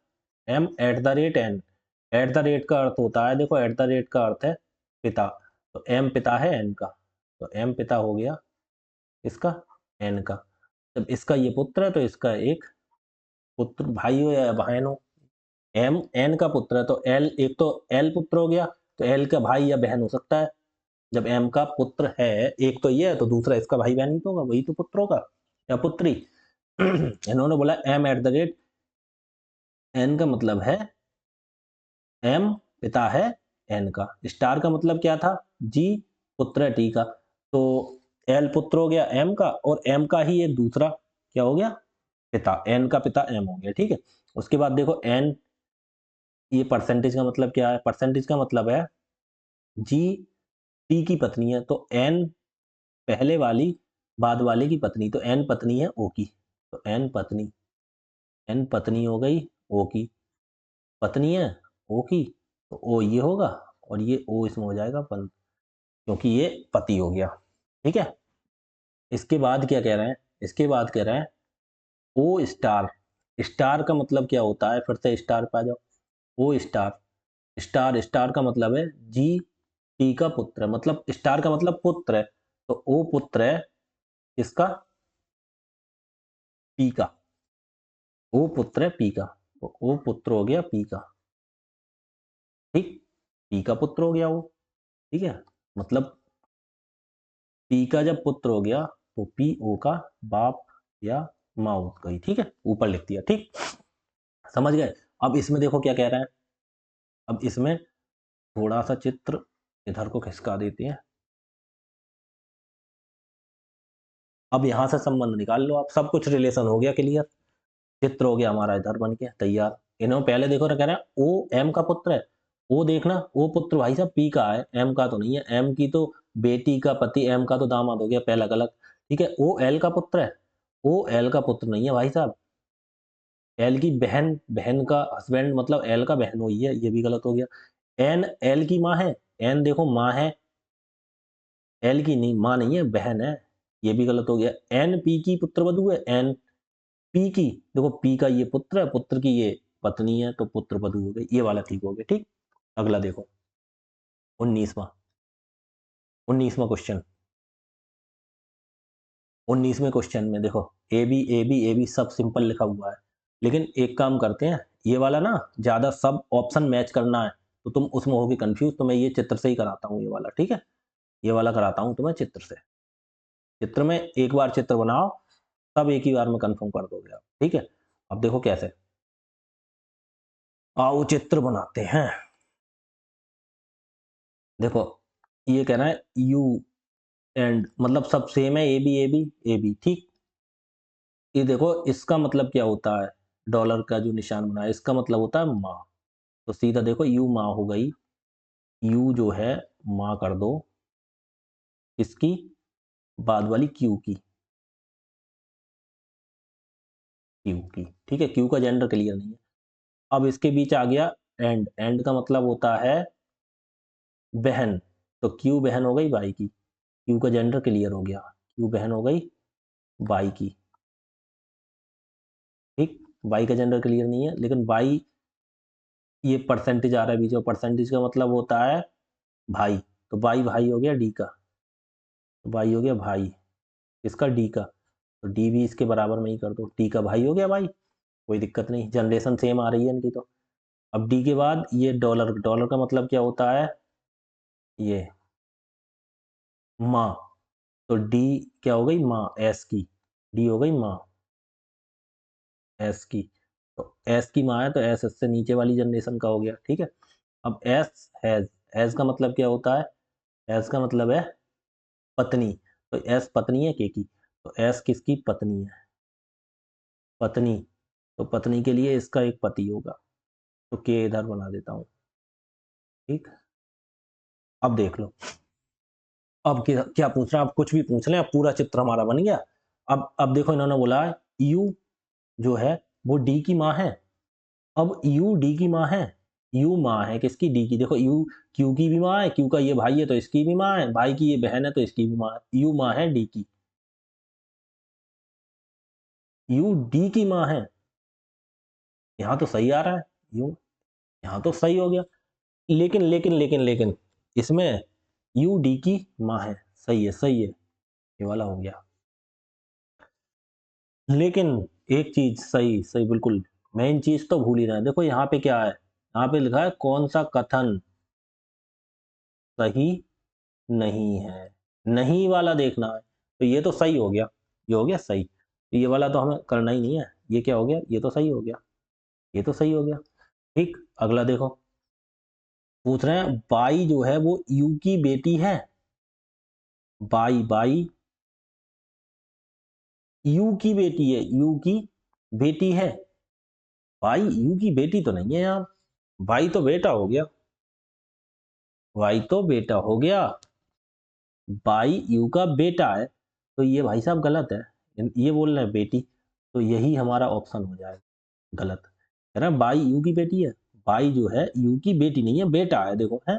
M at the rate N, at the rate का अर्थ होता है, देखो एट द रेट का अर्थ है पिता, तो एम पिता है एन का, तो एम पिता हो गया इसका एन का। जब इसका ये पुत्र है तो इसका एक पुत्र भाई हो या बहन हो, एम एन का पुत्र है तो एल, एक तो एल पुत्र हो गया, तो एल का भाई या बहन हो सकता है। जब एम का पुत्र है, एक तो ये है तो दूसरा इसका भाई बहन ही तो होगा, वही तो पुत्र होगा या पुत्री। इन्होंने बोला M at the rate N का मतलब है एम पिता है एन का, स्टार का मतलब क्या था, जी पुत्र है टी का, तो एल पुत्र हो गया एम का, और एम का ही एक दूसरा क्या हो गया, पिता, एन का पिता एम हो गया, ठीक है। उसके बाद देखो एन, ये परसेंटेज का मतलब क्या है, परसेंटेज का मतलब है जी टी की पत्नी है, तो एन पहले वाली बाद वाले की पत्नी, तो एन पत्नी है ओ की, तो एन पत्नी, एन पत्नी हो गई ओ की, पत्नी है ओ की, तो ओ ये होगा, और ये ओ इसमें हो जाएगा पन, क्योंकि ये पति हो गया, ठीक है। इसके बाद क्या कह रहे हैं, इसके बाद कह रहे हैं ओ स्टार, स्टार का मतलब क्या होता है, फिर से स्टार पे आ जाओ, ओ स्टार, स्टार स्टार का मतलब है जी टी का पुत्र है, मतलब स्टार का मतलब पुत्र है, तो ओ पुत्र है किसका, पी का, ओ पुत्र है पी का, तो ओ पुत्र हो गया पी का, ठीक, पी का पुत्र हो गया वो, ठीक है। मतलब पी का जब पुत्र हो गया तो पी ओ का बाप या माँ हो गई, ठीक है, ऊपर लिख दिया, ठीक, समझ गए। अब इसमें देखो क्या कह रहा है, अब इसमें थोड़ा सा चित्र इधर को खिसका देते हैं। अब यहां से संबंध निकाल लो आप, सब कुछ रिलेशन हो गया क्लियर, चित्र हो गया हमारा इधर बन के तैयार। इन्होंने पहले देखो ना, कह रहे हैं ओ एम का पुत्र है, ओ देखना ओ पुत्र भाई साहब पी का है, एम का तो नहीं है, एम की तो बेटी का पति, एम का तो दामाद हो गया, पहला गलत, ठीक है। ओ एल का पुत्र है, ओ एल का पुत्र नहीं है भाई साहब, एल की बहन, बहन का हस्बैंड मतलब एल का बहन वही है, ये भी गलत हो गया। एन एल की माँ है, एन देखो माँ है, एल की नहीं, माँ नहीं है, बहन है, ये भी गलत हो गया। एन पी की पुत्रवधू है, एन पी की, देखो पी का ये पुत्र है, पुत्र की ये पत्नी है, तो पुत्रवधू हो गई, ये वाला ठीक हो गया। ठीक, अगला देखो 19वां 19वां क्वेश्चन। 19वें क्वेश्चन में देखो A B A B A B सब सिंपल लिखा हुआ है, लेकिन एक काम करते हैं, ये वाला ना ज्यादा सब ऑप्शन मैच करना है, तो तुम उसमें होगे कंफ्यूज, तो मैं ये चित्र से ही कराता हूँ ये वाला, ठीक है, ये वाला कराता हूँ तुम्हें चित्र से। चित्र में एक बार चित्र बनाओ, सब एक ही बार में कंफर्म कर दोगे आप, ठीक है। अब देखो कैसे, आओ चित्र बनाते हैं। देखो ये कह रहा है यू एंड, मतलब सब सेम है, A B A B A B, ठीक। ये देखो इसका मतलब क्या होता है, डॉलर का जो निशान बना है इसका मतलब होता है माँ, तो सीधा देखो यू माँ हो गई, यू जो है माँ कर दो इसकी, बाद वाली क्यू की, क्यू की, ठीक है, क्यू का जेंडर क्लियर नहीं है। अब इसके बीच आ गया एंड, एंड का मतलब होता है बहन, तो क्यू बहन हो गई बाई की, क्यू का जेंडर क्लियर हो गया, क्यू बहन हो गई बाई की, ठीक। बाई का जेंडर क्लियर नहीं है, लेकिन बाई ये परसेंटेज आ रहा है बीच में, परसेंटेज का मतलब होता है भाई, तो बाई भाई हो गया डी का, तो भाई हो गया भाई, इसका डी का, तो डी भी इसके बराबर में ही कर दो, डी का भाई हो गया भाई, कोई दिक्कत नहीं, जनरेशन सेम आ रही है इनकी तो। अब डी के बाद ये डॉलर, डॉलर का मतलब क्या होता है, ये माँ, तो डी क्या हो गई माँ, एस की, डी हो गई माँ एस की, तो एस की माँ है, तो एस एस से नीचे वाली जनरेशन का हो गया, ठीक है। अब एस हैज, हैज का मतलब क्या होता है, हैज का मतलब है पत्नी, तो एस पत्नी है के की, तो एस किसकी पत्नी है, पत्नी, तो पत्नी के लिए इसका एक पति होगा, तो के इधर बना देता हूँ, ठीक। अब देख लो, अब क्या क्या पूछ रहा है, अब कुछ भी पूछ लें, अब पूरा चित्र हमारा बन गया। अब देखो इन्होंने बोला है यू जो है वो डी की माँ है, अब यू डी की माँ है, यू माँ है किसकी, डी की, देखो यू क्यू की भी माँ है, क्यू का ये भाई है तो इसकी भी माँ है, भाई की ये बहन है तो इसकी भी माँ है, यू माँ है डी की, यू डी की माँ है, यहाँ तो सही आ रहा है, यू, यहाँ तो सही हो गया, लेकिन लेकिन लेकिन लेकिन इसमें यू डी की माँ है, सही है सही है, ये वाला हो गया, लेकिन एक चीज सही सही बिल्कुल, मेन चीज तो भूल ही रहे हैं, देखो यहाँ पे क्या है, यहाँ पे लिखा है कौन सा कथन सही नहीं है, नहीं वाला देखना है, तो ये तो सही हो गया, ये हो गया सही, तो ये वाला तो हमें करना ही नहीं है, ये क्या हो गया, ये तो सही हो गया, ये तो सही हो गया, ठीक। अगला देखो, पूछ रहे हैं बाई जो है वो यू की बेटी है, बाई बाई यू की बेटी है, यू की बेटी है, बाई यू की बेटी तो नहीं है यार, बाई तो बेटा हो गया, बाई तो बेटा हो गया, बाई यू का बेटा है, तो ये भाई साहब गलत है, ये बोल रहे हैं बेटी, तो यही हमारा ऑप्शन हो जाएगा गलत, कह रहा है बाई यू की बेटी है, बाई जो है यू की बेटी नहीं है, बेटा है, देखो है,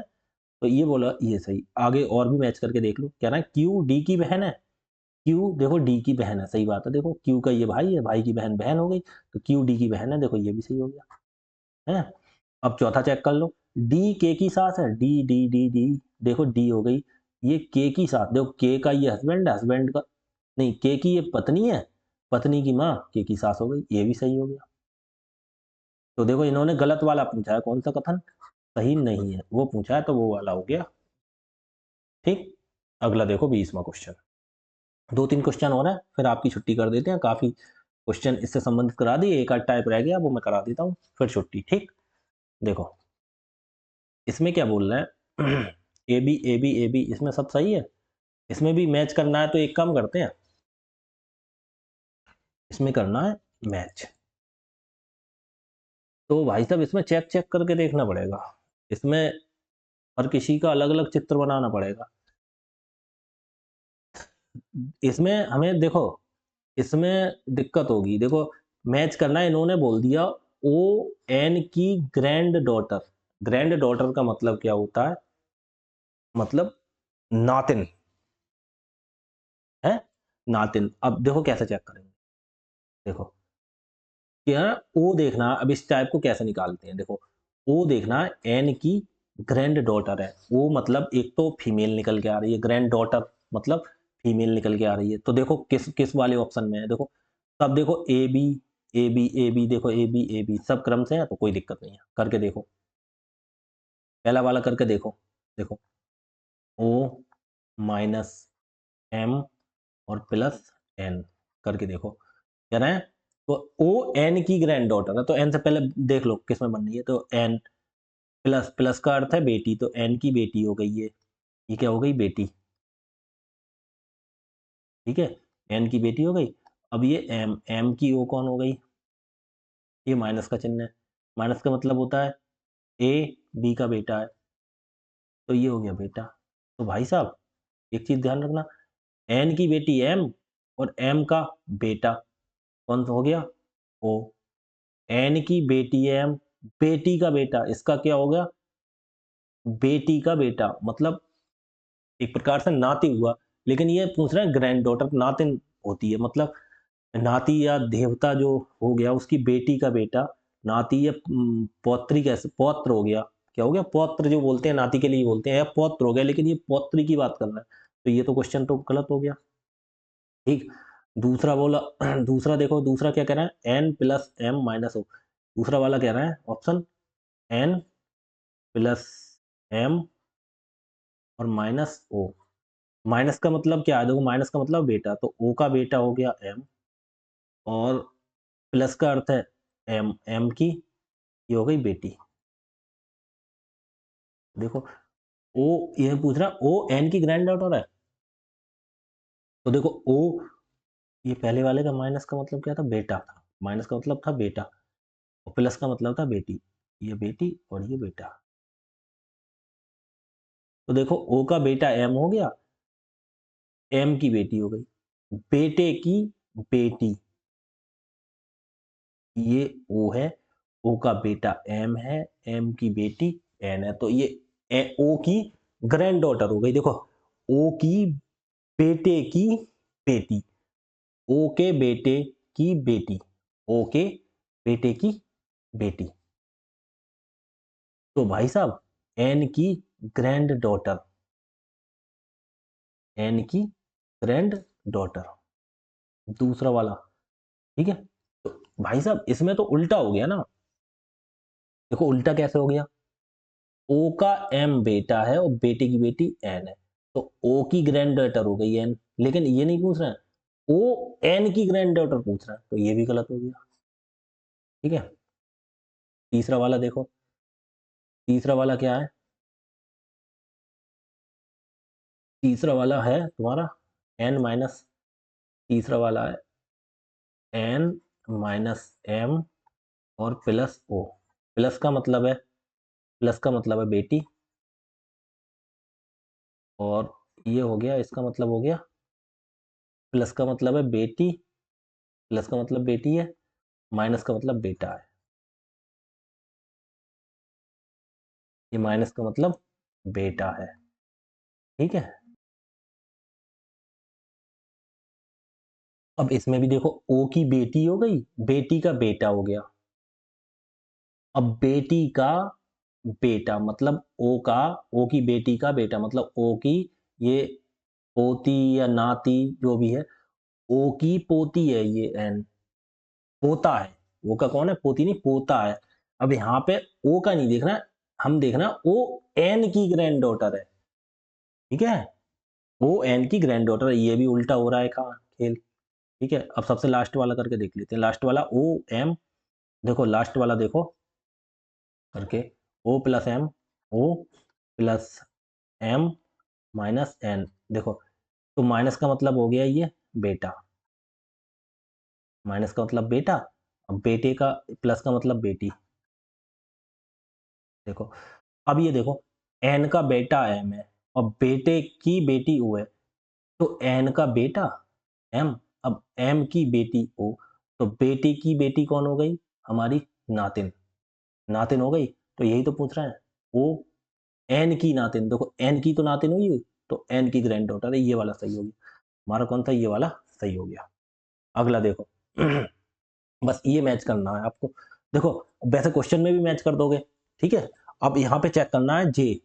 तो ये बोला ये सही, आगे और भी मैच करके देख लो, कह रहा है क्यू डी की बहन है, क्यू देखो डी की बहन है, सही बात है, देखो क्यू का ये भाई है, भाई की बहन बहन हो गई, तो क्यू डी की बहन है, देखो ये भी सही हो गया है। अब चौथा चेक कर लो, डी के की सास है, डी डी डी डी, देखो डी हो गई, ये के की सास, देखो के का ये हस्बैंड है, हस्बैंड का नहीं, के की ये पत्नी है, पत्नी की माँ के की सास हो गई, ये भी सही हो गया, तो देखो इन्होंने गलत वाला पूछा है, कौन सा कथन सही नहीं है वो पूछा है, तो वो वाला हो गया, ठीक। अगला देखो 20वां क्वेश्चन, 2-3 क्वेश्चन और है, फिर आपकी छुट्टी कर देते हैं, काफी क्वेश्चन इससे संबंधित करा दिए, एक आध टाइप रह गया वो मैं करा देता हूँ, फिर छुट्टी, ठीक। देखो इसमें क्या बोल रहे हैं A B A B A B, इसमें सब सही है, इसमें भी मैच करना है, तो एक काम करते हैं, इसमें करना है मैच, तो भाई साहब इसमें चेक चेक करके देखना पड़ेगा, इसमें हर किसी का अलग अलग चित्र बनाना पड़ेगा, इसमें हमें देखो, इसमें दिक्कत होगी, देखो मैच करना है, इन्होंने बोल दिया ओ एन की ग्रैंड डॉटर। ग्रैंड डॉटर का मतलब क्या होता है? मतलब नातिन है, नातिन। अब देखो कैसे चेक करेंगे, देखो क्या ओ देखना, अब इस टाइप को कैसे निकालते हैं, देखो ओ देखना एन की ग्रैंड डॉटर है, ओ मतलब एक तो फीमेल निकल के आ रही है, ग्रैंड डॉटर मतलब फीमेल निकल के आ रही है, तो देखो किस किस वाले ऑप्शन में है, देखो सब देखो A B A B A B, देखो ए बी सब क्रम से है, तो कोई दिक्कत नहीं है, करके देखो पहला वाला करके देखो, देखो ओ माइनस एम और प्लस एन करके देखो, कह रहे हैं तो ओ एन की ग्रैंड डॉटर है, तो एन से पहले देख लो किसमें बन रही है, तो एन प्लस, प्लस का अर्थ है बेटी, तो एन की बेटी हो गई ये क्या हो गई? बेटी। ठीक है, एन की बेटी हो गई। अब ये एम, एम की ओ कौन हो गई? ये माइनस का चिन्ह है, माइनस का मतलब होता है ए बी का बेटा है, तो ये हो गया बेटा। तो भाई साहब एक चीज ध्यान रखना, एन की बेटी एम और एम का बेटा कौन सा हो गया? ओ। एन की बेटी एम, बेटी का बेटा, इसका क्या हो गया? बेटी का बेटा, मतलब एक प्रकार से नाती हुआ, लेकिन ये पूछ रहे हैं ग्रैंड डॉटर, नातिन होती है, मतलब नाती या देवता जो हो गया उसकी बेटी का बेटा, नाती या पौत्री, कैसे पौत्र हो गया, क्या हो गया? पौत्र जो बोलते हैं नाती के लिए बोलते हैं, या पौत्र हो गया, लेकिन ये पौत्री की बात कर रहा है, तो ये तो क्वेश्चन तो गलत हो गया। ठीक, दूसरा बोला दूसरा देखो, दूसरा क्या कह रहा है? N plus M minus O, दूसरा वाला कह रहा है ऑप्शन एन प्लस एम और माइनस ओ। माइनस का मतलब क्या है? देखो माइनस का मतलब बेटा, तो ओ का बेटा हो गया एम, और प्लस का अर्थ है एम, एम की ये हो गई बेटी। देखो ओ, ये पूछ रहा ओ एन की ग्रैंड डॉटर है, तो देखो ओ, ये पहले वाले का माइनस का मतलब क्या था? बेटा था, माइनस का मतलब था बेटा, और प्लस का मतलब था बेटी, ये बेटी और ये बेटा, तो देखो ओ का बेटा एम हो गया, एम की बेटी हो गई, बेटे की बेटी, ये ओ है, ओ का बेटा एम है, एम की बेटी एन है, तो ये ओ की ग्रैंड डॉटर हो गई। देखो ओ की बेटे की बेटी, ओ के बेटे की बेटी, ओ के बेटे की बेटी, तो भाई साहब एन की ग्रैंड डॉटर, एन की ग्रैंड डॉटर, दूसरा वाला। ठीक है, तो भाई साहब इसमें तो उल्टा हो गया ना, देखो उल्टा कैसे हो गया? ओ का एम बेटा है और बेटे की बेटी एन है, तो ओ की ग्रैंड डॉटर हो गई एन, लेकिन ये नहीं पूछ रहा है ओ एन की ग्रैंड डॉटर पूछ रहा है, तो ये भी गलत हो गया। ठीक है, तीसरा वाला देखो, तीसरा वाला क्या है? तीसरा वाला है तुम्हारा एन माइनस, तीसरा वाला है एन माइनस एम और प्लस ओ, प्लस का मतलब है, प्लस का मतलब है बेटी, और ये हो गया, इसका मतलब हो गया, प्लस का मतलब है बेटी, प्लस का मतलब बेटी है, माइनस का मतलब बेटा है, ये माइनस का मतलब बेटा है। ठीक है, अब इसमें भी देखो ओ की बेटी हो गई, बेटी का बेटा हो गया, अब बेटी का बेटा मतलब ओ का, ओ की बेटी का बेटा मतलब ओ की ये पोती या नाती जो भी है, ओ की पोती है ये एन, पोता है, ओ का कौन है? पोती नहीं, पोता है। अब यहाँ पे ओ का नहीं देखना, हम देखना ओ एन की ग्रैंड डॉटर है। ठीक है, ओ एन की ग्रैंड डॉटर है, ये भी उल्टा हो रहा है खेल। ठीक है, अब सबसे लास्ट वाला करके देख लेते हैं, लास्ट वाला ओ एम, देखो लास्ट वाला देखो करके, O plus M, O plus M minus N, देखो तो माइनस का मतलब हो गया ये बेटा, माइनस का मतलब बेटा, अब बेटे का प्लस का मतलब बेटी, देखो अब ये देखो एन का बेटा एम है और बेटे की बेटी ओ है, तो एन का बेटा एम, अब एम की बेटी ओ, तो बेटी की बेटी कौन हो गई? हमारी नातिन। नातिन हो गई, तो यही तो पूछ रहे हैं। ओ एन की नातिन, देखो एन की तो नातिन हुई, तो एन की ग्रैंड डॉटर है, ये वाला सही हो गया। हमारा कौन था? ये वाला सही हो गया। अगला देखो बस ये मैच करना है आपको। देखो वैसे क्वेश्चन में भी मैच कर दोगे, ठीक है। अब यहाँ पे चेक करना है जे,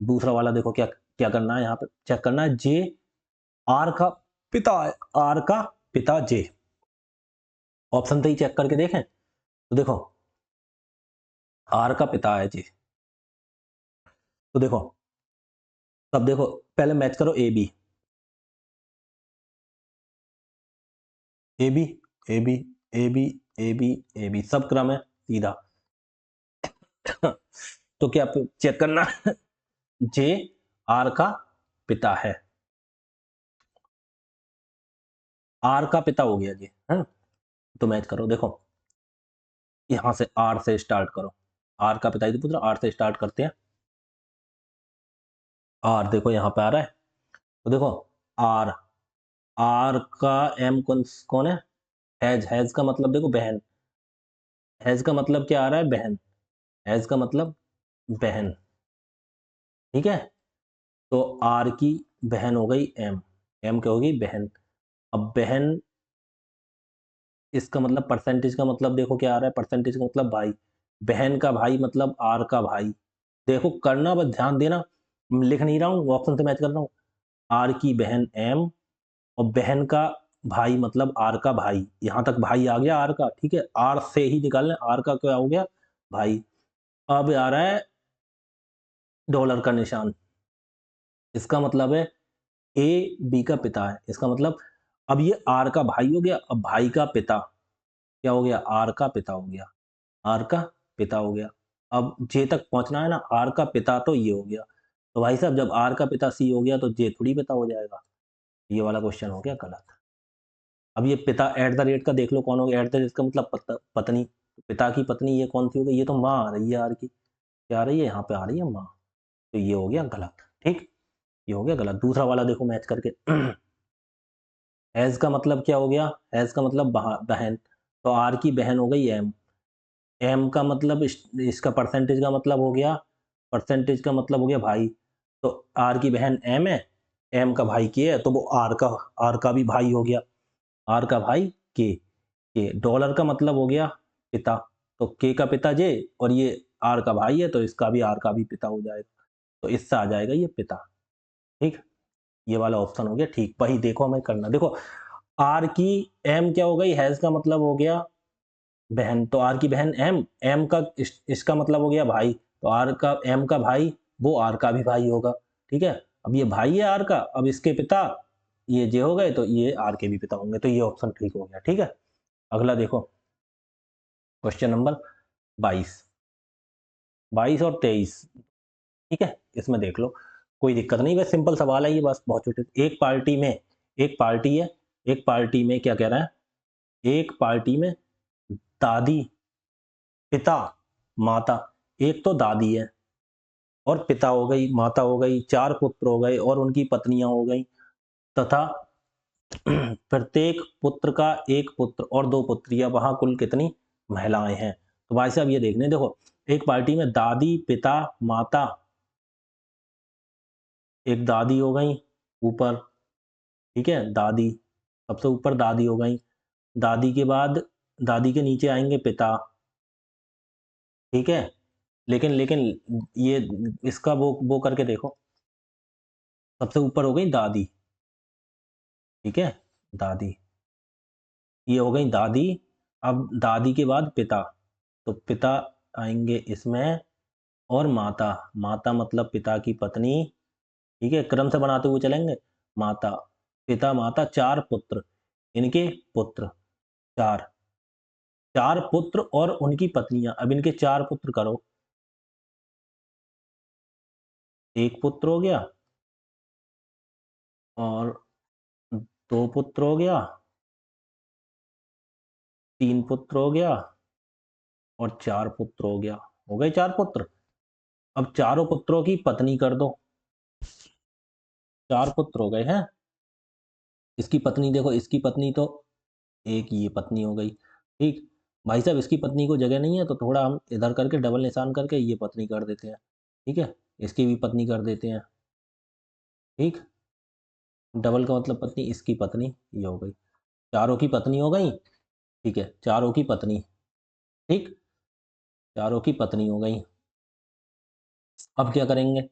दूसरा वाला देखो क्या क्या करना है, यहाँ पे चेक करना है जे आर का पिता है, आर का पिता जे। ऑप्शन तो ही चेक करके देखें, तो देखो आर का पिता है जे, तो देखो तब देखो पहले मैच करो A B, A B A B A B A B A B, सब क्रम है सीधा। तो क्या चेक करना है? जे आर का पिता है, आर का पिता हो गया जी, है। तो मैच करो, देखो यहां से आर से स्टार्ट करो, आर का पिता ही तो पूछ रहा, आर से स्टार्ट करते हैं। आर देखो यहां पे आ रहा है, तो देखो आर, आर का एम कौन कौन है? हैज का मतलब देखो बहन, हैज का मतलब क्या आ रहा है? बहन, हैज का मतलब बहन, ठीक है। तो आर की बहन हो गई एम, एम क्या होगी? बहन। अब बहन, इसका मतलब परसेंटेज का मतलब देखो क्या आ रहा है? परसेंटेज का मतलब भाई, बहन का भाई मतलब आर का भाई। देखो करना, बस ध्यान देना, लिख नहीं रहा हूँ, ऑप्शन से मैच कर रहा हूँ। आर की बहन एम, और बहन का भाई मतलब आर का भाई, यहां तक भाई आ गया आर का, ठीक है। आर से ही निकालना, आर का क्या हो गया? भाई। अब आ रहा है डॉलर का निशान, इसका मतलब है ए बी का पिता है, इसका मतलब अब ये आर का भाई हो गया, अब भाई का पिता क्या हो गया? आर का पिता हो गया, आर का पिता हो गया। अब जे तक पहुंचना है ना, आर का पिता तो ये हो गया, तो भाई साहब जब आर का पिता सी हो गया तो जे थोड़ी पिता हो जाएगा, ये वाला क्वेश्चन हो गया गलत। अब ये पिता एट द रेट का देख लो कौन हो गया, एट द रेट का मतलब पत्नी, पिता की पत्नी ये कौन सी हो गई? ये तो माँ आ रही है आर की, क्या आ रही है? यहाँ पे आ रही है माँ, तो ये हो गया गलत, ठीक। ये हो गया गलत। दूसरा वाला देखो मैच करके एज का मतलब क्या हो गया? एज का मतलब बहन, तो आर की बहन हो गई एम, एम का मतलब इसका परसेंटेज का मतलब हो गया, परसेंटेज का मतलब हो गया भाई, तो आर की बहन एम है, एम का भाई के है, तो वो आर का भी भाई हो गया, आर का भाई के डॉलर का मतलब हो गया पिता, तो के का पिता जे, और ये आर का भाई है तो इसका भी आर का भी पिता हो जाएगा, तो इससे आ जाएगा ये पिता, ठीक। ये वाला ऑप्शन हो गया ठीक। वही देखो हमें करना, देखो आर की एम क्या हो गई? हैज का मतलब हो गया बहन, तो आर की बहन एम, एम का इसका मतलब हो गया भाई, तो आर का एम का भाई वो आर का भी भाई होगा, ठीक है। अब ये भाई है आर का, अब इसके पिता ये जे हो गए, तो ये आर के भी पिता होंगे, तो ये ऑप्शन ठीक हो गया, ठीक है। अगला देखो क्वेश्चन नंबर 22, 22 और 23, ठीक है। इसमें देख लो, कोई दिक्कत नहीं, बस सिंपल सवाल है ये, बस बहुत छोटे। एक पार्टी में, एक पार्टी है, एक पार्टी में क्या कह रहा है? एक पार्टी में दादी, पिता, माता, एक तो दादी है और पिता हो गई, माता हो गई, चार पुत्र हो गए और उनकी पत्नियां हो गई, तथा प्रत्येक पुत्र का एक पुत्र और दो पुत्रियां, वहां कुल कितनी महिलाएं हैं? तो भाई साहब ये देखने, देखो एक पार्टी में दादी, पिता, माता, एक दादी हो गई ऊपर, ठीक है, दादी, सबसे ऊपर दादी हो गई, दादी के बाद, दादी के नीचे आएंगे पिता, ठीक है। लेकिन लेकिन ये इसका वो करके देखो, सबसे ऊपर हो गई दादी, ठीक है, दादी, ये हो गई दादी। अब दादी के बाद पिता, तो पिता आएंगे इसमें, और माता, माता मतलब पिता की पत्नी, ठीक है, क्रम से बनाते हुए चलेंगे। माता, पिता, माता, चार पुत्र, इनके पुत्र, चार, चार पुत्र और उनकी पत्नियां, अब इनके चार पुत्र करो, एक पुत्र हो गया, और दो पुत्र हो गया, तीन पुत्र हो गया, और चार पुत्र हो गया, हो गए चार पुत्र। अब चारों पुत्रों की पत्नी कर दो, चार पुत्र हो गए हैं। इसकी पत्नी देखो, इसकी पत्नी तो एक ये पत्नी हो गई, ठीक। भाई साहब इसकी पत्नी को जगह नहीं है, तो थोड़ा हम इधर करके डबल निशान करके ये पत्नी कर देते हैं, ठीक है? इसकी भी पत्नी कर देते हैं, ठीक? डबल का मतलब पत्नी, इसकी पत्नी, ये हो गई। चारों की पत्नी हो गई, ठीक है? चारों की पत्नी, ठीक? चारों की पत्नी हो गई। अब क्या करेंगे?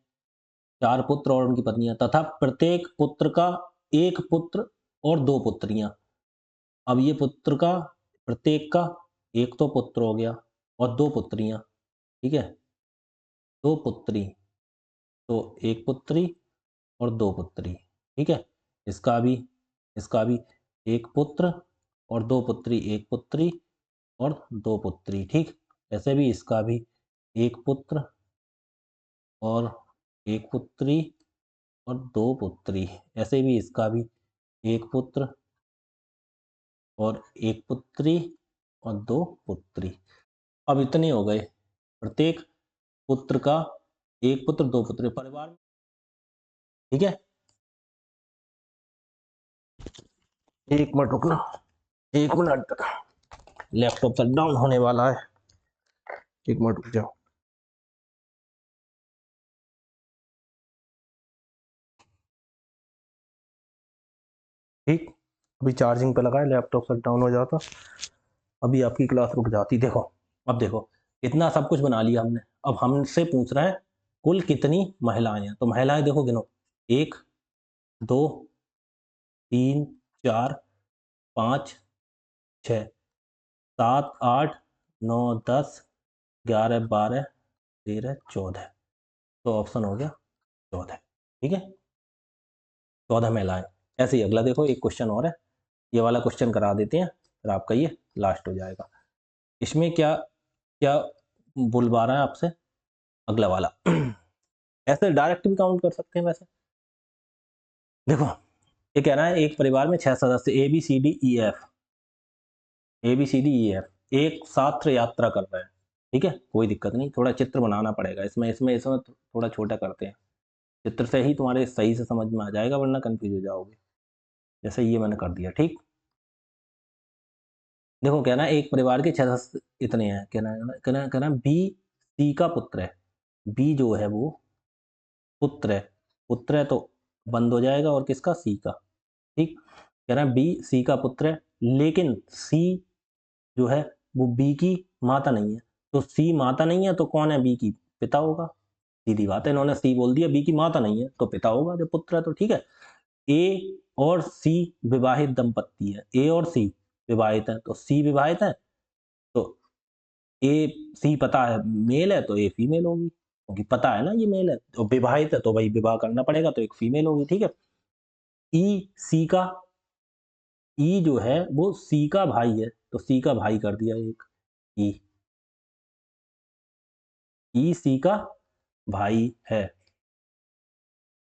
4 पुत्र और उनकी पत्नियाँ तथा प्रत्येक पुत्र का 1 पुत्र और 2 पुत्रियाँ। अब ये पुत्र का प्रत्येक का 1 तो पुत्र हो गया और 2 पुत्रियाँ, ठीक है? 2 पुत्री, तो 1 पुत्री और 2 पुत्री, ठीक है? इसका भी 1 पुत्र और 2 पुत्री, 1 पुत्री और 2 पुत्री, ठीक? ऐसे भी इसका भी 1 पुत्र और 1 पुत्री और 2 पुत्री, ऐसे भी इसका भी 1 पुत्र और 1 पुत्री और 2 पुत्री। अब इतने हो गए, प्रत्येक पुत्र का 1 पुत्र, 2 पुत्री परिवार में, ठीक है? 1 मिनट रुकना, 1 मिनट, लैपटॉप शट डाउन होने वाला है, 1 मिनट रुक जाओ। ठीक, अभी चार्जिंग पे लगा है, लैपटॉप शट डाउन हो जाता, अभी आपकी क्लास रुक जाती। देखो, अब देखो, इतना सब कुछ बना लिया हमने, अब हमसे पूछ रहा है कुल कितनी महिलाएँ हैं? तो महिलाएँ देखो गिनो, 1, 2, 3, 4, 5, 6, 7, 8, 9, 10, 11, 12, 13, 14, तो ऑप्शन हो गया 14, ठीक है? 14 महिलाएँ। ऐसे ही अगला देखो, एक क्वेश्चन और है, ये वाला क्वेश्चन करा देते हैं, फिर आपका ये लास्ट हो जाएगा। इसमें क्या क्या बुलवा रहा है आपसे? अगला वाला ऐसे डायरेक्ट भी काउंट कर सकते हैं वैसे। देखो, ये कह रहा है एक परिवार में 6 सदस्य A B C D E F, A B C D E F एक साथ यात्रा कर रहे हैं, ठीक है? कोई दिक्कत नहीं, थोड़ा चित्र बनाना पड़ेगा इसमें थोड़ा छोटा करते हैं। चित्र से ही तुम्हारे सही से समझ में आ जाएगा, वरना कंफ्यूज हो जाओगे। जैसे ये मैंने कर दिया, ठीक? देखो, कहना है एक परिवार के 6 सदस्य इतने हैं, कहना है बी सी का पुत्र है। बी जो है वो पुत्र है, पुत्र है तो बंद हो जाएगा, और किसका? सी का, ठीक? कह रहा है बी सी का पुत्र है, लेकिन सी जो है वो बी की माता नहीं है। तो सी माता नहीं है तो कौन है? बी की पिता होगा, सीधी बात है, इन्होंने सी बोल दिया, बी की माता नहीं है तो पिता होगा जब पुत्र है तो, ठीक है? ए और सी विवाहित दंपत्ति है, ए और सी विवाहित है, तो सी विवाहित है, तो ए सी पता है मेल है तो ए फीमेल होगी, क्योंकि पता है ना ये मेल है, तो विवाहित है तो भाई विवाह करना पड़ेगा, तो एक फीमेल होगी, ठीक है? ई सी का, ई जो है वो सी का भाई है, तो सी का भाई कर दिया एक, ई, ई सी का भाई है,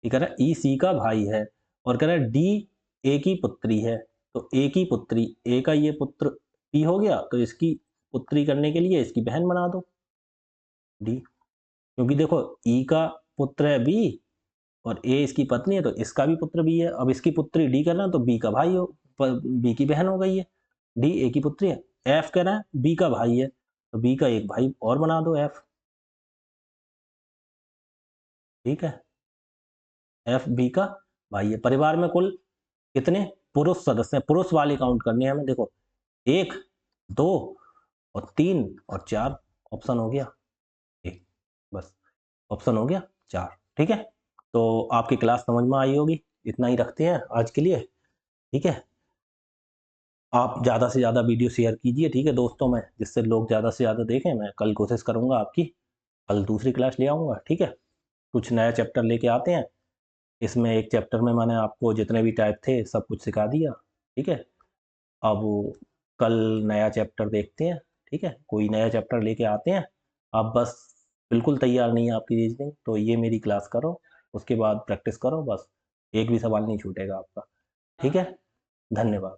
ये कह रहा है ई सी का भाई है, और कह रहा है डी ए की पुत्री है, तो ए की पुत्री, ए का ये पुत्र पी हो गया, तो इसकी पुत्री करने के लिए इसकी बहन बना दो डी, क्योंकि देखो ई का पुत्र है बी और ए इसकी पत्नी है, तो इसका भी पुत्र बी है, अब इसकी पुत्री डी करना तो बी का भाई हो, बी की बहन हो गई है, डी ए की पुत्री है। एफ कह रहा है बी का भाई है, तो बी का एक भाई और बना दो एफ, ठीक है? एफ बी का भाई है। परिवार में कुल कितने पुरुष सदस्य हैं? पुरुष वाले काउंट करने हैं हमें, देखो 1, 2 और 3 और 4, ऑप्शन हो गया 1, बस ऑप्शन हो गया 4, ठीक है? तो आपकी क्लास समझ में आई होगी, इतना ही रखते हैं आज के लिए, ठीक है? आप ज़्यादा से ज़्यादा वीडियो शेयर कीजिए, ठीक है, दोस्तों में, जिससे लोग ज़्यादा से ज़्यादा देखें। मैं कल कोशिश करूँगा आपकी, कल दूसरी क्लास ले आऊँगा, ठीक है? कुछ नया चैप्टर लेके आते हैं, इसमें एक चैप्टर में मैंने आपको जितने भी टाइप थे सब कुछ सिखा दिया, ठीक है? अब कल नया चैप्टर देखते हैं, ठीक है? कोई नया चैप्टर लेके आते हैं, आप बस बिल्कुल तैयार नहीं है आपकी रीजनिंग, तो ये मेरी क्लास करो, उसके बाद प्रैक्टिस करो, बस एक भी सवाल नहीं छूटेगा आपका, ठीक है? धन्यवाद।